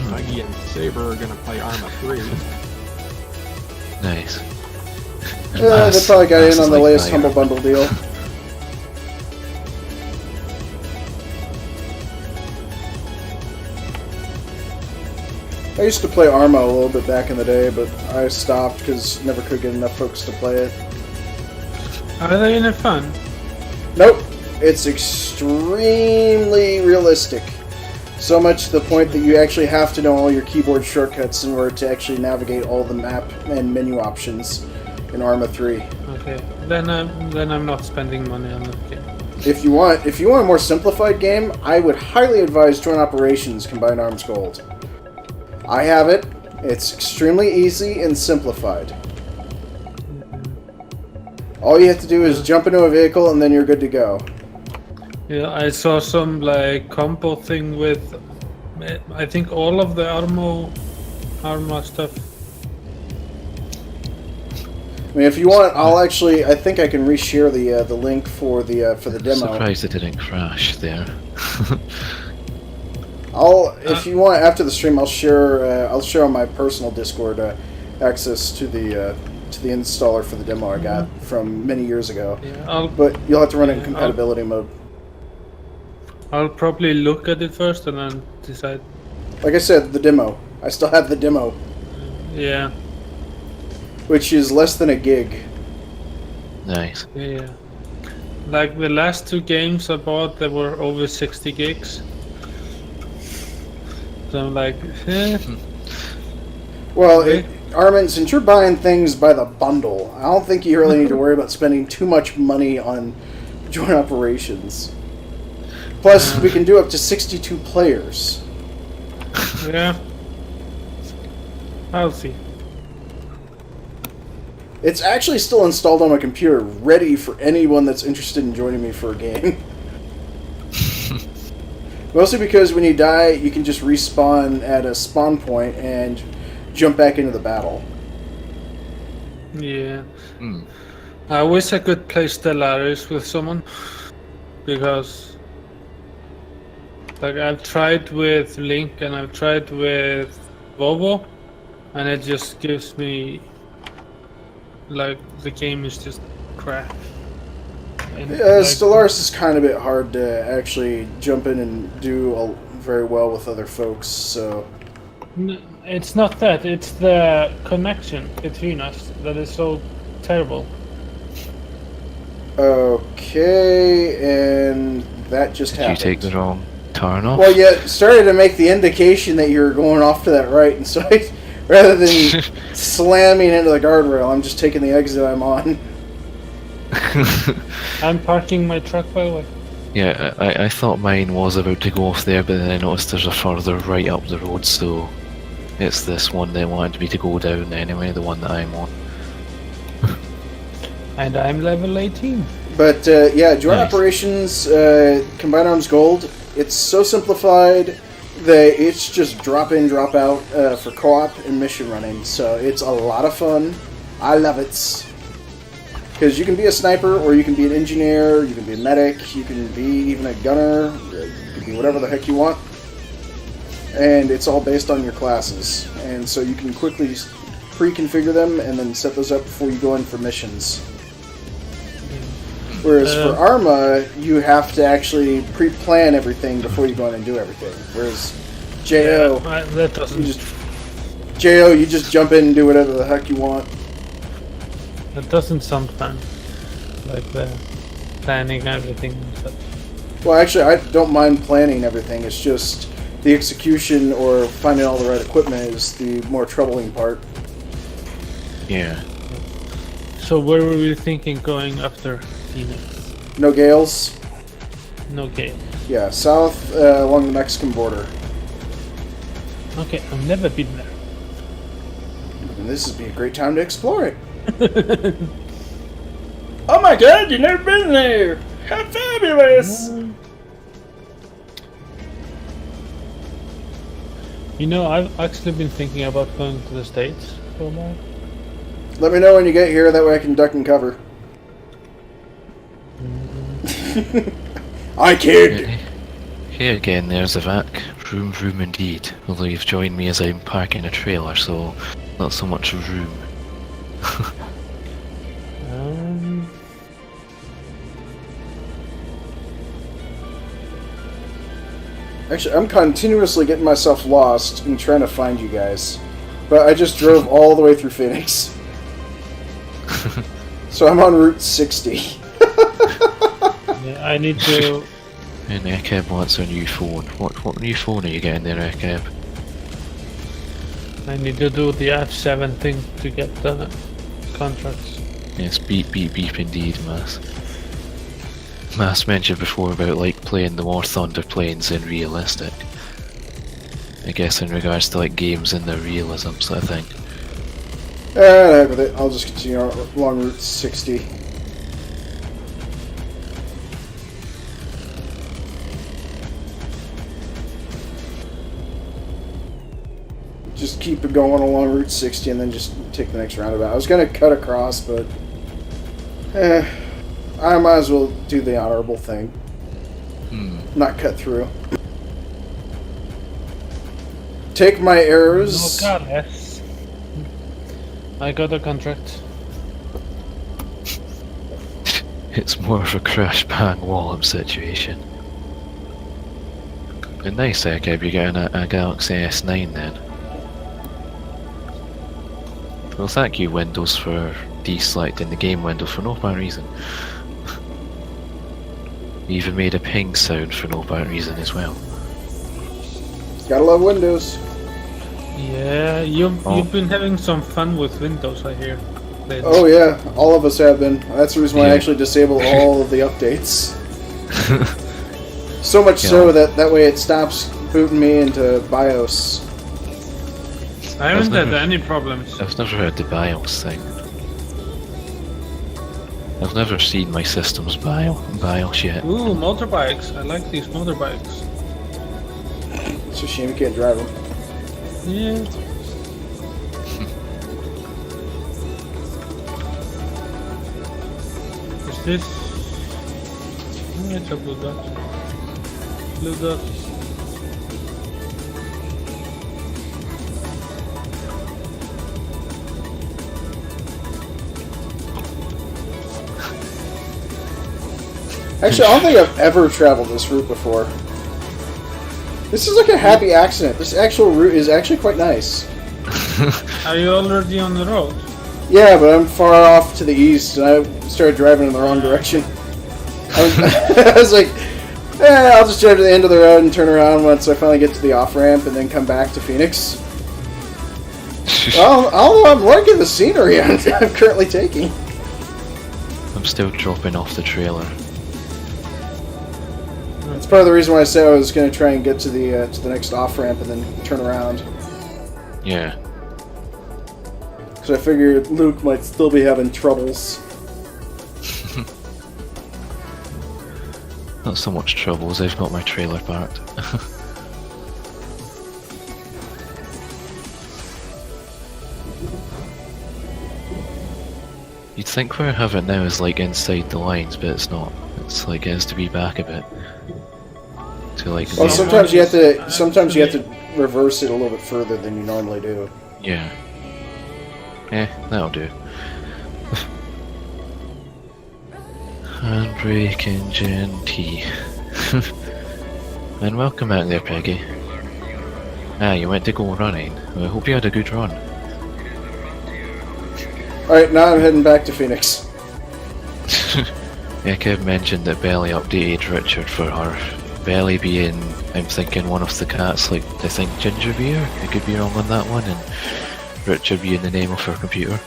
Muggy and Saber are gonna play Arma 3. Nice. They probably got in on the latest Humble Bundle. Bundle deal. I used to play Arma a little bit back in the day, but I stopped because never could get enough folks to play it. Are they any fun? Nope. It's extremely realistic. So much to the point that you actually have to know all your keyboard shortcuts in order to actually navigate all the map and menu options in Arma 3. Okay, then I'm not spending money on that game. If you want a more simplified game, I would highly advise Joint Operations Combined Arms Gold. I have it. It's extremely easy and simplified. All you have to do is jump into a vehicle and then you're good to go. Yeah, I saw some like combo thing with, I think all of the Arma stuff. I mean, if you want, I think I can reshare the link for the demo. Surprised it didn't crash there. If you want, after the stream, I'll share on my personal Discord access to the installer for the demo I got from many years ago. Yeah, but you'll have to run it in compatibility mode. I'll probably look at it first and then decide. Like I said, the demo. I still have the demo, Yeah, which is less than a gig. Nice. yeah. Like the last 2 games I bought, they were over 60 gigs. So I'm like, Well, Armin, since you're buying things by the bundle, I don't think you really need to worry about spending too much money on Joint Operations. Plus, we can do up to 62 players. yeah. I'll see. It's actually still installed on my computer, ready for anyone that's interested in joining me for a game. Mostly because when you die, you can just respawn at a spawn point and jump back into the battle. Yeah. I wish I could play Stellaris with someone, because like I've tried with Link and I've tried with Vovo, and it just gives me like the game is just crap. And, Stellaris is kind of a bit hard to actually jump in and do very well with other folks, so... It's not that, it's the connection between us that is so terrible. Okay, and that just Did happened. you take the wrong turn off? Well, yeah, started to make the indication that you were going off to that right, and so rather than slamming into the guardrail, I'm just taking the exit I'm on. I'm parking my truck, by the way. Yeah, I thought mine was about to go off there, but then I noticed there's a further right up the road, so it's this one that wanted me to go down anyway, the one that I'm on. And I'm level 18. But yeah, Joint Nice. Operations Combined Arms Gold, it's so simplified that it's just drop in, drop out for co-op and mission running. So it's a lot of fun. I love it. Because you can be a sniper, or you can be an engineer, you can be a medic, you can be even a gunner, you can be whatever the heck you want. And it's all based on your classes. And so you can quickly pre-configure them and then set those up before you go in for missions. Whereas for Arma, you have to actually pre-plan everything before you go in and do everything. Whereas JO, That doesn't. you just jump in and do whatever the heck you want. That doesn't sound fun. Like the planning everything and stuff. Well, actually, I don't mind planning everything. It's just the execution or finding all the right equipment is the more troubling part. Yeah. So where were we thinking going after Phoenix? No gales? No game. Yeah, south along the Mexican border. Okay, I've never been there. And this would be a great time to explore it. Oh my god, you've never been there! How fabulous! You know, I've actually been thinking about going to the States for a while. Let me know when you get here, that way I can duck and cover. I kid! Here again, there's a vac. Room, room indeed. Although you've joined me as I'm parking a trailer, so not so much room. Actually, I'm continuously getting myself lost and trying to find you guys. But I just drove all the way through Phoenix. So I'm on Route 60. Yeah, I need to And Ekeb wants a new phone. What new phone are you getting there, Ekeb? I need to do the F7 thing to get the contracts. Yes, beep indeed, Mass. Mass mentioned before about like playing the War Thunder planes in realistic. I guess in regards to like games and their realism sort of thing. Heck with it. I'll just continue along Route 60. Just keep it going along Route 60 and then just take the next roundabout. I was gonna cut across, but I might as well do the honorable thing. Not cut through. Take my arrows. Oh god, yes. I got a contract. It's more of a crash bang wallop situation. And nice, Ekeb, you're getting a Galaxy S9 then. Well, thank you, Windows, for deselecting the game window for no apparent reason. You even made a ping sound for no apparent reason as well. Gotta love Windows. Yeah, you've been having some fun with Windows, I hear. lately. Oh yeah, all of us have been. That's the reason why I Yeah. actually disabled all of the updates. So much so that way it stops booting me into BIOS. I haven't I've had never- any problems. I've never heard the BIOS thing. I've never seen my system's BIOS yet. Ooh, motorbikes. I like these motorbikes. It's a shame you can't drive them. Yeah. Is this? Oh, it's a blue dot. Blue dot. Actually, I don't think I've ever traveled this route before. This is like a happy accident. This actual route is actually quite nice. Are you already on the road? Yeah, but I'm far off to the east, and I started driving in the wrong direction. I was, I was like, I'll just drive to the end of the road and turn around once I finally get to the off-ramp, and then come back to Phoenix. Although I'm liking the scenery I'm currently taking. I'm still dropping off the trailer. That's part of the reason why I said I was going to try and get to the next off-ramp and then turn around. Yeah. Because I figured Luke might still be having troubles. Not so much trouble as I've got my trailer parked. You'd think where I have it now is like inside the lines, but it's not. It's like it has to be back a bit. To like. Well, the- sometimes you have to reverse it a little bit further than you normally do. Yeah. That'll do. Handbrake engine T. And welcome out there, Peggy. You went to go running. I hope you had a good run. Alright, now I'm heading back to Phoenix. Kev mentioned that Belly updated Richard for her Belly being, I'm thinking, one of the cats, like, I think Ginger Beer? I could be wrong on that one, and Richard being the name of her computer.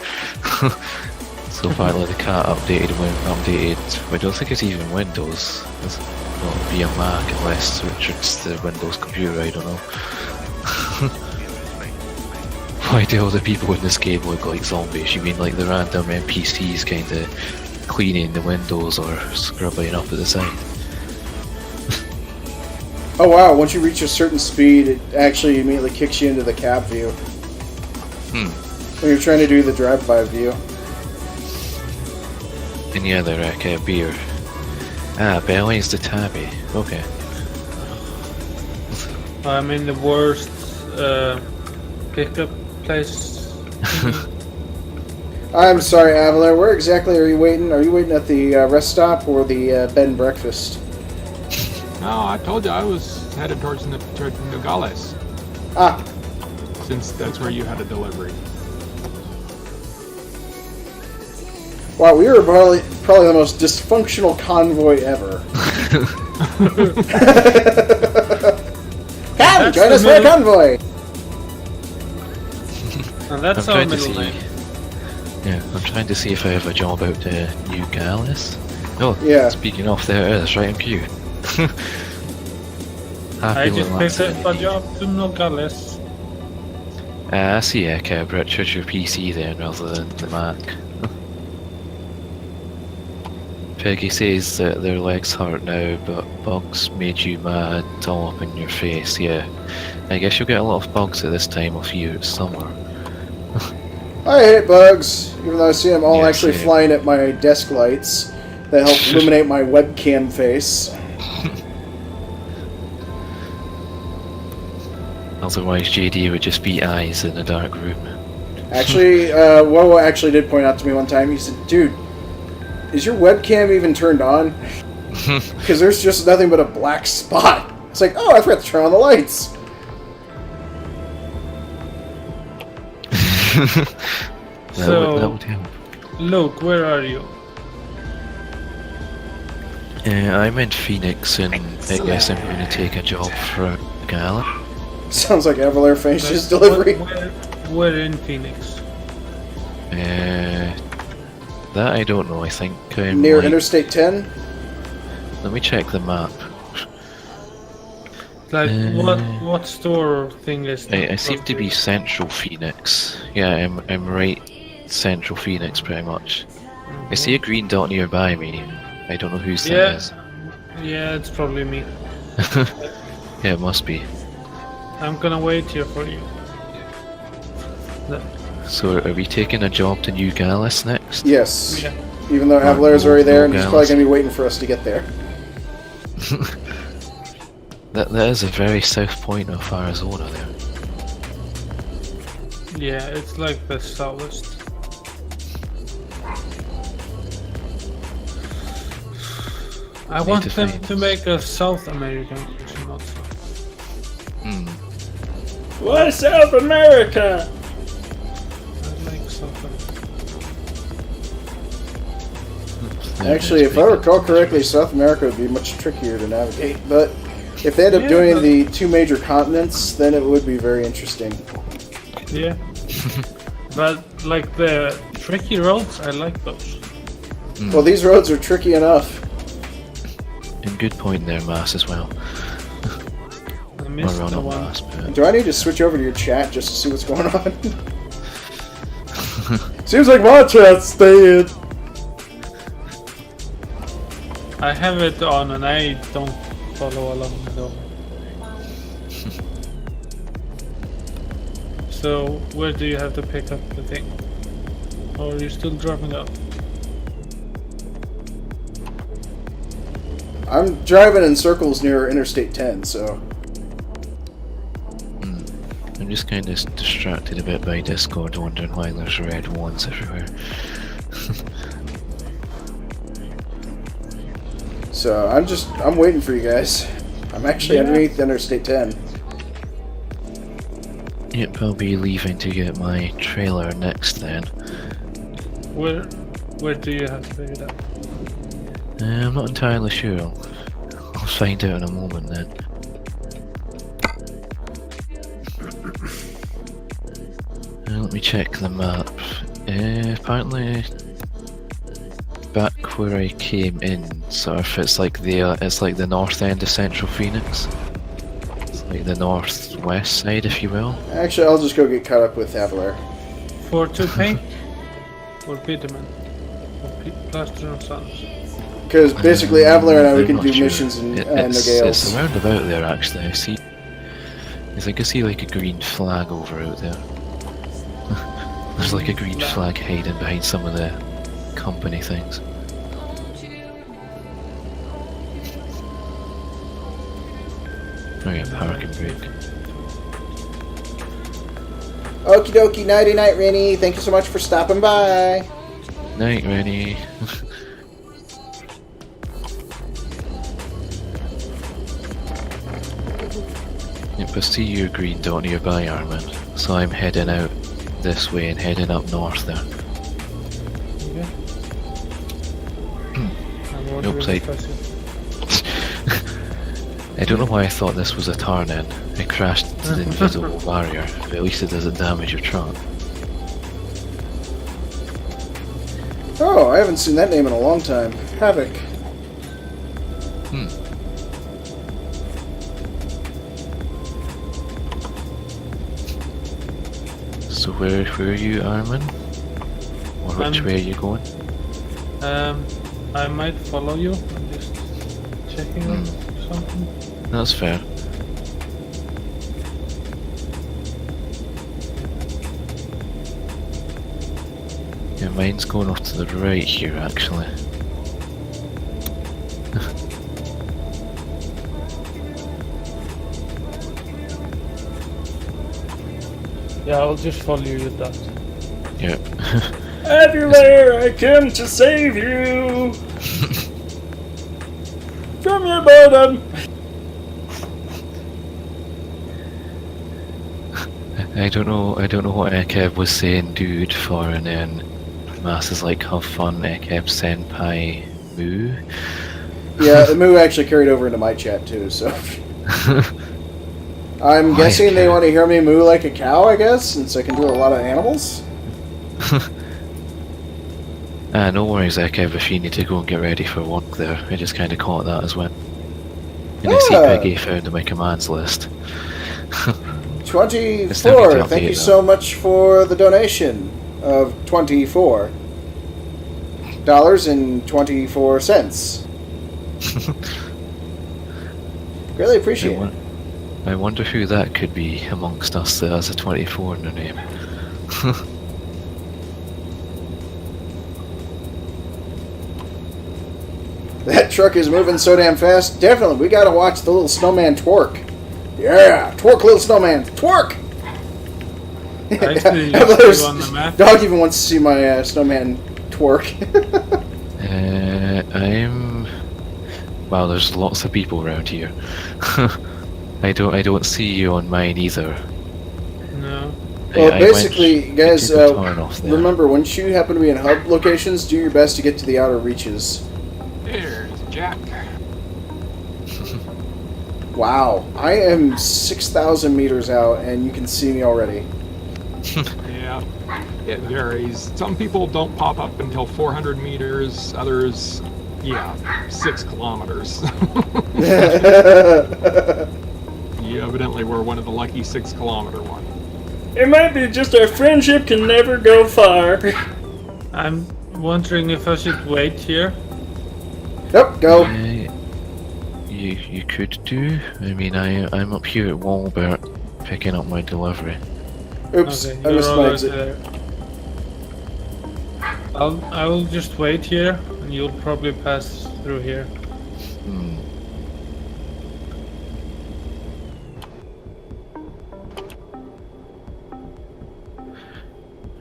So apparently the cat updated, I don't think it's even Windows. It's not be a Mac unless Richard's the Windows computer, I don't know. Why do all the people in this game look like zombies? You mean like the random NPCs kinda cleaning the windows or scrubbing up at the side? Oh wow, once you reach a certain speed, it actually immediately kicks you into the cab view. When you're trying to do the drive-by view. And the other beer. Belly's the tabby. Okay. I'm in the worst pickup place. I'm sorry, Avalar, where exactly are you waiting? Are you waiting at the rest stop or the bed and breakfast? No, I told you I was headed towards Nogales, Ah, since that's where you had a delivery. wow, we were probably the most dysfunctional convoy ever. Come, join us for a convoy! And that's I'm our trying to middle see. name. Yeah, I'm trying to see if I have a job out to New Gallus. Oh, Yeah. speaking of, there it is, right in queue. I Happy just little picked accident. up a job to Nogales. I see, Richard, your PC then rather than the Mac. Peggy says that their legs hurt now, but bugs made you mad, all up in your face, yeah. I guess you'll get a lot of bugs at this time of year, it's summer. I hate bugs, even though I see them all Yeah, actually same. flying at my desk lights that help illuminate my webcam face. Otherwise JD would just be eyes in a dark room. Actually, Wowo actually did point out to me one time, he said, dude, is your webcam even turned on? Because there's just nothing but a black spot. It's like, oh, I forgot to turn on the lights. That would help. Luke, where are you? I'm in Phoenix and I guess I'm going to take a job for a gala. Sounds like Avalar finished his Like, delivery. Where in Phoenix? That I don't know, I think I'm Near like- Interstate 10? Let me check the map. Like, what store thing is that? I seem to be Central Phoenix. Yeah, I'm right Central Phoenix pretty much. I see a green dot nearby me. I don't know whose that Yeah. is. Yeah, it's probably me. Yeah, it must be. I'm gonna wait here for you. So are we taking a job to New Gallus next? Yes. Yeah. Even though Oh, Avalar's already there, and no he's probably gals. going to be waiting for us to get there. That is a very south point of Arizona there. Yeah, it's like the southwest. I want them find- to make a South American version also. Hmm. Why South America? I like South America. Actually, if I recall correctly, South America would be much trickier to navigate, but if they end up Yeah, doing but- the two major continents, then it would be very interesting. Yeah. But like the tricky roads, I like those. Well, these roads are tricky enough. And good point there, Mass, as well. I Or missed run the on one. Mass, but... Do I need to switch over to your chat just to see what's going on? Seems like my chat's staying. I have it on and I don't follow along at all. So, where do you have to pick up the thing? Or are you still dropping out? I'm driving in circles near Interstate 10, so... I'm just kind of distracted a bit by Discord, wondering why there's red ones everywhere. So, I'm waiting for you guys. I'm actually Yeah. underneath Interstate 10. Yep, I'll be leaving to get my trailer next then. Where do you have to pick it up? I'm not entirely sure. I'll find out in a moment then. Let me check the map. Apparently, back where I came in, sort of, it's like the north end of Central Phoenix. It's like the northwest side, if you will. Actually, I'll just go get caught up with Avalar. For to paint? Or bitumen? Or plaster of sons? Because basically, Avalar and I, we I'm can not do sure. missions in It's Nogales. around about there actually. I see. I can see like a green flag over out there. There's like a green flag hiding behind some of the company things. Alright, parking brake. Okie dokie, nighty night, Rennie. Thank you so much for stopping by. Night, Rennie. Yep, I see your green dot nearby, Armin. So I'm heading out this way and heading up north there. Okay. I'm Nope, really say- fussy. I don't know why I thought this was a turn-in. It crashed into the invisible barrier, but at least it doesn't damage your truck. Oh, I haven't seen that name in a long time. Havoc. So where are you, Armin? Or which way are you going? I might follow you. I'm just checking on something. That's fair. Yeah, mine's going off to the right here, actually. Yeah, I'll just follow you with that. Yep. Everywhere I come to save you from your boredom. I don't know what Ekeb was saying, dude, for, and then Mass is like, have fun, Ekeb senpai moo. Yeah, the moo actually carried over into my chat too, so. I'm guessing they want to hear me moo like a cow, I guess, since I can do a lot of animals. No worries, Ekeb, if you need to go and get ready for work there. I just kind of caught that as well. And I see Peggy found in my commands list. 24. Thank you so much for the donation of $24.24. Greatly appreciate it. I wonder who that could be amongst us that has a 24 in their name. That truck is moving so damn fast. Definitely, we gotta watch the little snowman twerk. Yeah, twerk, little snowman, twerk! Actually, you see on the map. Dog even wants to see my snowman twerk. Wow, there's lots of people around here. I don't see you on mine either. No. Well, basically, guys, off there. remember, once you happen to be in hub locations, do your best to get to the outer reaches. There's Jack. Wow, I am 6,000 meters out, and you can see me already. Yeah, it varies. Some people don't pop up until 400 meters, others, 6 kilometers. You evidently were one of the lucky 6 kilometer one. It might be just our friendship can never go far. I'm wondering if I should wait here. Yep, go. You could do. I mean, I'm up here at Walbert picking up my delivery. Oops, Okay, I you're missed my already exit. there. I will just wait here, and you'll probably pass through here.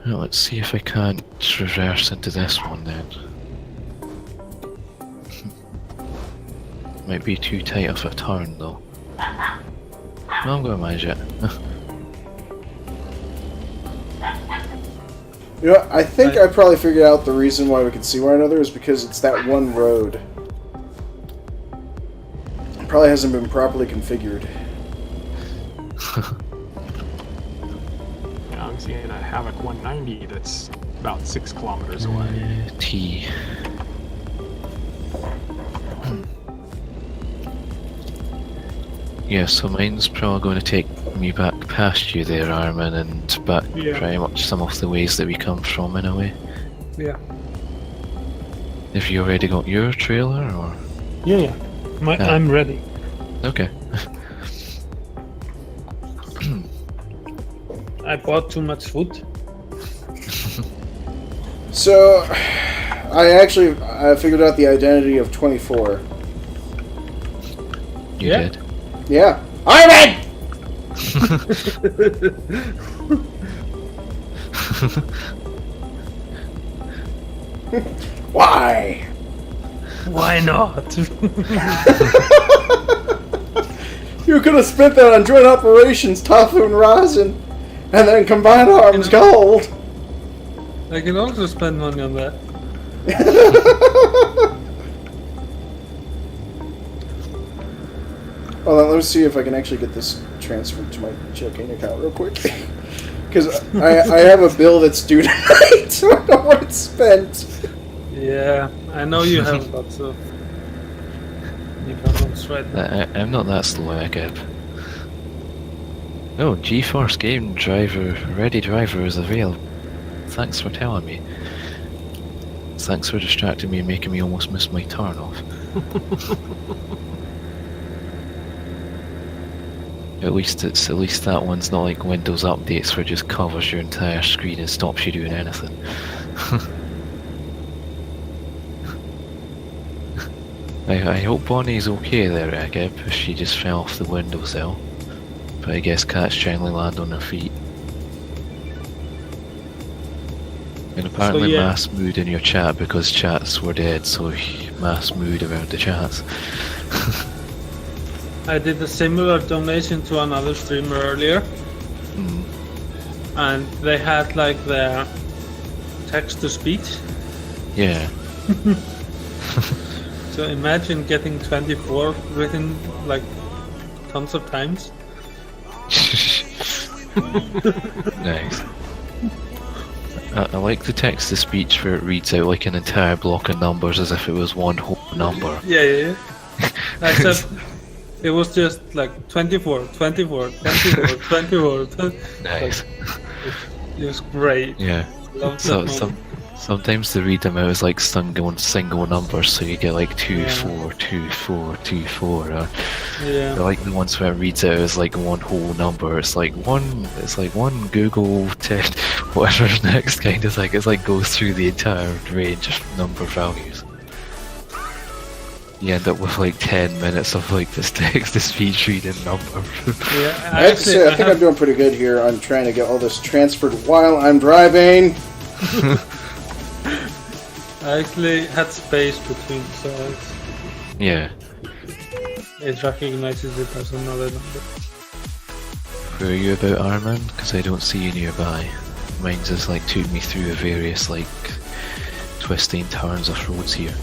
Well, let's see if I can't reverse into this one then. Might be too tight of a turn though. No, I'm gonna manage it. You know, I think I probably figured out the reason why we can see one another is because it's that one road. It probably hasn't been properly configured. Yeah, I'm seeing a Havoc 190 that's about 6 kilometers away. T. Yeah, so mine's probably going to take me back past you there, Armin, and back pretty much some of the ways that we come from in a way. Yeah. Have you already got your trailer, or? Yeah. I'm ready. Okay. I bought too much food. So, I figured out the identity of 24. You Yeah. did? Yeah. Armin! Why? Why not? You could have spent that on joint operations, Tofu and Rosin, and then combined arms gold. I can also spend money on that. Hold on, let me see if I can actually get this transferred to my checking account real quick. Because I have a bill that's due tonight, so I don't want it spent. Yeah, I know you have lots of. You can't right now. I'm not that slow, I guess. Oh, GeForce Game Driver, Ready Driver is available. Thanks for telling me. Thanks for distracting me and making me almost miss my turn off. At least that one's not like Windows updates where it just covers your entire screen and stops you doing anything. I hope Bonnie's okay there, Agib, if she just fell off the windowsill. But I guess cats generally land on their feet. And apparently So, yeah. mass mood in your chat because chats were dead, so mass mood around the chats. I did a similar donation to another streamer earlier, and they had like their text to speech. Yeah. So imagine getting 24 written like tons of times. Nice. I like the text to speech where it reads out like an entire block of numbers as if it was one whole number. Yeah. Except it was just like 24, 24, 24, 24. Nice. It was great. Yeah. Loved So that moment. sometimes they read them out as like single numbers, so you get like 2, Yeah. 4, 2, 4, 2, 4. Or Yeah. I like the ones where it reads out as like one whole number. It's like one Google text, whatever's next kind of like. It's like goes through the entire range of number values. You end up with like 10 minutes of like this text to speech reading number. Yeah, I have to say, I think I'm doing pretty good here on trying to get all this transferred while I'm driving. I actually had space between, so Yeah. it recognizes it as another number. Where are you about, Armin? Because I don't see you nearby. Mine's just like took me through various like twisting turns of roads here.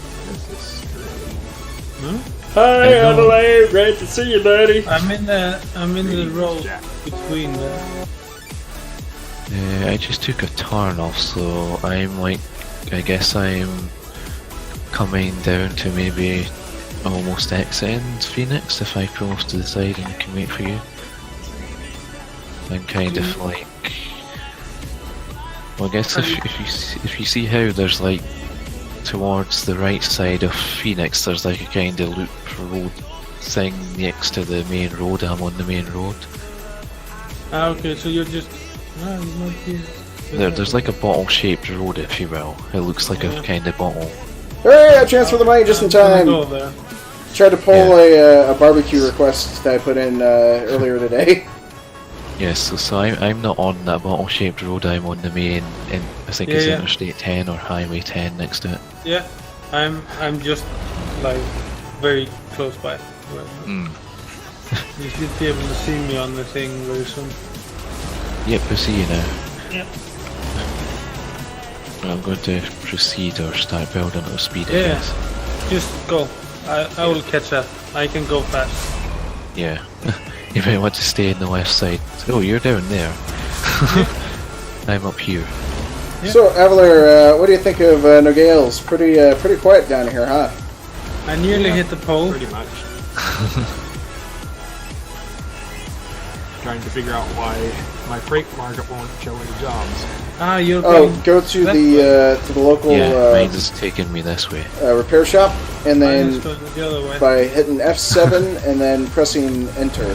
Hi, Adelaide. Great to see you, buddy. I'm in the road between the. I just took a turn off, so I'm like, I guess I'm coming down to maybe almost exiting Phoenix if I pull off to the side and I can wait for you. I'm kind of like, well, I guess if you see how there's like towards the right side of Phoenix, there's like a kind of loop road thing next to the main road. I'm on the main road. Okay, so you're just. You might be. There's like a bottle-shaped road, if you will. It looks like a kind of bottle. Hey, I transferred the money just in time. Go there. Tried to pull a barbecue request that I put in earlier today. Yes, so I'm not on that bottle-shaped road. I'm on the main, I think it's Interstate 10 or Highway 10 next to it. Yeah, I'm just like very close by. You should be able to see me on the thing very soon. Yep, I see you now. Yep. I'm going to proceed or start building at speed, I Yeah, guess. just go. I will catch up. I can go fast. Yeah. You might want to stay in the left side. Oh, you're down there. I'm up here. Yeah. So, Avalar, what do you think of Nogales? Pretty quiet down here, huh? I nearly hit the pole. Pretty much. Trying to figure out why my freight market won't show any jobs. Ah, you're Oh, going. go to that the local Yeah, mine is taking me this way. repair shop, and Mine then is going the other way. by hitting F7 and then pressing enter.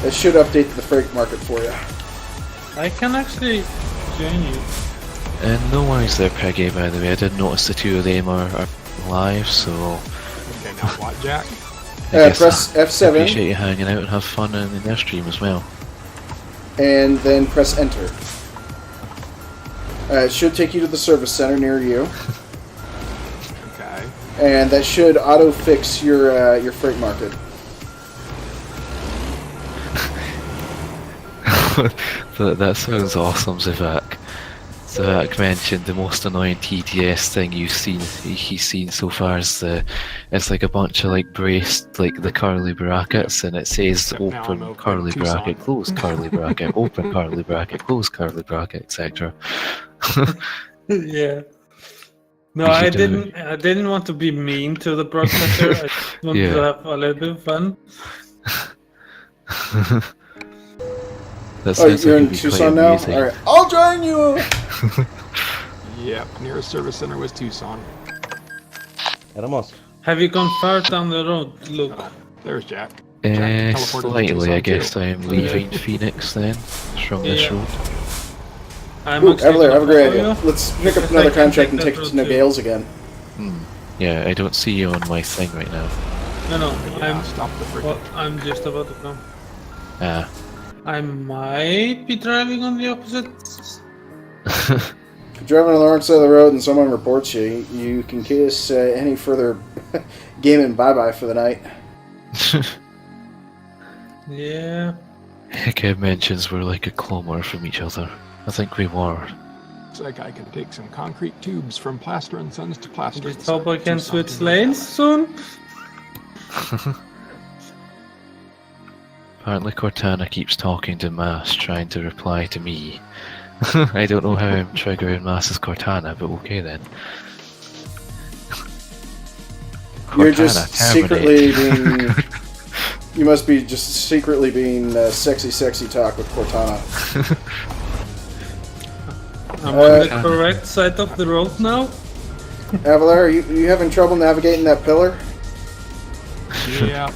It should update the freight market for you. I can actually join you. And no worries there, Peggy, by the way. I did notice the two of them are live, so Okay, now what, Jack? I guess Press I F7 appreciate you hanging out and have fun in their stream as well. and then press enter. It should take you to the service center near you, Okay. and that should auto fix your freight market. That sounds awesome, Zivak. Zach mentioned the most annoying TTS thing he's seen so far is it's like a bunch of like braced like the curly brackets, and it says Except now I'm open open curly Tucson. bracket, close curly bracket, open curly bracket, close curly bracket, etc. Yeah. No, We I should do didn't. I didn't want to be mean to the broadcaster. I just wanted to Yeah. have a little bit of fun. That Oh, sounds you're like in it'd be quite Tucson now? amusing. Alright. I'll join you! Yep, nearest service center was Tucson. Éramos. Have you gone far down the road, Luke? Oh, there's Jack. Jack teleported to Slightly, Tucson I too. guess I'm leaving Phoenix then from this Yeah. road. I'm Ooh, actually Evelyn, I have a gonna great follow idea. you. Let's pick up Because another I can contract and take take that it to road too. Nogales again. Yeah, I don't see you on my thing right now. No, Yeah, stop the freaking. well, I'm just about to come. Ah. I might be driving on the opposite. If you're driving on the wrong side of the road and someone reports you, you can kiss any further gaming bye-bye for the night. Yeah. Hiccup mentions we're like a kilometer from each other. I think we were. Looks like I can take some concrete tubes from Plaster and Sons to Plaster. Just hope I can Do switch something like lanes that. soon. Apparently Cortana keeps talking to Mass, trying to reply to me. I don't know how I'm triggering Mass's Cortana, but okay then. You're Cortana, just secretly being... You must be just secretly being sexy talk with Cortana. I'm on the correct side of the road now. Avalar, are you having trouble navigating that pillar? Yeah,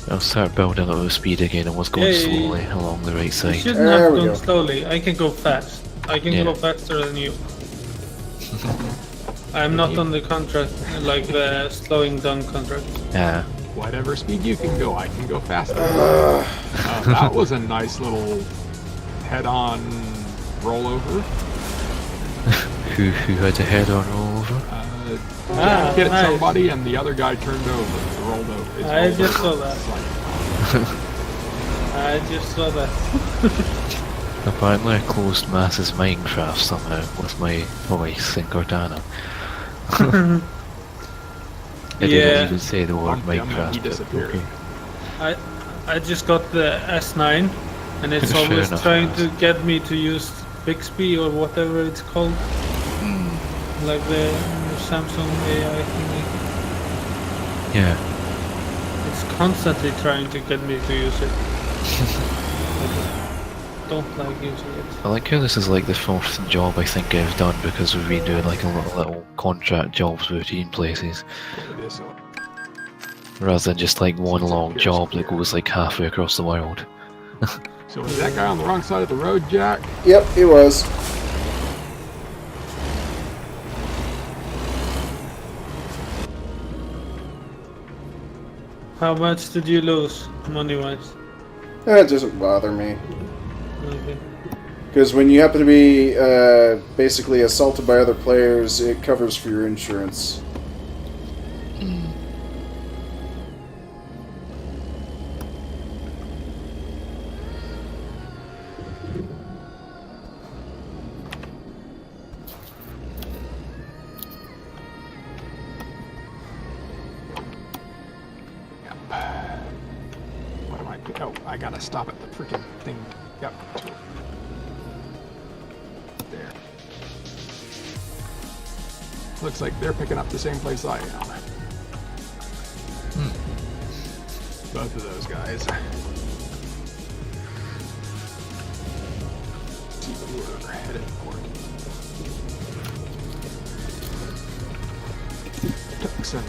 I'll start building up the speed again and was going Yay. slowly along the right You side. should There not we go go. slowly. I can go fast. I can Yeah. go faster than you. I'm not on the contract, like the slowing down contract. Yeah. whatever speed you can go, I can go faster. That was a nice little head-on rollover. Who had a head-on rollover? Jack hit nice. somebody and the other guy turned over, rolled over. It's I rolled just over. saw that. It's like, I just saw that. Apparently I closed Mass's Minecraft somehow with my voice in Cortana. I didn't Yeah. even say the word Bumped him and Minecraft, he but disappeared. okay. I just got the S9, and it's Fair always enough, trying Mass. to get me to use Bixby or whatever it's called. Like the Samsung AI thingy. Yeah. It's constantly trying to get me to use it. I don't like using it. I like how this is like the fourth job I think I've done because we've been doing like a little contract jobs routine places it is, rather than just like one long job that goes like halfway across the world. so is that guy on the wrong side of the road, Jack? Yep, he was. How much did you lose, money-wise? That doesn't bother me. Okay. Because when you happen to be basically assaulted by other players, it covers for your insurance. What am I? Oh, I gotta stop at the freaking thing. Yep. There. Looks like they're picking up the same place I am. Both of those guys. See who are headed for. Tucson.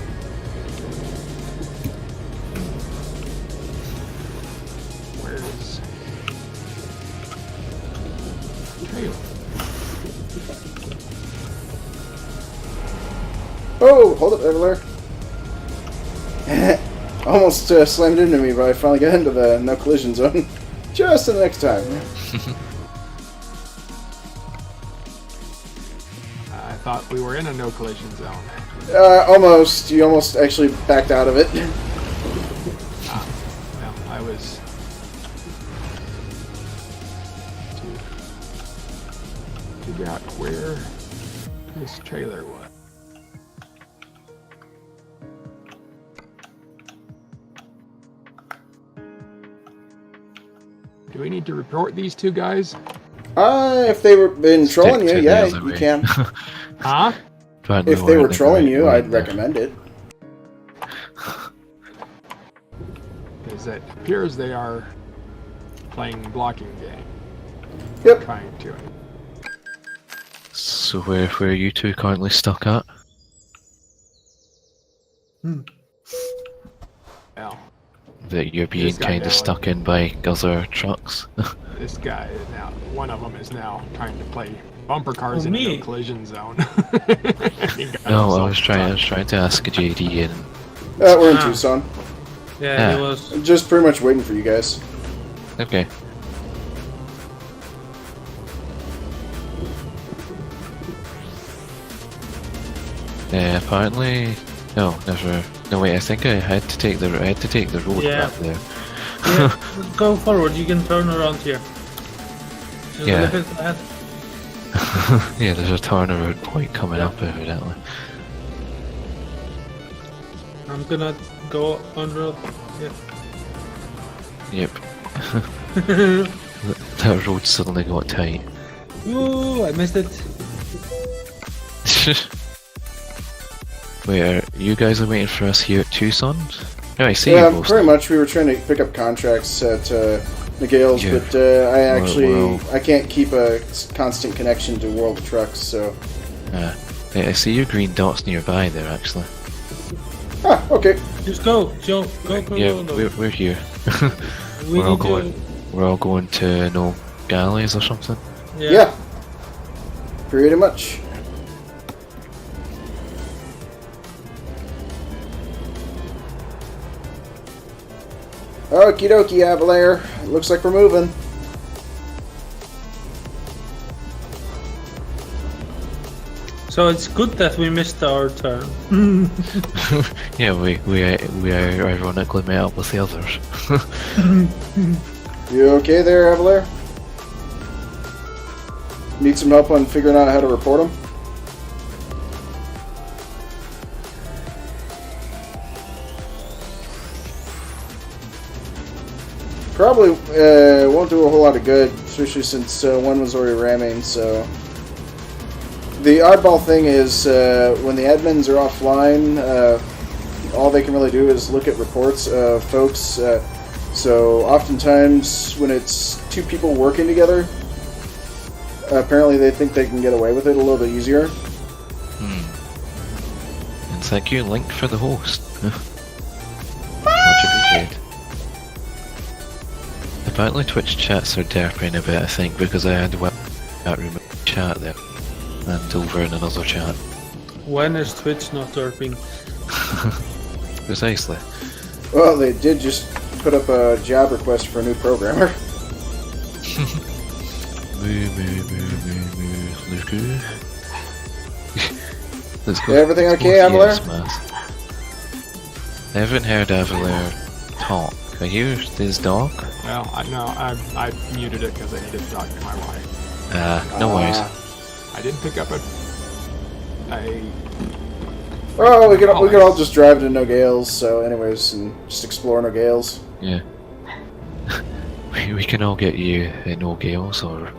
Where's Taylor? Oh, hold up, Eveler. Almost slammed into me, but I finally got into the no collision zone. Just the next time. I thought we were in a no collision zone. Almost. You almost actually backed out of it. Well, I was out where this trailer was. Do we need to report these two guys? If they were been trolling you, to the yeah, other you way. can. Huh? Apparently If they were we're trolling you, right I'd there. recommend it. Because it appears they are playing blocking game. Yep. Trying to. So where are you two currently stuck at? Well, That you're being This guy kind now. of stuck in by other trucks? this guy is now, one of them is now trying to play bumper cars Oh, in me? no collision zone. He got No, I himself was trying stuck. to ask JD and We're in Ah. Tucson. Yeah, Yeah. he was. Just pretty much waiting for you guys. okay. Apparently, no, never. No wait, I think I had to take the road Yeah. back there. Yeah, go forward. You can turn around here. Just Yeah. a little bit ahead. Yeah, there's a turnaround point coming up evidently. I'm gonna go on road. Yeah. Yep. That road suddenly got tight. Ooh, I missed it. Wait, you guys are waiting for us here at Tucson? No, I see Yeah, you both. pretty much. We were trying to pick up contracts at McGill's, Yeah. but I actually well- I can't keep a constant connection to World of Trucks, so. Hey, I see your green dots nearby there, actually. Ah, okay. Just go, Joe. Go, go, Yeah, go. go. we're here. We we're all need to- going. We're all going to no galleys or something. Yeah. Pretty much. Okie dokie, Avalair. Looks like we're moving. So it's good that we missed our turn. Yeah, we ironically met up with the others. You okay there, Avalair? Need some help on figuring out how to report them? Probably won't do a whole lot of good, especially since one was already ramming, so... The oddball thing is, when the admins are offline, all they can really do is look at reports of folks. So oftentimes, when it's two people working together, apparently they think they can get away with it a little bit easier. And thank you, Link, for the host. Much appreciated. Apparently Twitch chats are derping a bit, I think, because I had that room chat there. And over in another chat. When is Twitch not derping? Precisely. Well, they did just put up a job request for a new programmer. Let's go. Let's go. Everything Let's go okay, here, Avalair? Smaz. I haven't heard Avalair talk. Are you his dog? Well, I muted it because I needed to talk to my wife. No worries. I did pick up a Oh, we could all just drive to No Gales, so anyways, and just explore No Gales. Yeah. We can all get you no gales or...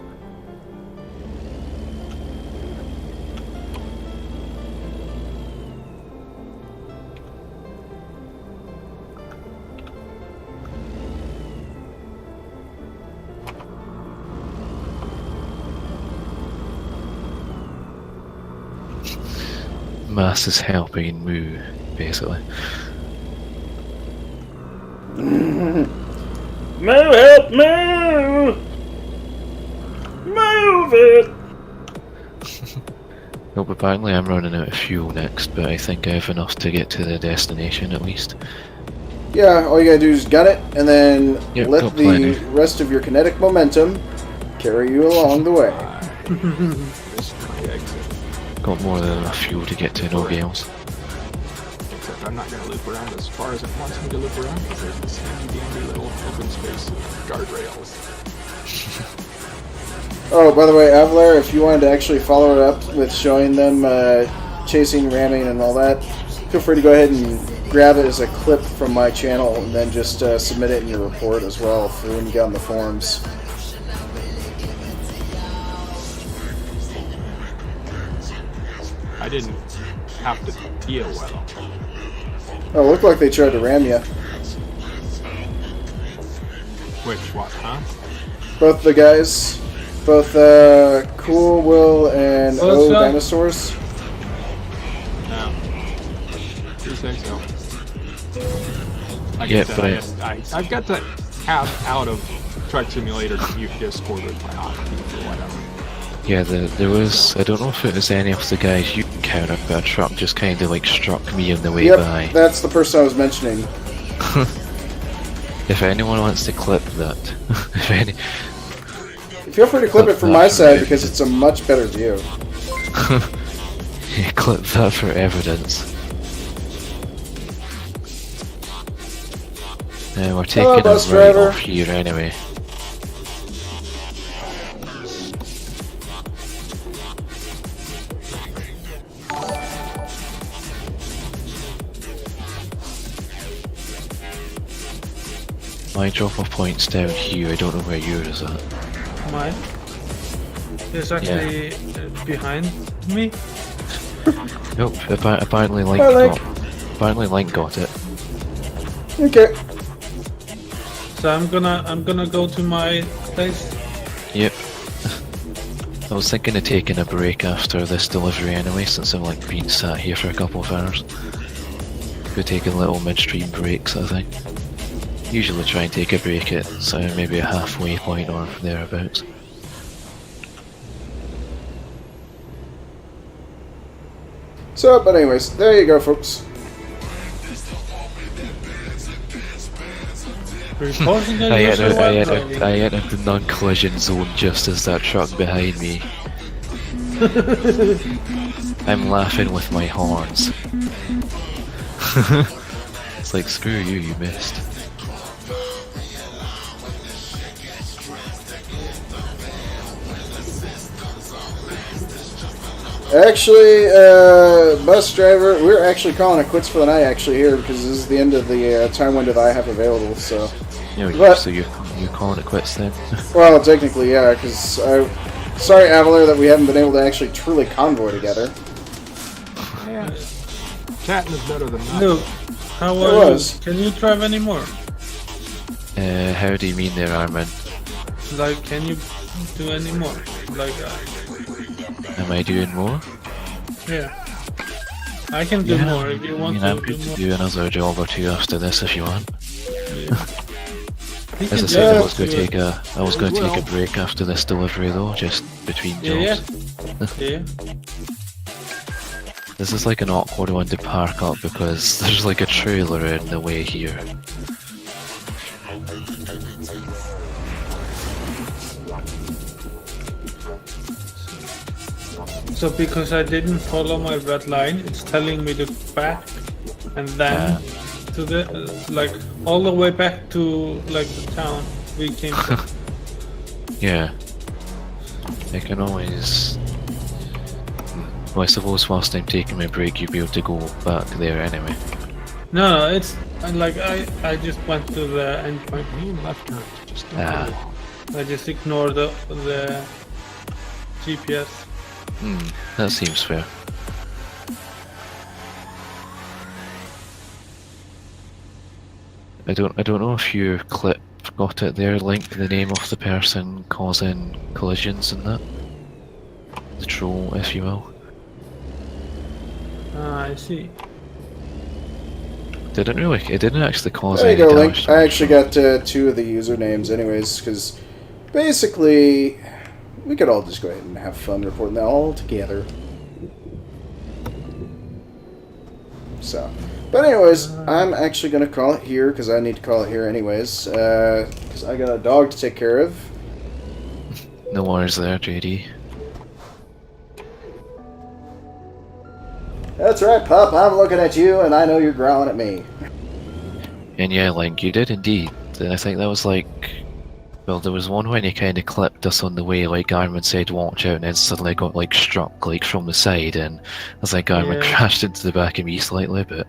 Mass is helping Moo, basically. Moo, help, moo! Move it! Nope, apparently I'm running out of fuel next, but I think I have enough to get to the destination at least. Yeah, all you gotta do is gut it, and then Yep, let got the plenty. rest of your kinetic momentum carry you along the way. this is my exit. Got more than enough fuel to get to no gales. Except I'm not going to loop around as far as it wants me to loop around because there's this handy dandy little open space of guardrails. Oh, by the way, Avalar, if you wanted to actually follow it up with showing them chasing, ramming, and all that, feel free to go ahead and grab it as a clip from my channel and then just submit it in your report as well for when you get on the forums. I didn't have to deal with them. Oh, it looked like they tried to ram you. Which what, huh? Both the guys. Both Cool, Will, and O Dinosaurs. No. You say so. Like Yeah, I said, I've got to have out of Truck Simulator to mute Discord with my hotkey or whatever. Yeah, there was, I don't know if it was any of the guys you encountered, but a truck just kind of like struck me on the way Yep, by. that's the person I was mentioning. If anyone wants to clip that, if any, Feel free to clip it from my side because it's a much better view. yeah, clip that for evidence. We're taking a bus right driver. off here anyway. My drop-off point's down here, I don't know where yours is at. Mine is actually behind me. Nope, apparently Link Hi, Link. apparently Link got it. Okay. So I'm gonna go to my place. Yep. I was thinking of taking a break after this delivery anyway, since I've like been sat here for a couple of hours. Could take a little midstream breaks, I think. Usually try and take a break at maybe a halfway point or thereabouts. So, but anyways, there you go, folks. Reporting I that I entered the non-collision zone just as that truck behind me. I'm laughing with my horns. It's like, screw you, you missed. Actually, bus driver, we're actually calling it quits for the night actually here because this is the end of the time window that I have available, so... Yeah, so you're calling it quits then? Well, technically, yeah, because sorry, Avalar, that we haven't been able to actually truly convoy together. Yeah. Chatting is better than nothing. Luke, how are you? Can you drive anymore? How do you mean there, Armin? Like, can you do any more? Like, Am I doing more? yeah. I can do more if you want I'm to good do to more. do another job or two after this if you want. Yeah. You As I can said, do I was going to it. take a break after this delivery though, just between Yeah, jobs. yeah. This is like an awkward one to park up because there's like a trailer in the way here. So because I didn't follow my red line, it's telling me to back and then to the like all the way back to like the town we came from. Yeah. I can always... Well, I suppose whilst I'm taking my break you'll be able to go back there anyway. No, it's like I just went to the end point. Me and left turn. Just don't Ah. go long. I just ignored the GPS. That seems fair. I don't know if your clip got it there, Link, the name of the person causing collisions and that. The troll, if you will. Ah, I see. It didn't actually cause There you any go, damage. Link. I actually got 2 of the usernames anyways, because basically we could all just go ahead and have fun reporting that all together. So, but anyways, I'm actually going to call it here, because I need to call it here anyways, because I got a dog to take care of. No worries there, JD. That's right, pup, I'm looking at you, and I know you're growling at me. And yeah, Link, you did indeed. I think that was like Well, there was one when he kind of clipped us on the way, like Garmin said, watch out, and then suddenly got like struck like from the side, and as like Garmin Yeah. crashed into the back of me slightly, but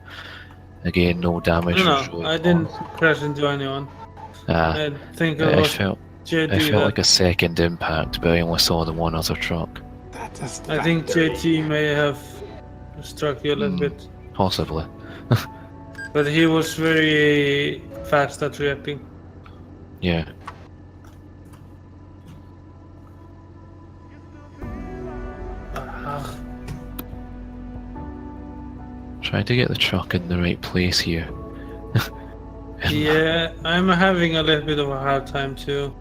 again, no damage. No, was really I didn't caused. crash into anyone. Ah, I think it I was felt JT I felt that. like a second impact, but I only saw the one other truck. I think JT may have struck you a little bit, Possibly. but he was very fast at reacting. Yeah. Ah, Trying to get the truck in the right place here. yeah, I'm having a little bit of a hard time too.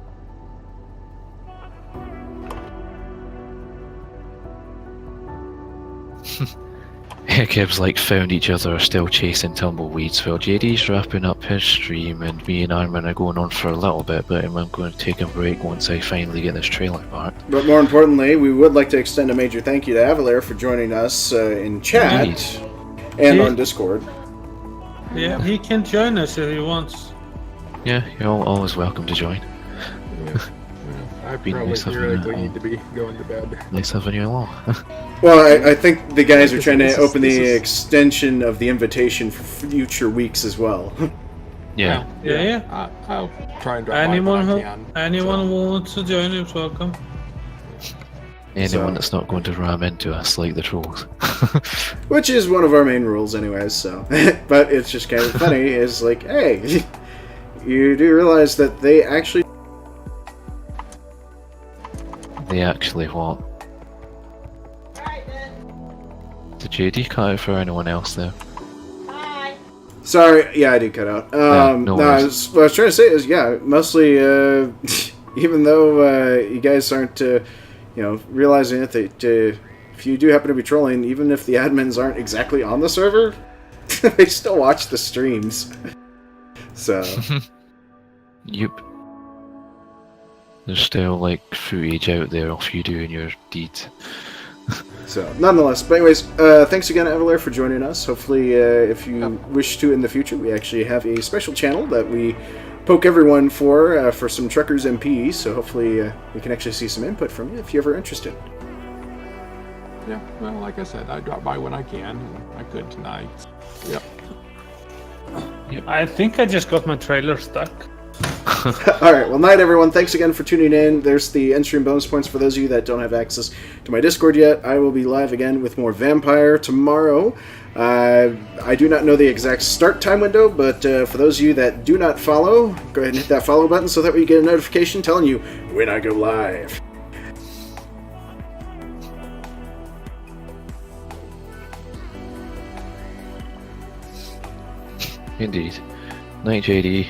Kibbs like found each other, are still chasing tumbleweeds while JD's wrapping up his stream, and me and Armin are going on for a little bit, but I'm going to take a break once I finally get this trailer parked. But more importantly, we would like to extend a major thank you to Avalair for joining us in chat Indeed. and Yeah. on Discord. Yeah, he can join us if he wants. Yeah, you're always welcome to join. I Be probably nice having theoretically you need to be going to bed. Nice having you along. Well, I think the guys are trying This to is- open this the is- extension of the invitation for future weeks as well. Yeah. Yeah. I'll try and drop Anyone by who when I can. anyone who wants to join is welcome. Anyone So- that's not going to ram into us like the trolls. Which is one of our main rules anyways, so. But it's just kind of funny, is like, hey, you do realize that they actually... They actually what? Did JD cut out for anyone else there? Sorry, yeah, I did cut out. no worries. What I was trying to say is, yeah, mostly, even though you guys aren't, realizing it, that if you do happen to be trolling, even if the admins aren't exactly on the server, they still watch the streams. So, Yep. There's still like footage out there of you doing your deeds. nonetheless, but anyways, thanks again, Avalair, for joining us. Hopefully, if you wish to in the future, we actually have a special channel that we poke everyone for some Truckers MP, so hopefully we can actually see some input from you if you're ever interested. Yeah, well, like I said, I drop by when I can. I could tonight. Yep. I think I just got my trailer stuck. Alright, well, night everyone. Thanks again for tuning in. There's the end-stream bonus points for those of you that don't have access to my Discord yet. I will be live again with more Vampire tomorrow. I do not know the exact start time window, but for those of you that do not follow, go ahead and hit that follow button so that way you get a notification telling you when I go live. Indeed. Night, JD.